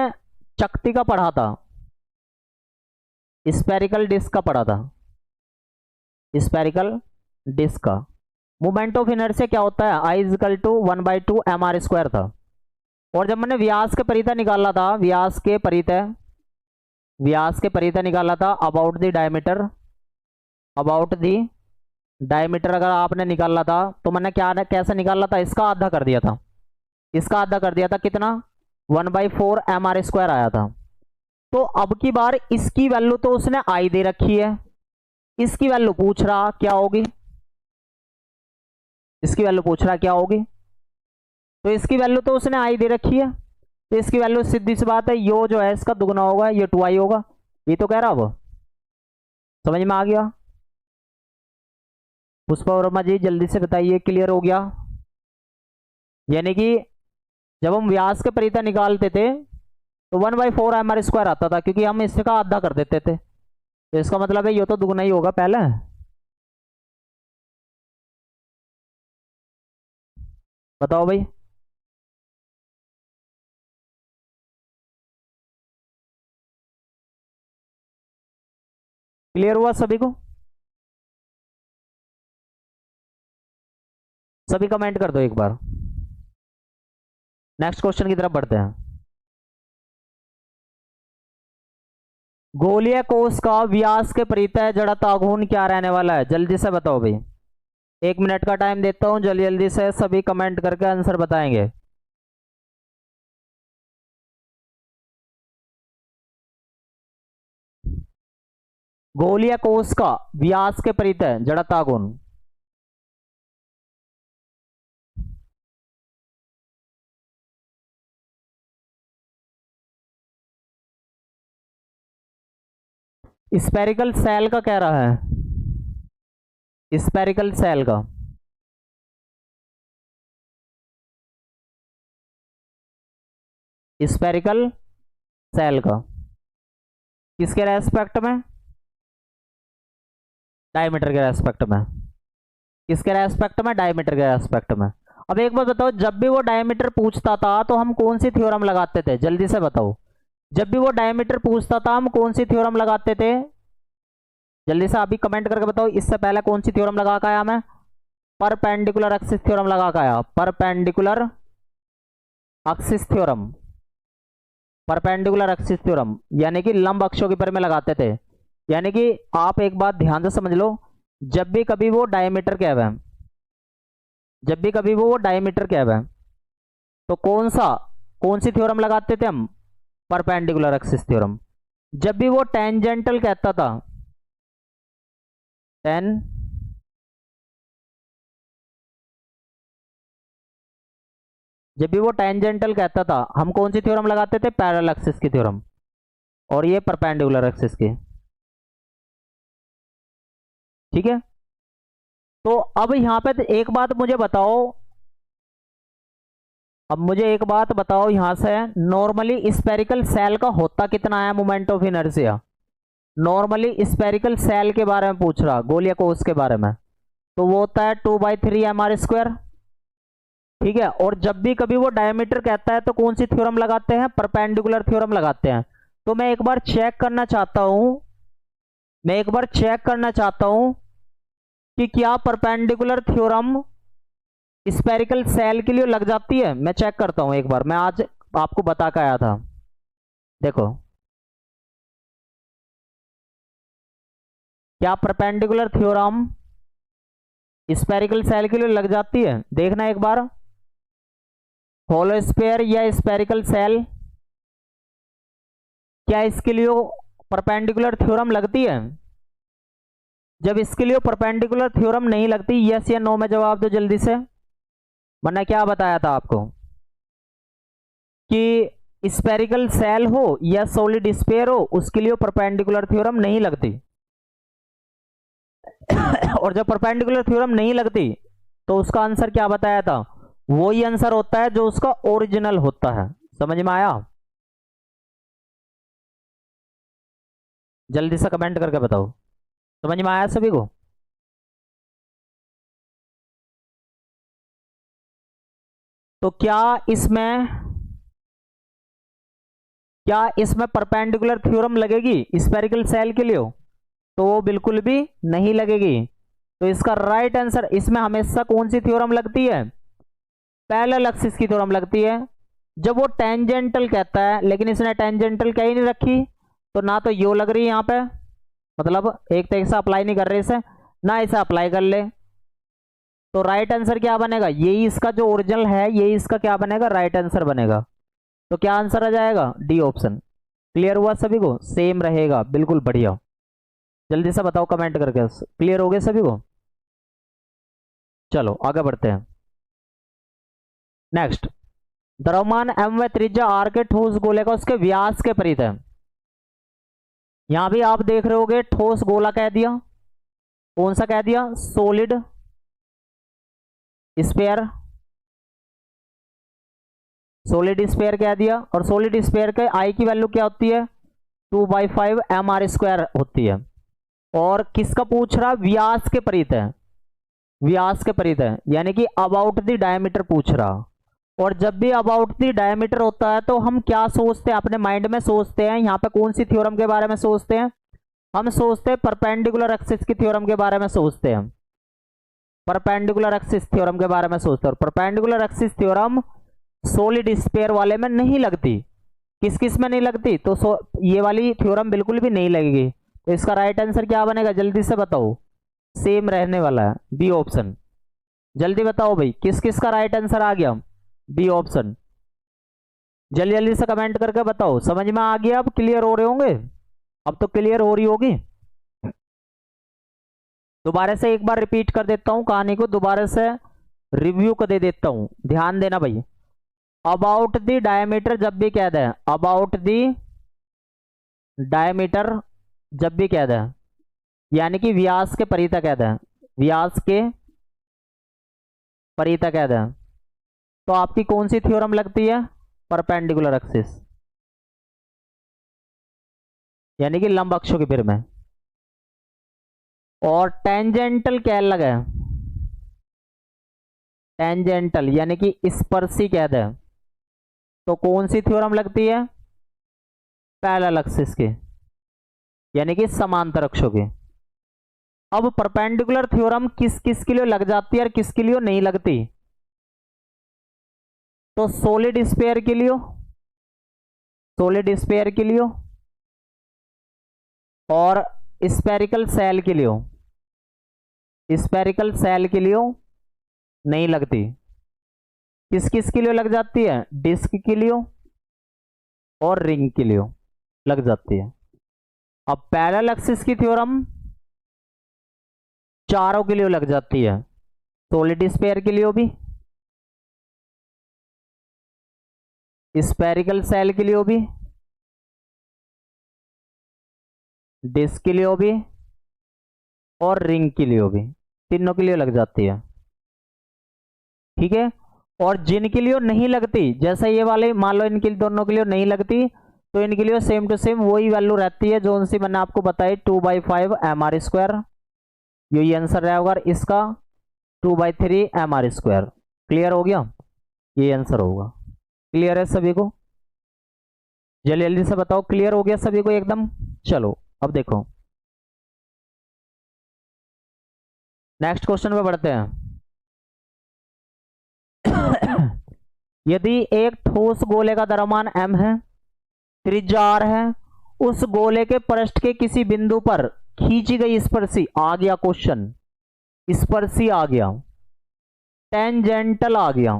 चक्ति का पढ़ा था, स्पेरिकल डिस्क का पढ़ा था, स्पेरिकल डिस्क का मोमेंट ऑफ इनर्शिया क्या होता है? I = 1/2 mr² था। और जब मैंने व्यास के परितः निकाला था, व्यास के परितः निकाला था, about the diameter, about the diameter अगर आपने निकाला था तो मैंने क्या, कैसे निकाला था? इसका आधा कर दिया था, इसका आधा कर दिया था। कितना? 1/4 mr² आया था। तो अब की बार इसकी वैल्यू तो उसने I दे रखी है, इसकी वैल्यू पूछ रहा क्या होगी? इसकी वैल्यू पूछ रहा क्या होगी? तो इसकी वैल्यू तो उसने I दे रखी है, तो इसकी वैल्यू सीधी सी बात है, यो जो है इसका दुगना होगा, ये 2I होगा। ये तो कह रहा वो, समझ में आ गया? पुष्पा वर्मा जी जल्दी से बताइए, क्लियर हो गया? यानी कि जब हम व्यास के परितः निकालते थे तो 1/4 mr² आता था, क्योंकि हम इसका आधा कर देते थे। तो इसका मतलब है ये तो दुगना ही होगा पहले। बताओ भाई, क्लियर हुआ सभी को? सभी कमेंट कर दो एक बार। नेक्स्ट क्वेश्चन की तरफ बढ़ते हैं। गोलीय कोश का व्यास के परितः जड़त्व आघूर्ण क्या रहने वाला है? जल्दी से बताओ भाई, 1 मिनट का टाइम देता हूं, जल्दी जल्दी से सभी कमेंट करके आंसर बताएंगे। गोलीय कोश का व्यास के परितः जड़त्व आघूर्ण, स्पेरिकल सेल का कह रहा है, स्पेरिकल सेल का, स्पेरिकल सेल का किसके रेस्पेक्ट में? डायमीटर के रेस्पेक्ट में। किसके रेस्पेक्ट में? डायमीटर के रेस्पेक्ट में। अब एक बात बताओ, जब भी वो डायमीटर पूछता था तो हम कौन सी थ्योरम लगाते थे? जल्दी से बताओ, जब भी वो डायमीटर पूछता था हम कौन सी थ्योरम लगाते थे? जल्दी से अभी कमेंट करके बताओ, इससे पहले कौन सी थ्योरम लगा के आया मैं? परपेंडिकुलर एक्सिस थ्योरम लगा के आया, perpendicular axis theorem, perpendicular axis theorem, यानी कि लंब अक्षों के पर में लगाते थे। यानी कि आप एक बात ध्यान से समझ लो, जब भी कभी वो डायमीटर कह रहे हैं, जब भी कभी वो डायमीटर कह रहे हैं तो कौन सी थ्योरम लगाते थे हम? Perpendicular axis theorem. जब भी वो टेंजेंटल कहता था, जब भी वो टेंजेंटल कहता था हम कौन सी थ्योरम लगाते थे? पैरेलल एक्सिस की थ्योरम, और ये परपेंडिकुलर एक्सिस की। ठीक है, तो अब यहां पे एक बात मुझे बताओ, अब मुझे एक बात बताओ यहां से, नॉर्मली स्पेरिकल सेल का होता कितना है moment of inertia? Normally spherical shell के बारे में पूछ रहा, गोलीय कोश के बारे में, तो वो होता है 2/3 mr²। ठीक है, और जब भी कभी वो डायमीटर कहता है तो कौन सी थ्योरम लगाते हैं? परपेंडिकुलर थ्योरम लगाते हैं। तो मैं एक बार चेक करना चाहता हूं कि क्या परपेंडिकुलर थ्योरम स्फेरिकल सेल के लिए लग जाती है। मैं चेक करता हूं एक बार, मैं आज आपको बता के आया था। देखो, क्या परपेंडिकुलर थ्योरम स्फेरिकल सेल के लिए लग जाती है? देखना एक बार, होलो स्फीयर या स्फेरिकल सेल, क्या इसके लिए परपेंडिकुलर थ्योरम लगती है? जब इसके लिए परपेंडिकुलर थ्योरम नहीं लगती, यस या नो में जवाब दो जल्दी से। मैंने क्या बताया था आपको कि स्फेरिकल सेल हो या सॉलिड स्फीयर हो, उसके लिए परपेंडिकुलर थ्योरम नहीं लगती। और जब परपेंडिकुलर थ्योरम नहीं लगती तो उसका आंसर क्या बताया था? वही आंसर होता है जो उसका ओरिजिनल होता है। समझ में आया? जल्दी से कमेंट करके बताओ, समझ में आया सभी को? तो क्या इसमें परपेंडिकुलर थ्योरम लगेगी स्फेरिकल सेल के लिए? तो वो बिल्कुल भी नहीं लगेगी। तो इसका राइट आंसर, इसमें हमेशा कौन सी थ्योरम लगती है? पैरेलल एक्सिस की थ्योरम लगती है। जब वो टेंजेंटल कहता है, लेकिन इसने टेंजेंटल कहीं नहीं रखी, तो ना तो यो लग रही है यहां पे, मतलब एक तरीके से अप्लाई नहीं कर रहे इसे, ना इसे अप्लाई कर ले। तो राइट आंसर क्या बनेगा? यही इसका जो ओरिजिनल है, यही इसका क्या बनेगा? राइट आंसर बनेगा। तो क्या आंसर आ जाएगा? D option. क्लियर हुआ सभी को? सेम रहेगा, बिल्कुल बढ़िया। जल्दी से बताओ कमेंट करके, क्लियर हो गया सभी को? चलो आगे बढ़ते हैं। नेक्स्ट, द्रव्यमान एम व त्रिज्या आर के ठोस गोले का उसके व्यास के परित है। यहां भी आप देख रहे होगे ठोस गोला कह दिया, कौन सा कह दिया? सॉलिड स्फीयर, सॉलिड स्फीयर कह दिया। और सॉलिड स्फीयर के आई की वैल्यू क्या होती है? 2/5 mr² होती है। और किसका पूछ रहा? व्यास के परित है, व्यास के परित है, यानी कि अबाउट द डायमीटर पूछ रहा। और जब भी अबाउट द डायमीटर होता है तो हम क्या सोचते हैं? अपने माइंड में सोचते हैं, यहां पे कौन सी थ्योरम के बारे में सोचते हैं? हम सोचते हैं परपेंडिकुलर एक्सिस की थ्योरम के बारे में सोचते हैं, परपेंडिकुलर एक्सिस थ्योरम के बारे में सोचते हैं। और perpendicular axis theorem solid sphere वाले में नहीं लगती। किस किस में नहीं लगती? तो ये वाली थ्योरम बिल्कुल भी नहीं लगेगी। तो इसका राइट आंसर क्या बनेगा? जल्दी से बताओ, सेम रहने वाला है, बी ऑप्शन। जल्दी बताओ भाई, किस किस का राइट आंसर आ गया? B option. जल्दी जल्दी से कमेंट करके बताओ, समझ में आ गया? अब क्लियर हो रहे होंगे, अब तो क्लियर हो रही होगी। दोबारा से एक बार रिपीट कर देता हूं कहानी को, दोबारा से रिव्यू कर दे देता हूं, ध्यान देना भाई। अबाउट द डायमीटर जब भी कह दे, अबाउट द डायमीटर जब भी कह दे, यानी कि व्यास के परित कह दे, व्यास के परित कह दे, तो आपकी कौन सी थ्योरम लगती है? परपेंडिकुलर एक्सिस, यानी कि लंब अक्षों के फिर में। और टेंजेंटल क्या लगा? टेंजेंटल यानी कि स्पर्शी कह दे, तो कौन सी थ्योरम लगती है? पैरेलल एक्सिस के, यानी कि समांतर अक्षों के। अब परपेंडिकुलर थ्योरम किस किस के लिए लग जाती है और किसके लिए नहीं लगती? तो सॉलिड स्फीयर के लिए, सॉलिड स्फीयर के लिए, और स्फेरिकल सेल के लिए, स्फेरिकल सेल के लिए नहीं लगती। किस किस के लिए लग जाती है? डिस्क के लिए और रिंग के लिए लग जाती है। अब पैरेलल एक्सिस की थ्योरम चारों के लिए लग जाती है, सॉलिड स्फीयर के लिए भी, स्फेरिकल सेल के लिए भी, डिस्क के लिए भी, और रिंग के लिए भी, तीनों के लिए लग जाती है। ठीक है। और जिनके लिए नहीं लगती, जैसे ये वाले मान लो इनके दोनों के लिए नहीं लगती, तो इनके लिए सेम टू सेम वही वैल्यू रहती है जो उनसे मैंने आपको बताई, 2/5 mr²। यही आंसर रहेगा इसका, 2/3 mr²। क्लियर हो गया? ये आंसर होगा। क्लियर है सभी को? जल्दी जल्दी से बताओ, क्लियर हो गया सभी को एकदम? चलो अब देखो नेक्स्ट क्वेश्चन पे बढ़ते हैं। यदि एक ठोस गोले का द्रव्यमान m है, त्रिज्या r है, उस गोले के पृष्ठ के किसी बिंदु पर खींची गई स्पर्शी, आ गया क्वेश्चन, स्पर्शी आ गया, टेंजेंटल आ गया।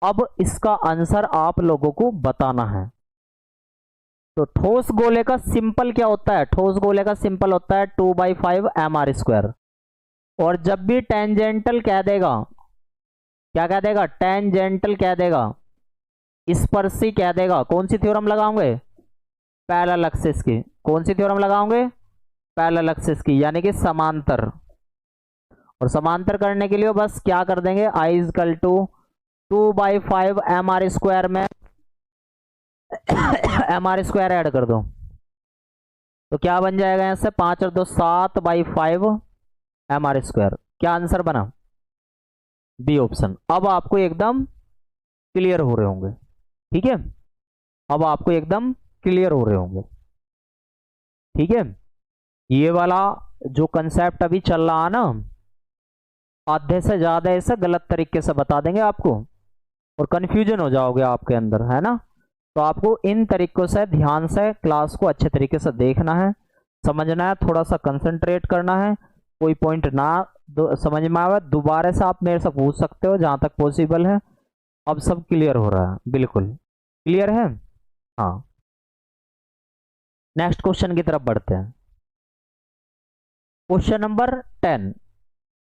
अब इसका आंसर आप लोगों को बताना है। तो ठोस गोले का सिंपल क्या होता है? ठोस गोले का सिंपल होता है 2/5 mr²। और जब भी टेंजेंटल कह देगा, क्या कह देगा? टेंजेंटल कह देगा, स्पर्शी कह देगा, कौन सी थ्योरम लगाओगे? पैरेलल एक्सिस की। कौन सी थ्योरम लगाओगे? पैरेलल एक्सिस की, यानी कि समांतर। और समांतर करने के लिए बस क्या कर देंगे? I = 2/5 mr² में mr² ऐड कर दो, तो क्या बन जाएगा? यहां से 5 और 2 7/5 mr²। क्या आंसर बना? B option. अब आपको एकदम क्लियर हो रहे होंगे, ठीक है? अब आपको एकदम क्लियर हो रहे होंगे, ठीक है? ये वाला जो कंसेप्ट अभी चल रहा है ना, आधे से ज्यादा इसे गलत तरीके से बता देंगे आपको और कंफ्यूजन हो जाओगे आपके अंदर, है ना? तो आपको इन तरीकों से ध्यान से क्लास को अच्छे तरीके से देखना है, समझना है, थोड़ा सा कंसंट्रेट करना है। कोई पॉइंट ना समझ में आवे दोबारा से आप मेरे से पूछ सकते हो जहां तक पॉसिबल है। अब सब क्लियर हो रहा है? बिल्कुल क्लियर है। हाँ, नेक्स्ट क्वेश्चन की तरफ बढ़ते हैं। क्वेश्चन नंबर 10,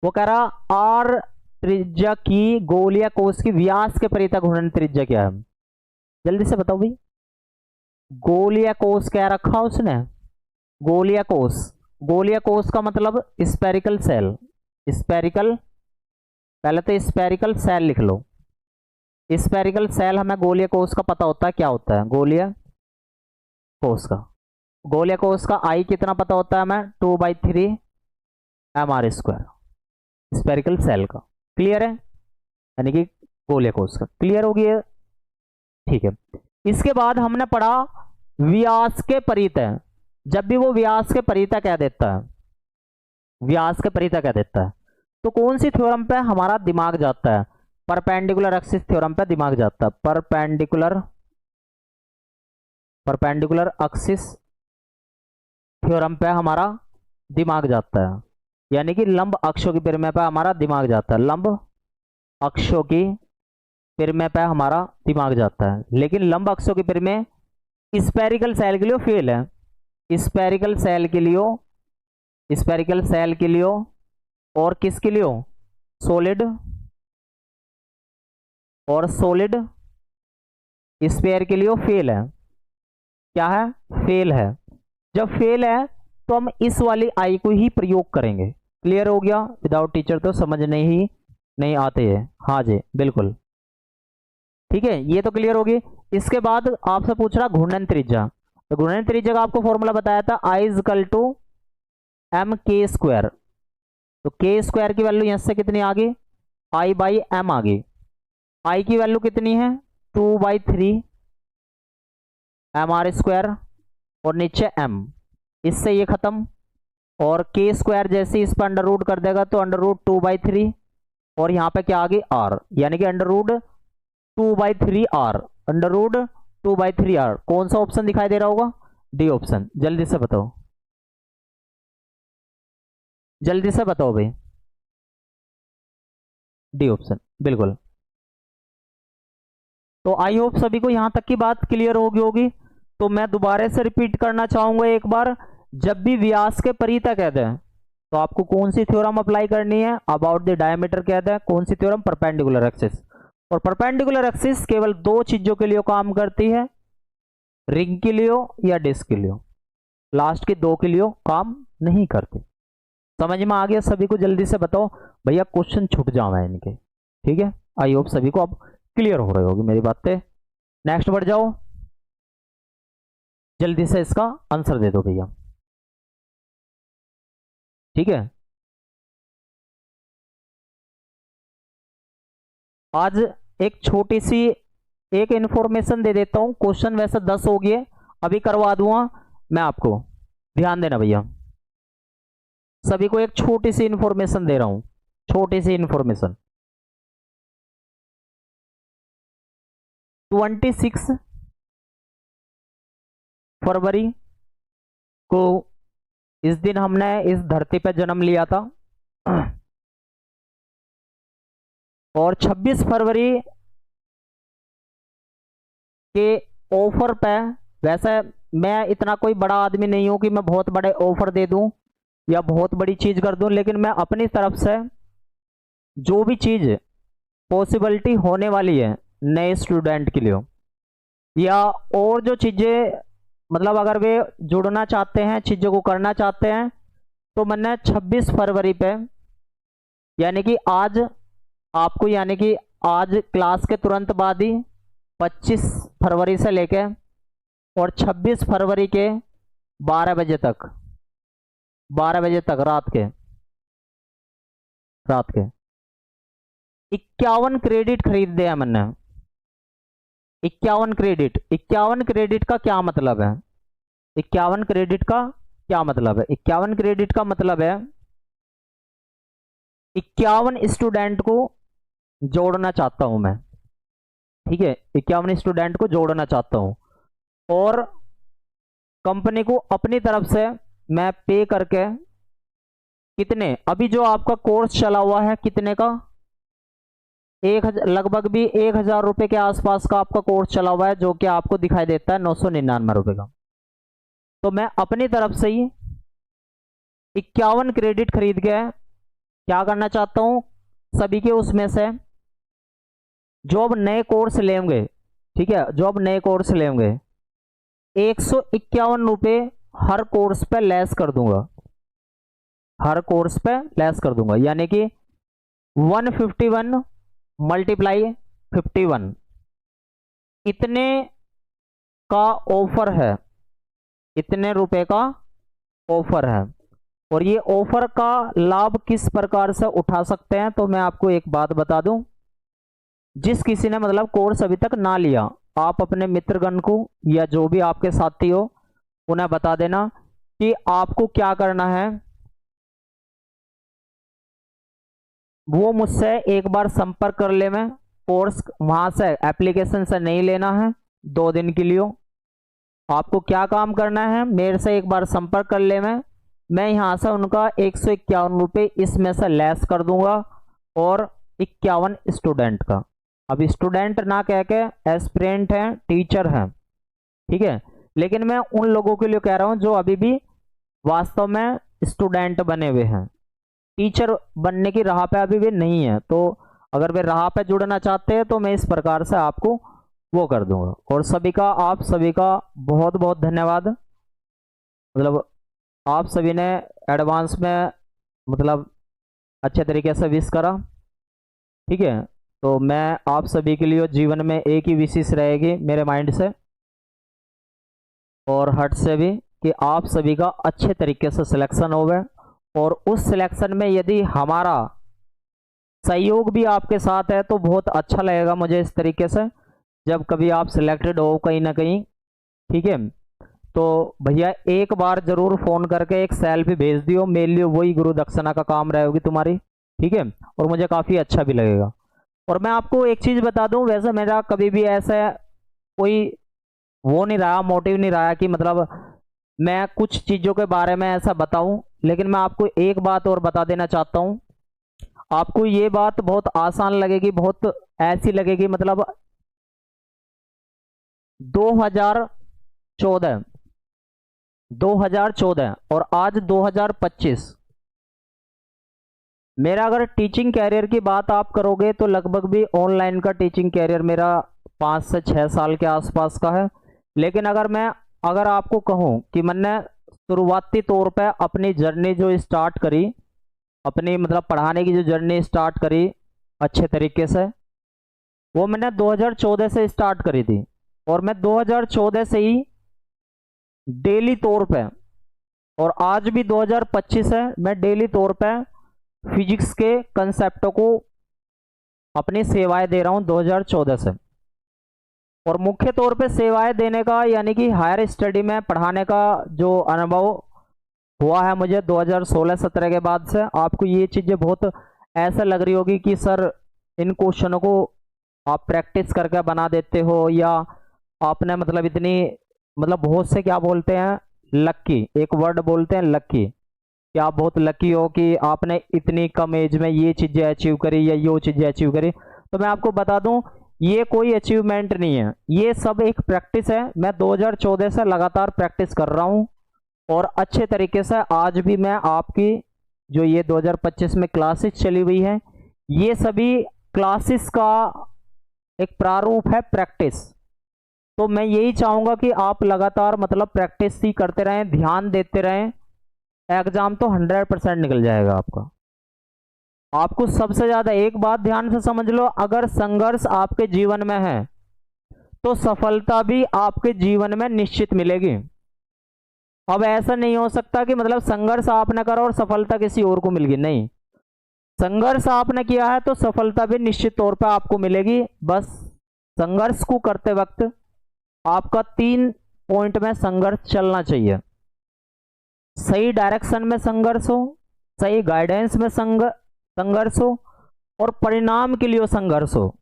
वो कह रहा आर त्रिज्या की गोलीय कोश की व्यास के परितः घूर्णन त्रिज्या क्या है? जल्दी से बताओ भाई। गोलीय कोश क्या रखा उसने? गोलीय कोश। गोलीय कोश का मतलब स्पेरिकल सेल। स्पेरिकल, पहले तो स्पेरिकल सेल लिख लो। स्पेरिकल सेल हमें गोलीय कोश का पता होता है, क्या होता है गोलीय कोश का? गोलीय कोश का आई कितना पता होता है हमें? 2/3 mr²। स्पेरिकल सेल का क्लियर है, यानी कि गोलीय कोश का क्लियर हो गया, ठीक है? इसके बाद हमने पढ़ा व्यास के परितः। जब भी वो व्यास के परितः कह देता है, व्यास के परितः कह देता है, तो कौन सी थ्योरम पे हमारा दिमाग जाता है? परपेंडिकुलर एक्सिस थ्योरम पे दिमाग जाता है। परपेंडिकुलर एक्सिस थ्योरम पे हमारा दिमाग जाता है, यानी कि लंब अक्षों की परिमेय पे हमारा दिमाग जाता है। लंब अक्षों की परिमेय पे हमारा दिमाग जाता है, लेकिन लंब अक्षों की परिमेय स्पेरिकल सेल के लिए फेल है। स्पेरिकल सेल के लिए, स्पेरिकल सेल के लिए और किसके लिए? सॉलिड और सॉलिड स्फीयर के लिए फेल है। क्या है? फेल है। जब फेल है तो हम इस वाली आई को ही प्रयोग करेंगे। क्लियर हो गया? विदाउट टीचर तो समझने ही नहीं आते हैं। हाँ जी बिल्कुल, ठीक है, ये तो क्लियर होगी। इसके बाद आपसे पूछ रहा घूर्णन त्रिज्या। तो घूर्णन त्रिज्या का आपको फॉर्मूला बताया था I = mk²। तो k² की वैल्यू यहां से कितनी आ गई? I/m आ गई। I की वैल्यू कितनी है? 2/3 mr² और नीचे m, इससे ये खत्म। और k² जैसे इस पर अंडर रूट कर देगा तो √2/3 और यहां पे क्या आ गई? r, यानी कि √2/3r, √2/3r। कौन सा ऑप्शन दिखाई दे रहा होगा? D option. जल्दी से बताओ, जल्दी से बताओ भाई। डी ऑप्शन बिल्कुल। तो आई होप सभी को यहां तक की बात क्लियर होगी। तो मैं दोबारा से रिपीट करना चाहूंगा एक बार। जब भी व्यास के परितः कहते हैं तो आपको कौन सी थ्योरम अप्लाई करनी है? अबाउट द डायमीटर कहते हैं। कौन सी थ्योरम? Perpendicular axis. और परपेंडिकुलर एक्सिस केवल दो चीजों के लिए काम करती है, रिंग के लिए या डिस्क के लिए। लास्ट के दो के लिए काम नहीं करती। समझ में आ गया सभी को? जल्दी से बताओ भैया, क्वेश्चन छूट जाए इनके, ठीक है? आई होप सभी को अब क्लियर हो रही होगी मेरी बातें। नेक्स्ट बढ़ जाओ, जल्दी से इसका आंसर दे दो भैया, ठीक है? आज एक छोटी सी एक इंफॉर्मेशन दे देता हूं, क्वेश्चन वैसे 10 हो गए, अभी करवा दूंगा मैं आपको, ध्यान देना भैया। सभी को एक छोटी सी इंफॉर्मेशन दे रहा हूं, छोटी सी इंफॉर्मेशन। 26 फरवरी को इस दिन हमने इस धरती पर जन्म लिया था, और 26 फरवरी के ऑफर पे, वैसे मैं इतना कोई बड़ा आदमी नहीं हूं कि मैं बहुत बड़े ऑफर दे दूं या बहुत बड़ी चीज कर दूं, लेकिन मैं अपनी तरफ से जो भी चीज पॉसिबिलिटी होने वाली है नए स्टूडेंट के लिए, या और जो चीजें मतलब अगर वे जुड़ना चाहते हैं, चीजों को करना चाहते हैं, तो मैंने 26 फरवरी पे यानी कि आज आपको, यानी कि आज क्लास के तुरंत बाद ही 25 फरवरी से लेके और 26 फरवरी के 12 बजे तक, 12 बजे तक रात के 51 क्रेडिट खरीद दिया मैंने। 51 क्रेडिट, 51 क्रेडिट का क्या मतलब है? 51 क्रेडिट का क्या मतलब है? 51 क्रेडिट का मतलब है 51 स्टूडेंट को जोड़ना चाहता हूं मैं, ठीक है, 51 स्टूडेंट को जोड़ना चाहता हूं, और कंपनी को अपनी तरफ से मैं पे करके कितने, अभी जो आपका कोर्स चला हुआ है कितने का, लगभग भी 1000 रुपए के आसपास का आपका कोर्स चला हुआ है, जो कि आपको दिखाई देता है 999 रुपए का। तो मैं अपनी तरफ से ही 51 क्रेडिट खरीद के क्या करना चाहता हूं, सभी के उसमें से जो अब नए कोर्स लेंगे, ठीक है, जो अब नए कोर्स लेंगे 151 रुपए हर कोर्स पे लेस कर दूंगा, हर कोर्स पे लेस कर दूंगा, यानी कि 151 मल्टीप्लाई 51, इतने का ऑफर है, इतने रुपए का ऑफर है। और ये ऑफर का लाभ किस प्रकार से उठा सकते हैं, तो मैं आपको एक बात बता दूं, जिस किसी ने मतलब कोर्स अभी तक ना लिया, आप अपने मित्रगण को या जो भी आपके साथी हो उन्हें बता देना कि आपको क्या करना है, वो मुझसे एक बार संपर्क कर ले। मैं कोर्स वहां से एप्लीकेशन से नहीं लेना है 2 दिन के लिए, आपको क्या काम करना है, मेरे से एक बार संपर्क कर ले। मैं यहां से उनका 151 रुपये इसमें से लेस कर दूंगा, और 51 स्टूडेंट का, अब स्टूडेंट ना कह के एस्पिरेंट हैं, टीचर हैं, ठीक है, लेकिन मैं उन लोगों के लिए कह रहा हूं जो अभी भी वास्तव में स्टूडेंट बने हुए हैं, टीचर बनने की राह पे अभी भी नहीं है। तो अगर वे राह पे जुड़ना चाहते हैं तो मैं इस प्रकार से आपको वो कर दूंगा। और सभी का, आप सभी का बहुत बहुत धन्यवाद, मतलब आप सभी ने एडवांस में मतलब अच्छे तरीके से विश करा, ठीक है। तो मैं आप सभी के लिए जीवन में एक ही विशेष रहेगी मेरे माइंड से और हार्ट से भी, कि आप सभी का अच्छे तरीके से सिलेक्शन हो गए, और उस सिलेक्शन में यदि हमारा सहयोग भी आपके साथ है तो बहुत अच्छा लगेगा मुझे इस तरीके से, जब कभी आप सिलेक्टेड हो कहीं ना कहीं, ठीक है। तो भैया एक बार जरूर फोन करके एक सेल्फी भेज दियो मेरे लिए, वही गुरु दक्षिणा का काम रहेगी तुम्हारी, ठीक है, और मुझे काफ़ी अच्छा भी लगेगा। और मैं आपको एक चीज़ बता दूं, वैसे मेरा कभी भी ऐसा कोई वो नहीं रहा, मोटिव नहीं रहा कि मतलब मैं कुछ चीज़ों के बारे में ऐसा बताऊं, लेकिन मैं आपको एक बात और बता देना चाहता हूं। आपको ये बात बहुत आसान लगेगी, बहुत ऐसी लगेगी, मतलब 2014 और आज 2025, मेरा अगर टीचिंग कैरियर की बात आप करोगे तो लगभग भी ऑनलाइन का टीचिंग कैरियर मेरा 5 से 6 साल के आसपास का है। लेकिन अगर आपको कहूं कि मैंने शुरुआती तौर पे अपनी जर्नी जो स्टार्ट करी, अपनी मतलब पढ़ाने की जो जर्नी स्टार्ट करी अच्छे तरीके से, वो मैंने 2014 से स्टार्ट करी थी। और मैं 2014 से ही डेली तौर पे, और आज भी 2025 है, मैं डेली तौर पे फिजिक्स के कंसेप्टों को अपनी सेवाएं दे रहा हूं 2014 से। और मुख्य तौर पे सेवाएं देने का यानी कि हायर स्टडी में पढ़ाने का जो अनुभव हुआ है मुझे 2016-17 के बाद से, आपको ये चीज़ें बहुत ऐसा लग रही होगी कि सर इन क्वेश्चनों को आप प्रैक्टिस करके बना देते हो, या आपने मतलब इतनी मतलब बहुत से क्या बोलते हैं लक्की, एक वर्ड बोलते हैं लक्की, कि आप बहुत लकी हो कि आपने इतनी कम एज में ये चीज़ें अचीव करी या ये चीज़ें अचीव करी। तो मैं आपको बता दूं ये कोई अचीवमेंट नहीं है, ये सब एक प्रैक्टिस है। मैं 2014 से लगातार प्रैक्टिस कर रहा हूं और अच्छे तरीके से आज भी मैं आपकी जो ये 2025 में क्लासेस चली हुई है, ये सभी क्लासेस का एक प्रारूप है प्रैक्टिस। तो मैं यही चाहूंगा कि आप लगातार मतलब प्रैक्टिस ही करते रहें, ध्यान देते रहें, एग्जाम तो 100% निकल जाएगा आपका। आपको सबसे ज्यादा एक बात ध्यान से समझ लो, अगर संघर्ष आपके जीवन में है तो सफलता भी आपके जीवन में निश्चित मिलेगी। अब ऐसा नहीं हो सकता कि मतलब संघर्ष आपने करा और सफलता किसी और को मिल गई, नहीं, संघर्ष आपने किया है तो सफलता भी निश्चित तौर पर आपको मिलेगी। बस संघर्ष को करते वक्त आपका 3 पॉइंट में संघर्ष चलना चाहिए। सही डायरेक्शन में संघर्ष हो, सही गाइडेंस में संघर्ष हो, और परिणाम के लिए संघर्ष हो,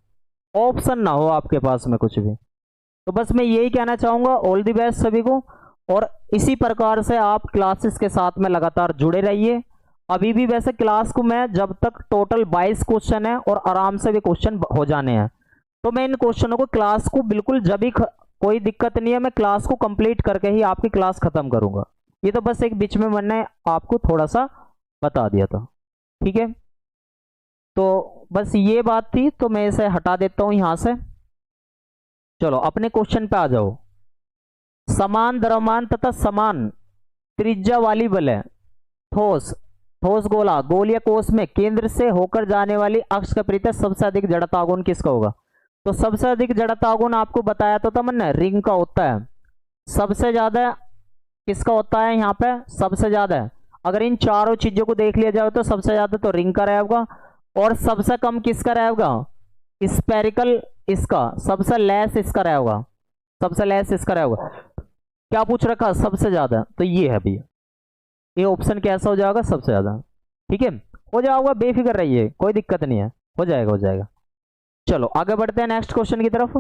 ऑप्शन ना हो आपके पास में कुछ भी। तो बस मैं यही कहना चाहूंगा, ऑल दी बेस्ट सभी को। और इसी प्रकार से आप क्लासेस के साथ में लगातार जुड़े रहिए। अभी भी वैसे क्लास को मैं जब तक टोटल 22 क्वेश्चन है और आराम से भी क्वेश्चन हो जाने हैं, तो मैं इन क्वेश्चनों को क्लास को बिल्कुल जब भी कोई दिक्कत नहीं है, मैं क्लास को कंप्लीट करके ही आपकी क्लास खत्म करूंगा। ये तो बस एक बीच में मैंने आपको थोड़ा सा बता दिया था, ठीक है। तो बस ये बात थी, तो मैं इसे हटा देता हूं यहां से। चलो अपने क्वेश्चन पे आ जाओ। समान द्रव्यमान तथा समान त्रिज्या वाली बलें ठोस ठोस गोला गोलीय कोष में केंद्र से होकर जाने वाली अक्ष का परितः सबसे अधिक जड़ता गुण किसका होगा? तो सबसे अधिक जड़ता गुण आपको बताया तो था मैंने, रिंग का होता है। सबसे ज्यादा किसका होता है यहाँ पे? सबसे ज्यादा अगर इन चारों चीजों को देख लिया जाए तो सबसे ज्यादा तो रिंग का रहेगा, और सबसे कम किसका रहेगा? स्पेरिकल, इसका सबसे लेस इसका रहेगा, सबसे लेस इसका रहेगा। क्या पूछ रखा? सबसे ज्यादा, तो ये है भैया, ये ऑप्शन कैसा हो जाएगा? सबसे ज्यादा, ठीक है, हो जाएगा, बेफिक्र रहिए, कोई दिक्कत नहीं है, हो जाएगा, हो जाएगा। चलो आगे बढ़ते हैं नेक्स्ट क्वेश्चन की तरफ।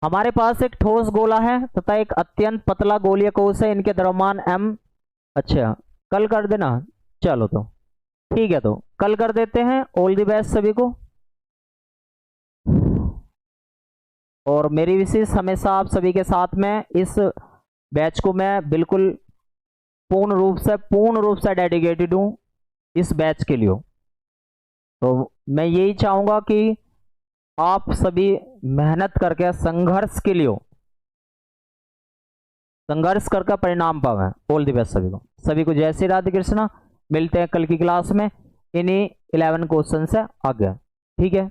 हमारे पास एक ठोस गोला है तथा एक अत्यंत पतला गोलीय कोश है, इनके द्रव्यमान m। अच्छा कल कर देना, चलो तो ठीक है, तो कल कर देते हैं। ऑल द बेस्ट सभी को। और मेरी विशेष हमेशा आप सभी के साथ में, इस बैच को मैं बिल्कुल पूर्ण रूप से डेडिकेटेड हूं इस बैच के लिए। तो मैं यही चाहूंगा कि आप सभी मेहनत करके संघर्ष के लिए, संघर्ष करके परिणाम पावे। ऑल द बेस्ट सभी को। सभी को जय श्री राधे कृष्णा। मिलते हैं कल की क्लास में इन्हीं 11 क्वेश्चन से आगे, ठीक है।